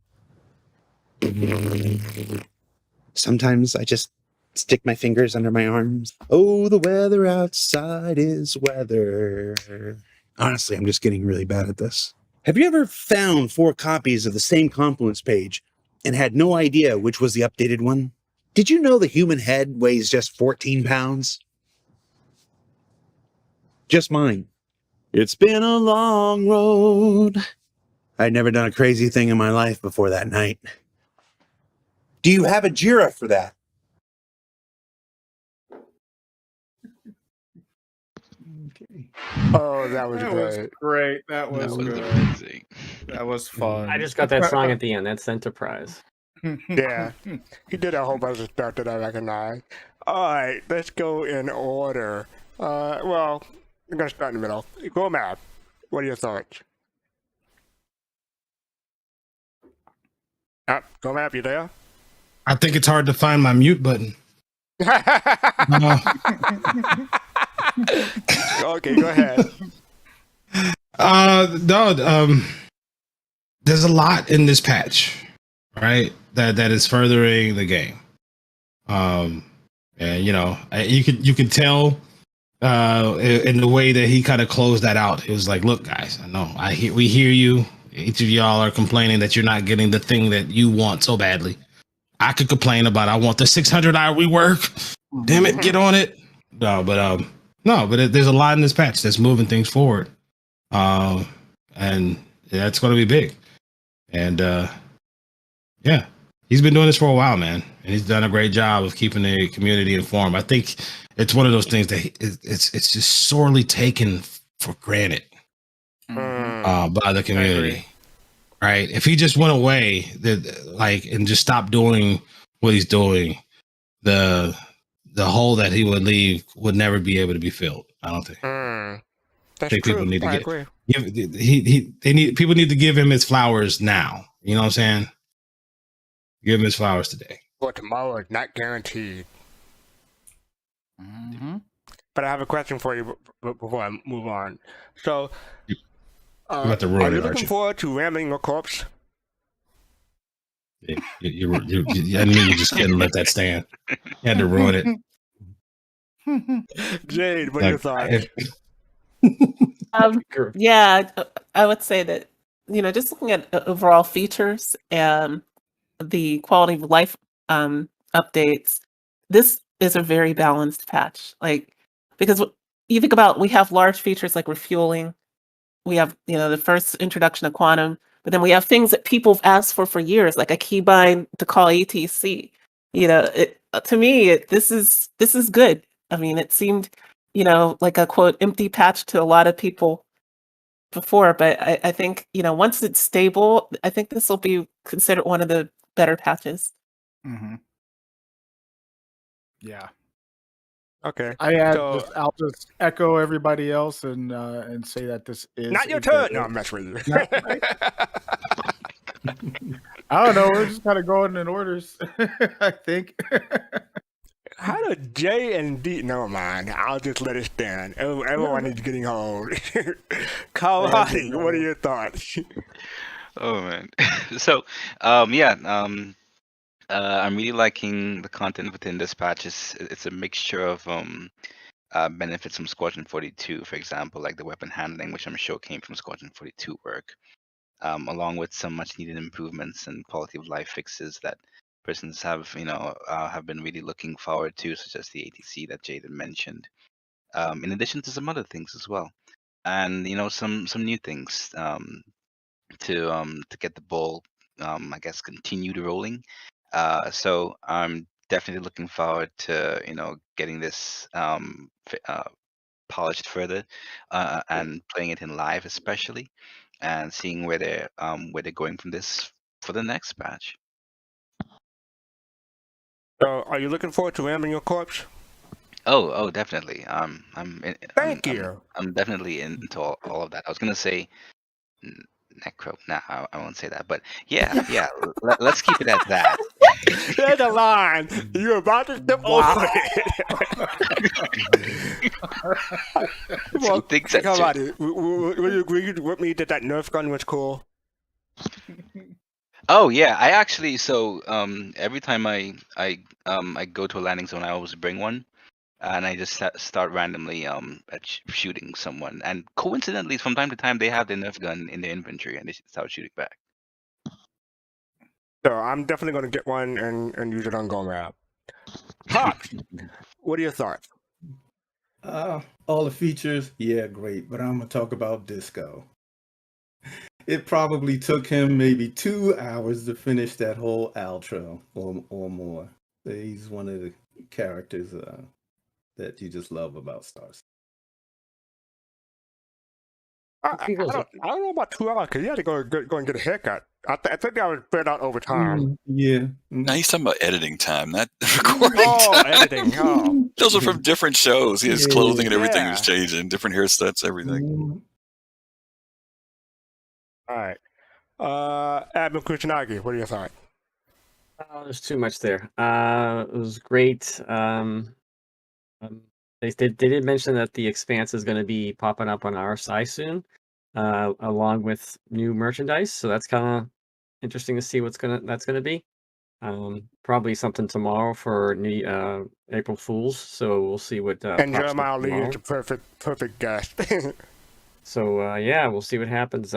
Sometimes I just stick my fingers under my arms. Oh, the weather outside is weather. Honestly, I'm just getting really bad at this. Have you ever found 4 copies of the same Confluence page and had no idea which was the updated one? Did you know the human head weighs just 14 pounds? Just mine. It's been a long road. I'd never done a crazy thing in my life before that night. Do you have a Jira for that? Okay. Oh, that was That great. was great. That was good. amazing. That was fun. I just got that song at the end. That's Enterprise. Yeah, he did a whole bunch of stuff that I recognize. All right, let's go in order. Well, I'm gonna start in the middle. Go Matt. What are your thoughts? Go Matt, you there? I think it's hard to find my mute button. Okay, go ahead. There's a lot in this patch, right? That is furthering the game. And you can tell in the way that he kind of closed that out. It was like, look, guys, I know we hear you. Each of y'all are complaining that you're not getting the thing that you want so badly. I could complain about I want the 600-hour rework. Damn it, get on it. But there's a lot in this patch that's moving things forward, and that's going to be big. And yeah, he's been doing this for a while, man, and he's done a great job of keeping the community informed. I think it's one of those things that it's just sorely taken for granted by the community. Right? If he just went away, and just stopped doing what he's doing, the hole that he would leave would never be able to be filled. I don't think. That's think true. people need to I get agree. people need to give him his flowers now. You know what I'm saying? Give him his flowers today. For tomorrow is not guaranteed. But I have a question for you before I move on. So, about to ruin are you it, looking Archie. forward to ramming your corpse? I knew you just couldn't let that stand. You had to ruin it. Jade, what are your thoughts? Yeah, I would say that, just looking at overall features and the quality of life updates, this is a very balanced patch. Because you think about, we have large features like refueling, we have, the first introduction of quantum, but then we have things that people have asked for years, like a keybind to call ATC. To me, this is good. I mean, it seemed, like a quote empty patch to a lot of people before, but I think, once it's stable, I think this will be considered one of the better patches. Yeah. Okay. I'll just echo everybody else and say that this is Not your turn. No, I'm messing with you. I don't know. We're just kind of going in orders, I think. How do J and D? Never mind. I'll just let it stand. Everyone is getting old. Kawadi, what are your thoughts? Oh man. So, I'm really liking the content within this patch. It's a mixture of benefits from Squadron 42, for example, like the weapon handling, which I'm sure came from Squadron 42 work, along with some much needed improvements and quality of life fixes that persons have been really looking forward to, such as the ATC that Jaden mentioned. In addition to some other things as well, and some new things to get the ball, I guess, continued rolling. So I'm definitely looking forward to getting this polished further and playing it in live, especially, and seeing where they're going from this for the next patch. So, are you looking forward to ramming your corpse? Oh, definitely. Thank you. I'm definitely into all of that. I was gonna say necro. Nah, I won't say that. But yeah. Let's keep it at that. There's a line. You're about to step over it. Well, Think that's come on. it. Will you agree with me that Nerf gun was cool? Oh yeah, I actually every time I go to a landing zone, I always bring one, and I just start randomly shooting someone. And coincidentally, from time to time, they have the Nerf gun in their inventory, and they start shooting back. So I'm definitely going to get one and use it on Gomrab. Hawk, what are your thoughts? All the features, yeah, great. But I'm gonna talk about Disco. It probably took him maybe 2 hours to finish that whole outro or more. He's one of the characters that you just love about Stars. I don't know about 2 hours because you had to go and get a haircut. I think that was spread out over time. Yeah. No, he's talking about editing time, not recording Oh, time. editing. Oh. Those are from different shows. His clothing and everything Yeah. was changing, different hairstyles, everything. All right. Admiral Kuchinagi, what are your thoughts? There's too much there. It was great. They did mention that the Expanse is going to be popping up on our site soon, along with new merchandise. So that's kind of interesting to see that's gonna be. Probably something tomorrow for April Fools. So we'll see what. And pops up Jeremiah Lee tomorrow. is the perfect guest. So yeah, we'll see what happens.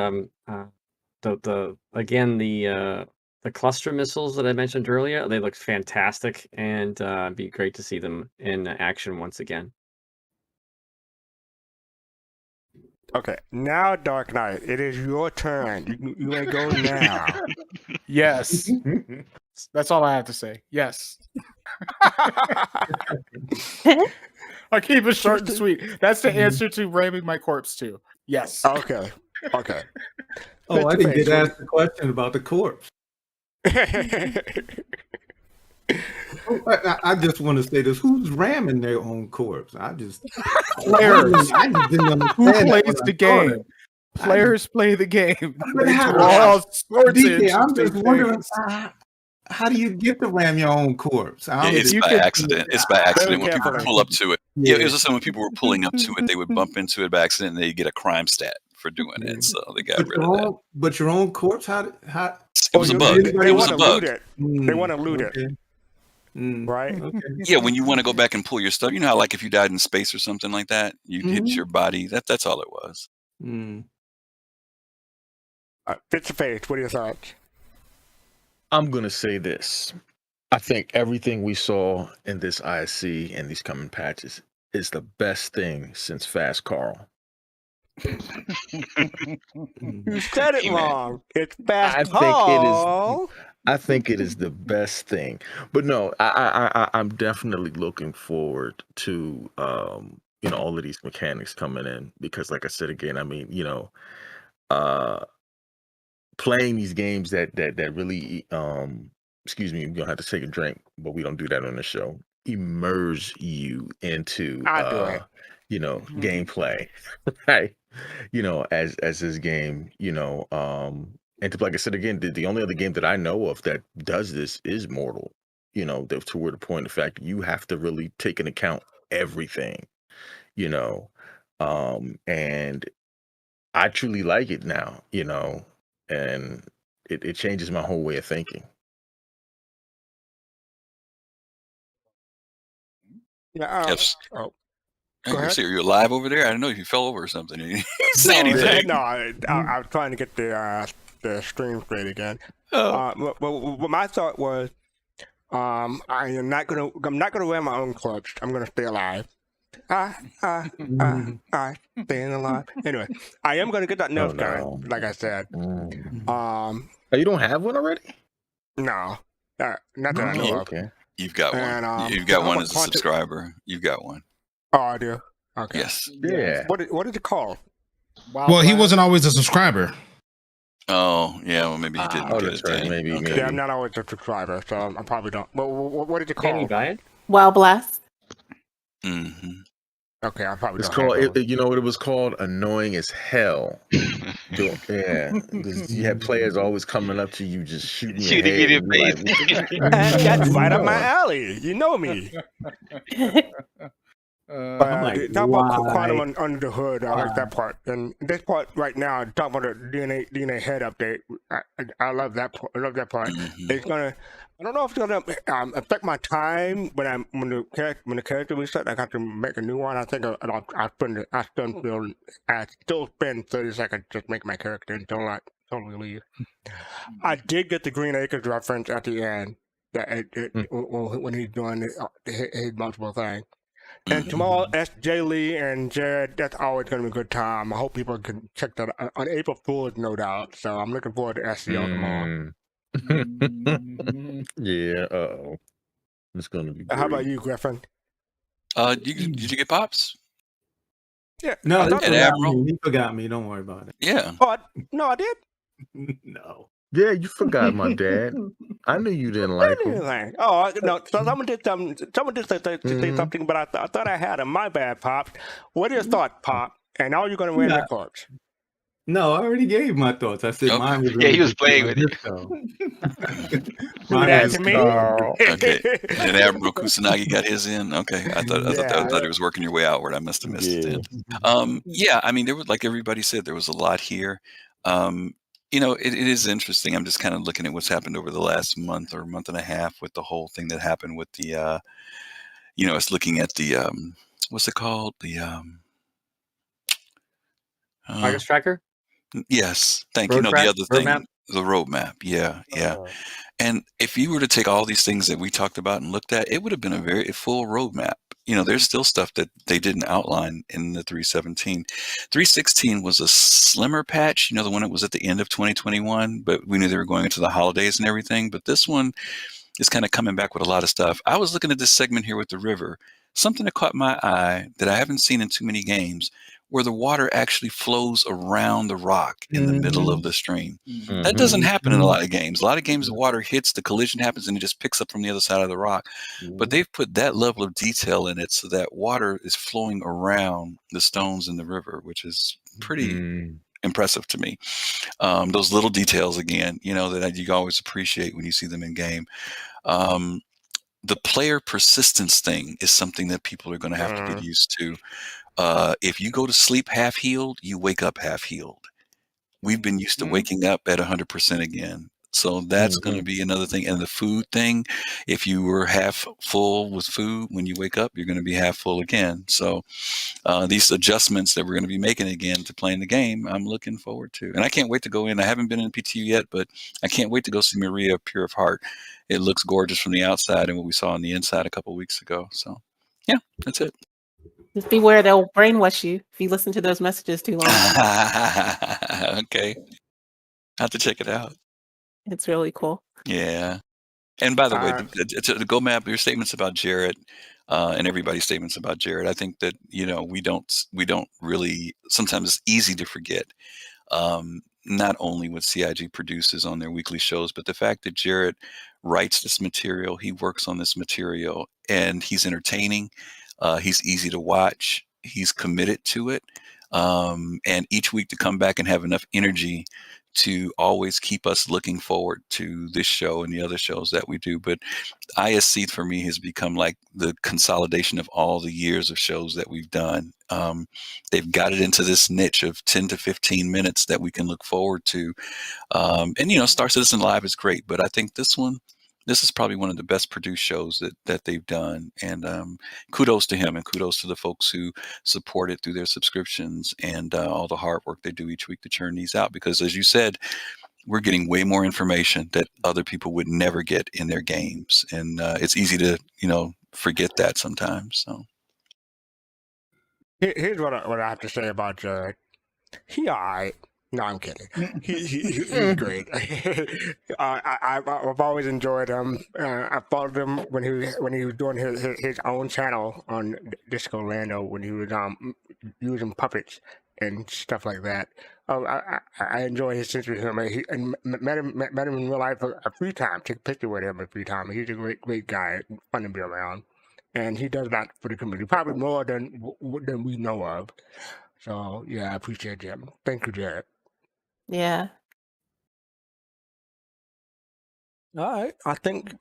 The cluster missiles that I mentioned earlier, they look fantastic, and it'd be great to see them in action once again. Okay, now Dark Knight, it is your turn. You may go now. Yes. That's all I have to say. Yes. I'll keep it short and sweet. That's the answer to ramming my corpse too. Yes. Okay. Okay. Oh, I didn't get asked the question about the corpse. I just want to say this: who's ramming their own corpse? Players. I just didn't understand. Who that plays when the I saw it. game? Players play the game. But They how- do all sorts of DK, I'm just interesting wondering things. how do you get to ram your own corpse? I Yeah, don't it's get by it. accident. It's by accident when people carefully. pull up to it. Yeah, Yeah. it was just when people were pulling up to it, they would bump into it by accident, and they get a crime stat for doing it. So they got rid of that. But your own corpse? How? It was a bug. anybody It was a want to loot bug. it. They want to loot it, Okay. right? Okay. Yeah, when you want to go back and pull your stuff, you know how like if you died in space or something like that, you hit your body. That's all it was. Fits your face. What are your thoughts? I'm gonna say this. I think everything we saw in this ISC and these coming patches is the best thing since Fast Carl. You said it Amen. wrong. It's fast I think it is the best thing. But no, I'm definitely looking forward to all of these mechanics coming in, because like I said again, I mean, playing these games that really excuse me, you're gonna have to take a drink, but we don't do that on the show. Immerse you into gameplay, right? As this game, and like I said again, the only other game that I know of that does this is Mortal. To where the point, the fact that you have to really take into account everything, and I truly like it now, and it changes my whole way of thinking. Yeah. Yes. Oh, Hey, go ahead. Garcia, are you alive over there? I don't know if you fell over or something. You didn't say No, anything. no, I was trying to get the stream straight again. Oh. Well, my thought was, I'm not gonna wear my own corpse. I'm gonna stay alive. Staying alive. Anyway, I am gonna get that Nerf gun, like I said. You don't have one already? No, not that I know of. Okay. You've got one. And, You've got I'm one a as a content- subscriber. You've got one. Oh, I do. Okay. Yes. Yeah. What is it called? Well, he wasn't always a subscriber. Oh, yeah. Well, maybe he didn't get that's it right. then. Maybe. Yeah, I'm not always a subscriber, so I probably don't. Well, what did you call Can you it? buy it? Well blessed. Mm-hmm. Okay, I probably It's don't have called. those. You know what it was called? Annoying as hell. Yeah, because you had players always coming up to you, just shooting your Shooting in head, your and you're like, face. And that's "What are right you up my doing?" alley. You know me. I'm like, Talk about quantum why? under the hood. I like that part. And this part right now, talk about the DNA head update. I love that. I love that part. Mhm. It's gonna. I don't know if it's gonna affect my time when the character reset. I got to make a new one. I think I still spend 30 seconds just making my character until I totally leave. I did get the Green Acres reference at the end. That when he's doing his multiple thing. And tomorrow, SJ Lee and Jared, that's always going to be a good time. I hope people can check that out on April Fool's, no doubt. So I'm looking forward to SCO tomorrow. Yeah. Oh, it's gonna be How about great. you, Griffin? Did you get Pops? Yeah, No, I he thought it was. forgot Admiral? me. He forgot me. Don't worry about it. Yeah. Oh, no, I did. No. Yeah, you forgot my dad. I knew you didn't like him. Anything. Oh, no. So someone did say Mhm. something, but I thought I had him. My bad, Pop. What are your thoughts, Pop? And are you going to win Nah. the corpse? No, I already gave my thoughts. I said mine was Yeah, gonna he was be playing on with this it. show. Do Mine that was to gonna be on me. this Okay. And then Admiral Kusanagi got his in. Okay. I Yeah. thought he was working your way outward. I must have missed it Yeah. then. Yeah, I mean, there was, like everybody said, there was a lot here. It is interesting. I'm just kind of looking at what's happened over the last month or month and a half with the whole thing that happened with the it's looking at the what's it called? The Progress tracker? yes, thank you. Road No, the track? other Roadmap? thing, the roadmap. Yeah, yeah. And if you were to take all these things that we talked about and looked at, it would have been a very full roadmap. There's still stuff that they didn't outline in the 317. 316 was a slimmer patch, the one that was at the end of 2021, but we knew they were going into the holidays and everything. But this one is kind of coming back with a lot of stuff. I was looking at this segment here with the river, something that caught my eye that I haven't seen in too many games, where the water actually flows around the rock in the middle of the stream. That doesn't happen in a lot of games. A lot of games, the water hits, the collision happens, and it just picks up from the other side of the rock. But they've put that level of detail in it so that water is flowing around the stones in the river, which is pretty impressive to me. Those little details, again, that you always appreciate when you see them in game. The player persistence thing is something that people are going to have to get used to. If you go to sleep half healed, you wake up half healed. We've been used to waking up at 100% again. So that's going to be another thing. And the food thing, if you were half full with food, when you wake up, you're going to be half full again. So these adjustments that we're going to be making again to playing the game, I'm looking forward to. And I can't wait to go in. I haven't been in PTU yet, but I can't wait to go see Maria Pure of Heart. It looks gorgeous from the outside and what we saw on the inside a couple of weeks ago. So yeah, that's it. Just beware, they'll brainwash you if you listen to those messages too long. Okay. I have to check it out. It's really cool. Yeah. And by the way, to go map your statements about Jared and everybody's statements about Jared, I think that, we don't really, sometimes it's easy to forget not only what CIG produces on their weekly shows, but the fact that Jared writes this material, he works on this material, and he's entertaining. He's easy to watch. He's committed to it. And each week to come back and have enough energy to always keep us looking forward to this show and the other shows that we do. But ISC for me has become like the consolidation of all the years of shows that we've done. They've got it into this niche of 10 to 15 minutes that we can look forward to. And Star Citizen Live is great, but I think this is probably one of the best produced shows that they've done. And kudos to him and kudos to the folks who support it through their subscriptions and all the hard work they do each week to churn these out. Because as you said, we're getting way more information that other people would never get in their games. And it's easy to, forget that sometimes. So Here's what I have to say about Jared. He all right. No, I'm kidding. He's great. I've always enjoyed him. I followed him when he was doing his own channel on Disco Lando when he was using puppets and stuff like that. I enjoy his sense of humor. And met him in real life a few times. Took a picture with him a few times. He's a great guy. Fun to be around. and he does that for the community, probably more than we know of. So yeah, I appreciate Jim. Thank you, Jared. Yeah. All right, I think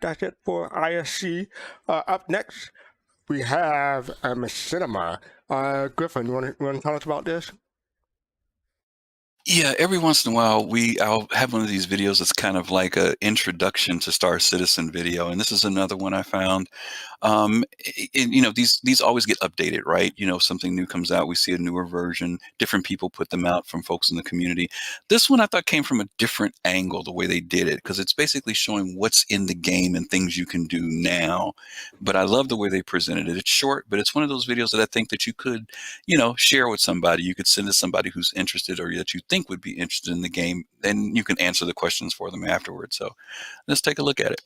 that's it for ISC. Up next, we have Machinima. Griffin, you want to tell us about this? Yeah, every once in a while I'll have one of these videos that's kind of like a introduction to Star Citizen video, and this is another one I found. These always get updated, right? Something new comes out, we see a newer version, different people put them out from folks in the community. This one I thought came from a different angle, the way they did it, because it's basically showing what's in the game and things you can do now. But I love the way they presented it. It's short, but it's one of those videos that I think that you could, share with somebody. You could send to somebody who's interested or that you think would be interested in the game, and you can answer the questions for them afterwards. So let's take a look at it.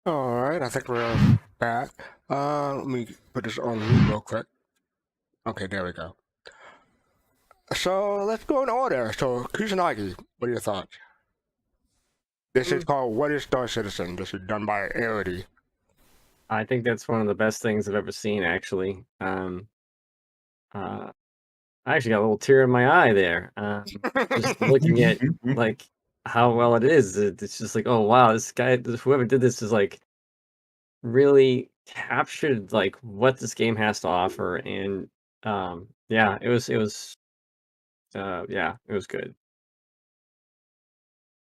All right, I think we're back. Let me put this on mute real quick. Okay, there we go. So let's go in order. So Kusanagi, what are your thoughts? This is called What is Star Citizen? This is done by Aerody. I think that's one of the best things I've ever seen, actually. I actually got a little tear in my eye there. Just looking at like how well it is. It's just like, oh wow, this guy, whoever did this is like really captured like what this game has to offer, and yeah, it was good.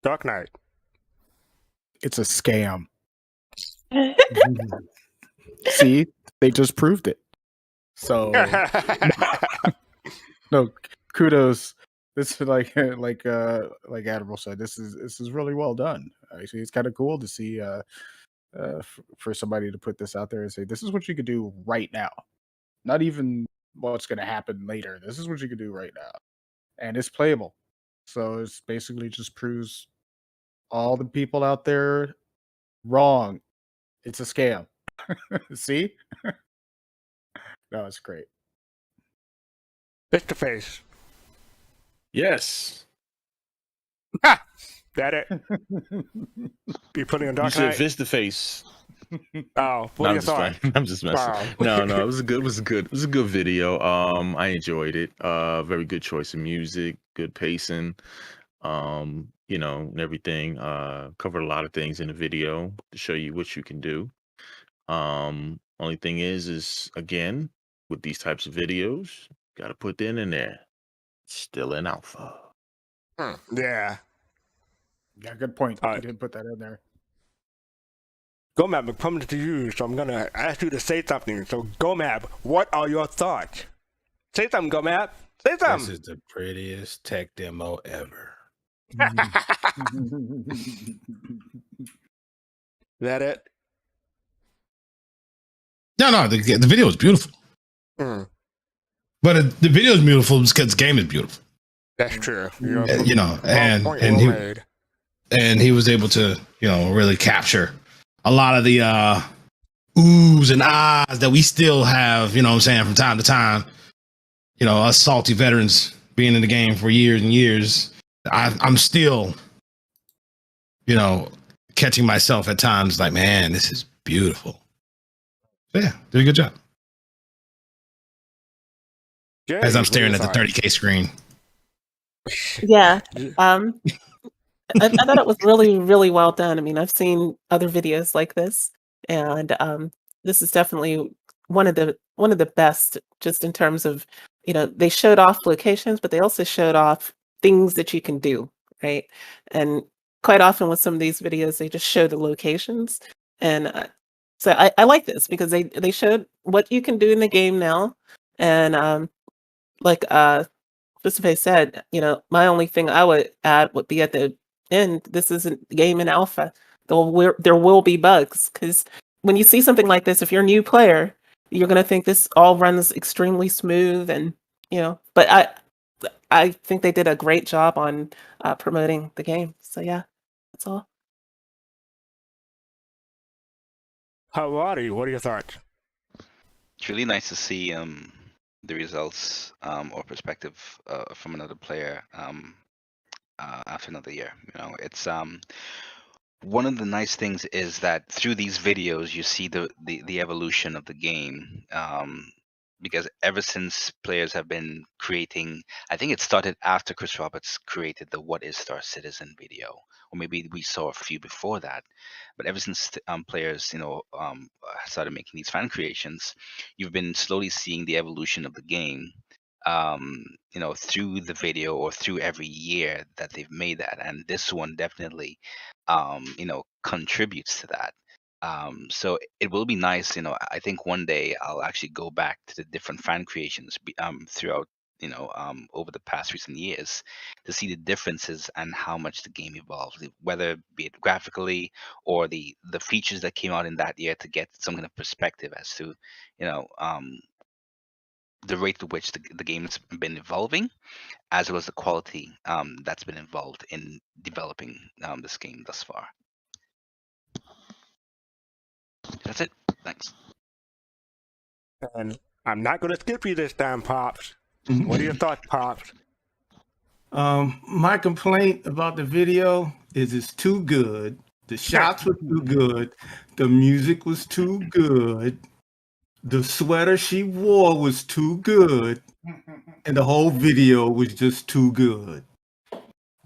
Dark Knight. It's a scam. See, they just proved it. So no, kudos. This is like Admiral said. This is really well done. Actually, it's kind of cool to see for somebody to put this out there and say this is what you could do right now. Not even what's going to happen later. This is what you could do right now, and it's playable. So it's basically just proves all the people out there wrong. It's a scam. See? No, it's great. Face to face. Yes. Ha! That it? You putting on You Dark said Knight? fist to face. Oh, what No, are I'm your just thoughts? playing. I'm just messing. Wow. No, it was a good. It was a good. It was a good video. I enjoyed it. Very good choice of music. Good pacing. And everything. Covered a lot of things in the video to show you what you can do. Only thing is again with these types of videos, got to put that in there. Still in alpha. Yeah. Yeah, good point. All You right. didn't put that in there. Gomab, I'm coming to you, so I'm gonna ask you to say something. So, Gomab, what are your thoughts? Say something, Gomab. Say This something. is the prettiest tech demo ever. That it? No, the video is beautiful. Mm, But the video is beautiful because the game is beautiful. that's true. And made. he was able to, really capture a lot of the oohs and ahs that we still have, from time to time. Us salty veterans being in the game for years and years, I'm still, catching myself at times like, man, this is beautiful. So yeah, did a good job. Jay, As I'm what are staring your at the thoughts? 30K screen. Yeah. I thought it was really, really well done. I mean, I've seen other videos like this, and this is definitely one of the best, just in terms of, they showed off locations, but they also showed off things that you can do, right? And quite often with some of these videos, they just show the locations, and so I like this because they showed what you can do in the game now, and like Christopher said, my only thing I would add would be at the end, this isn't a game in alpha. There will be bugs, because when you see something like this, if you're a new player, you're going to think this all runs extremely smooth, and but I think they did a great job on promoting the game. So yeah, that's all. Aerody, what are your thoughts? It's really nice to see the results or perspective from another player after another year. It's one of the nice things is that through these videos you see the evolution of the game. Because ever since players have been creating, I think it started after Chris Roberts created the "What is Star Citizen" video, or maybe we saw a few before that. But ever since players, started making these fan creations, you've been slowly seeing the evolution of the game, through the video or through every year that they've made that. And this one definitely, contributes to that. So it will be nice, I think one day I'll actually go back to the different fan creations throughout, over the past recent years to see the differences and how much the game evolved, whether be it graphically or the features that came out in that year, to get some kind of perspective as to, the rate at which the game has been evolving, as well as the quality that's been involved in developing this game thus far. That's it. Thanks. And I'm not going to skip you this time, Pops. What are your thoughts, Pops? My complaint about the video is it's too good. The shots were too good. The music was too good. The sweater she wore was too good. And the whole video was just too good.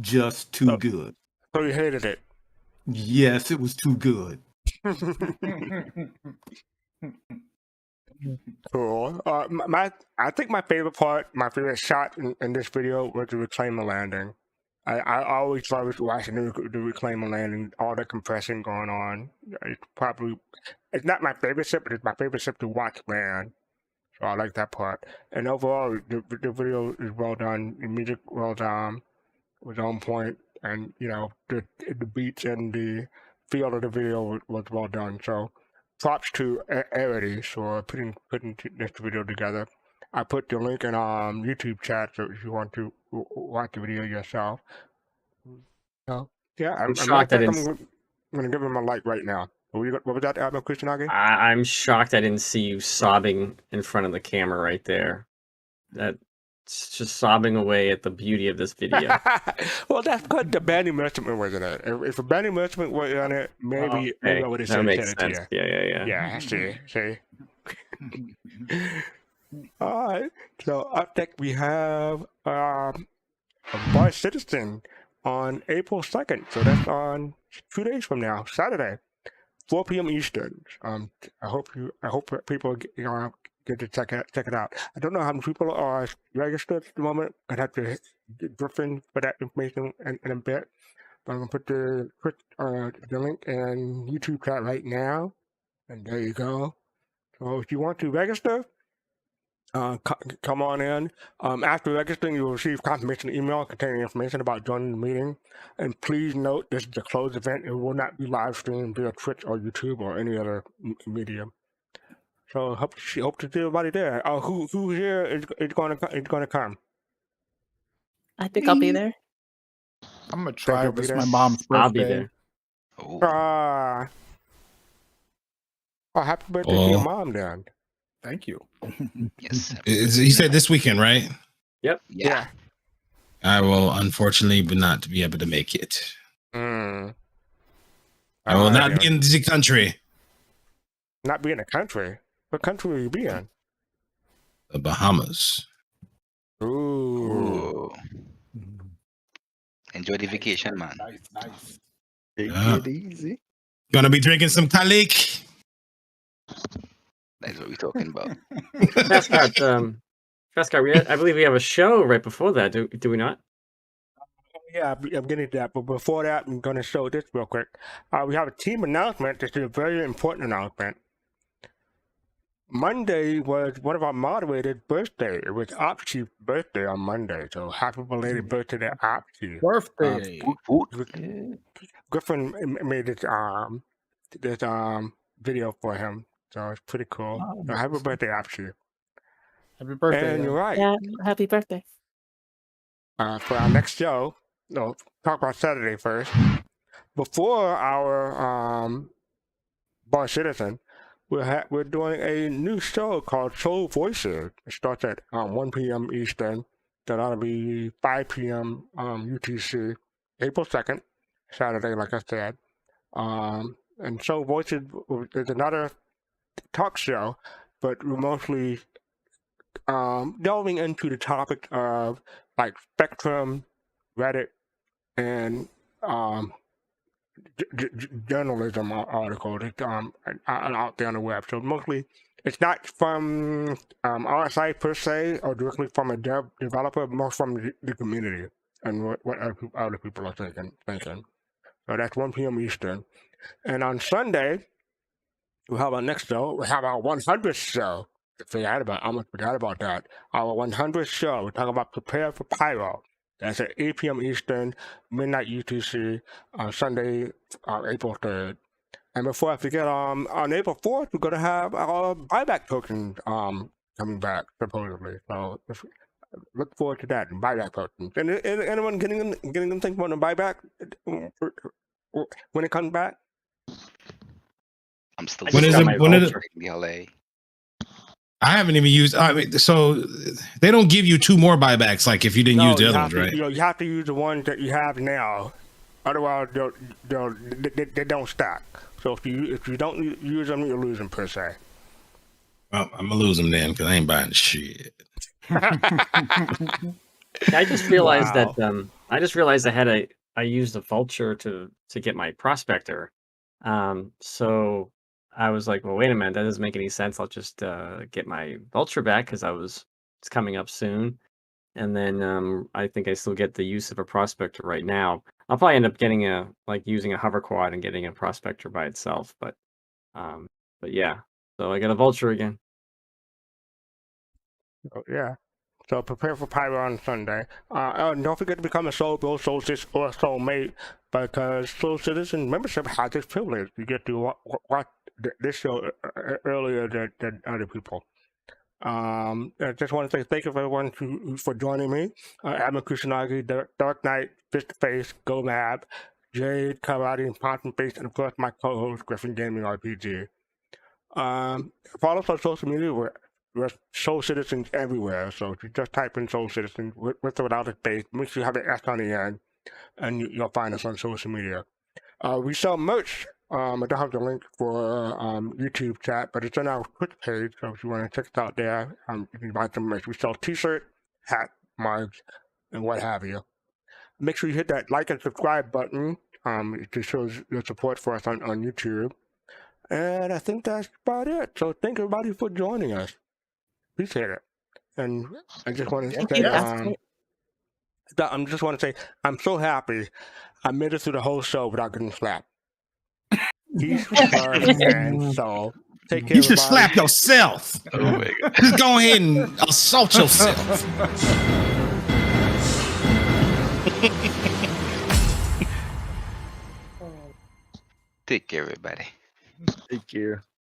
Just too good. So you hated it? Yes, it was too good. Cool. I think my favorite part, my favorite shot in this video was the reclaimer landing. I always loved watching the reclaimer landing, all the compression going on. It's not my favorite ship, but it's my favorite ship to watch land. So I like that part. And overall, the video is well done. The music was on point, and the beats and the feel of the video was well done. So props to Aerody for putting this video together. I put the link in YouTube chat, so if you want to watch the video yourself. Yeah, I'm shocked I didn't. I'm gonna give him a like right now. What was that, Kusanagi? I'm shocked I didn't see you sobbing in front of the camera right there. That just sobbing away at the beauty of this video. Well, that's because the Bandy Merchant was in it. If a Bandy Merchant was on it, maybe Okay, I would have that said makes it to sense. you. Yeah. Yeah, see. All right. So up next we have a Bar Citizen on April 2nd. So that's on 2 days from now, Saturday, 4 p.m. Eastern. I hope people get to check it out. I don't know how many people are registered at the moment. I'd have to get Griffin for that information in a bit. But I'm gonna put the link in YouTube chat right now, and there you go. So if you want to register, come on in. After registering, you will receive confirmation email containing information about joining the meeting. And please note, this is a closed event. It will not be live streamed via Twitch or YouTube or any other medium. So hope to see everybody there. Who here is going to come? I think I'll be there. I'm gonna try. you'll be It's there? my mom's birthday. I'll be there. Happy birthday to your Oh. mom, then. Thank you. Yes. You said this weekend, right? Yep. Yeah. I will unfortunately not be able to make it. Mm. I will not Alright, be in the country. Not be in the country. What country will you be in? The Bahamas. Ooh. Enjoy the vacation, man. Nice. Yeah. Take it easy. Gonna be drinking some Kalik. That's what we're talking about. Frescott, I believe we have a show right before that. Do we not? Yeah, I'm getting to that. But before that, I'm going to show this real quick. We have a team announcement. This is a very important announcement. Monday was one of our moderators' birthday. It was Opchi's birthday on Monday. So happy belated birthday to Opchi. Birthday. Griffin made this video for him. So it's pretty cool. So happy birthday, Opchi. Happy birthday. And you're right. Yeah, happy birthday. For our next show, talk about Saturday first. Before our Bar Citizen, we're doing a new show called Soul Voices. It starts at 1 p.m. Eastern. That ought to be 5 p.m. UTC, April 2nd, Saturday, like I said. And Soul Voices is another talk show, but we're mostly delving into the topic of like Spectrum, Reddit, and journalism articles out there on the web. So mostly, it's not from our site per se, or directly from a developer, more from the community and what other people are thinking. So that's 1 p.m. Eastern. And on Sunday, we'll have our next show. We'll have our 100th show. I almost forgot about that. Our 100th show. We're talking about Prepare for Pyro. That's at 8 p.m. Eastern, midnight UTC, Sunday, April 3rd. And before I forget, on April 4th, we're going to have our buyback token coming back, supposedly. So look forward to that, buyback tokens. And anyone getting them think about the buyback when it comes back? I'm still When is it? When is it? in LA. I haven't even used. I mean, so they don't give you two more buybacks, like if you didn't use the other ones, right? You have to use the ones that you have now, otherwise they don't stack. So if you don't use them, you lose them per se. Well, I'm gonna lose them then because I ain't buying shit. I just realized that I used a vulture to get my prospector. So I was like, well, wait a minute, that doesn't make any sense. I'll just get my vulture back because it's coming up soon. And then I think I still get the use of a prospector right now. I'll probably end up getting using a hover quad and getting a prospector by itself. But yeah, so I got a vulture again. Oh, yeah. So prepare for Pyro on Sunday. And don't forget to become a Soul Build, Soul Citizen, or Soulmate, because Soul Citizen membership has this privilege. You get to watch this show earlier than other people. I just want to say thank you for everyone for joining me. Adam Kusanagi, Dark Knight, Face to Face, Go Lab, Jade, Karate, and Quantum Face, and of course my co-host, GriffinGamingRPG. Follow us on social media. We're we're Soul Citizens everywhere. So if you just type in Soul Citizens with or without a space, make sure you have an S on the end, and you'll find us on social media. We sell merch. I don't have the link for YouTube chat, but it's on our Twitch page. So if you want to check us out there, you can buy some merch. We sell T-shirt, hat, mugs, and what have you. Make sure you hit that like and subscribe button. It just shows your support for us on YouTube. And I think that's about it. So thank everybody for joining us. Appreciate it. And I just want to say, I just want to say, I'm so happy I made it through the whole show without getting slapped. Peace, love, and soul. Take care, You should everybody. slap yourself. Oh my God. Just go ahead and assault yourself. Take care, everybody. Take care.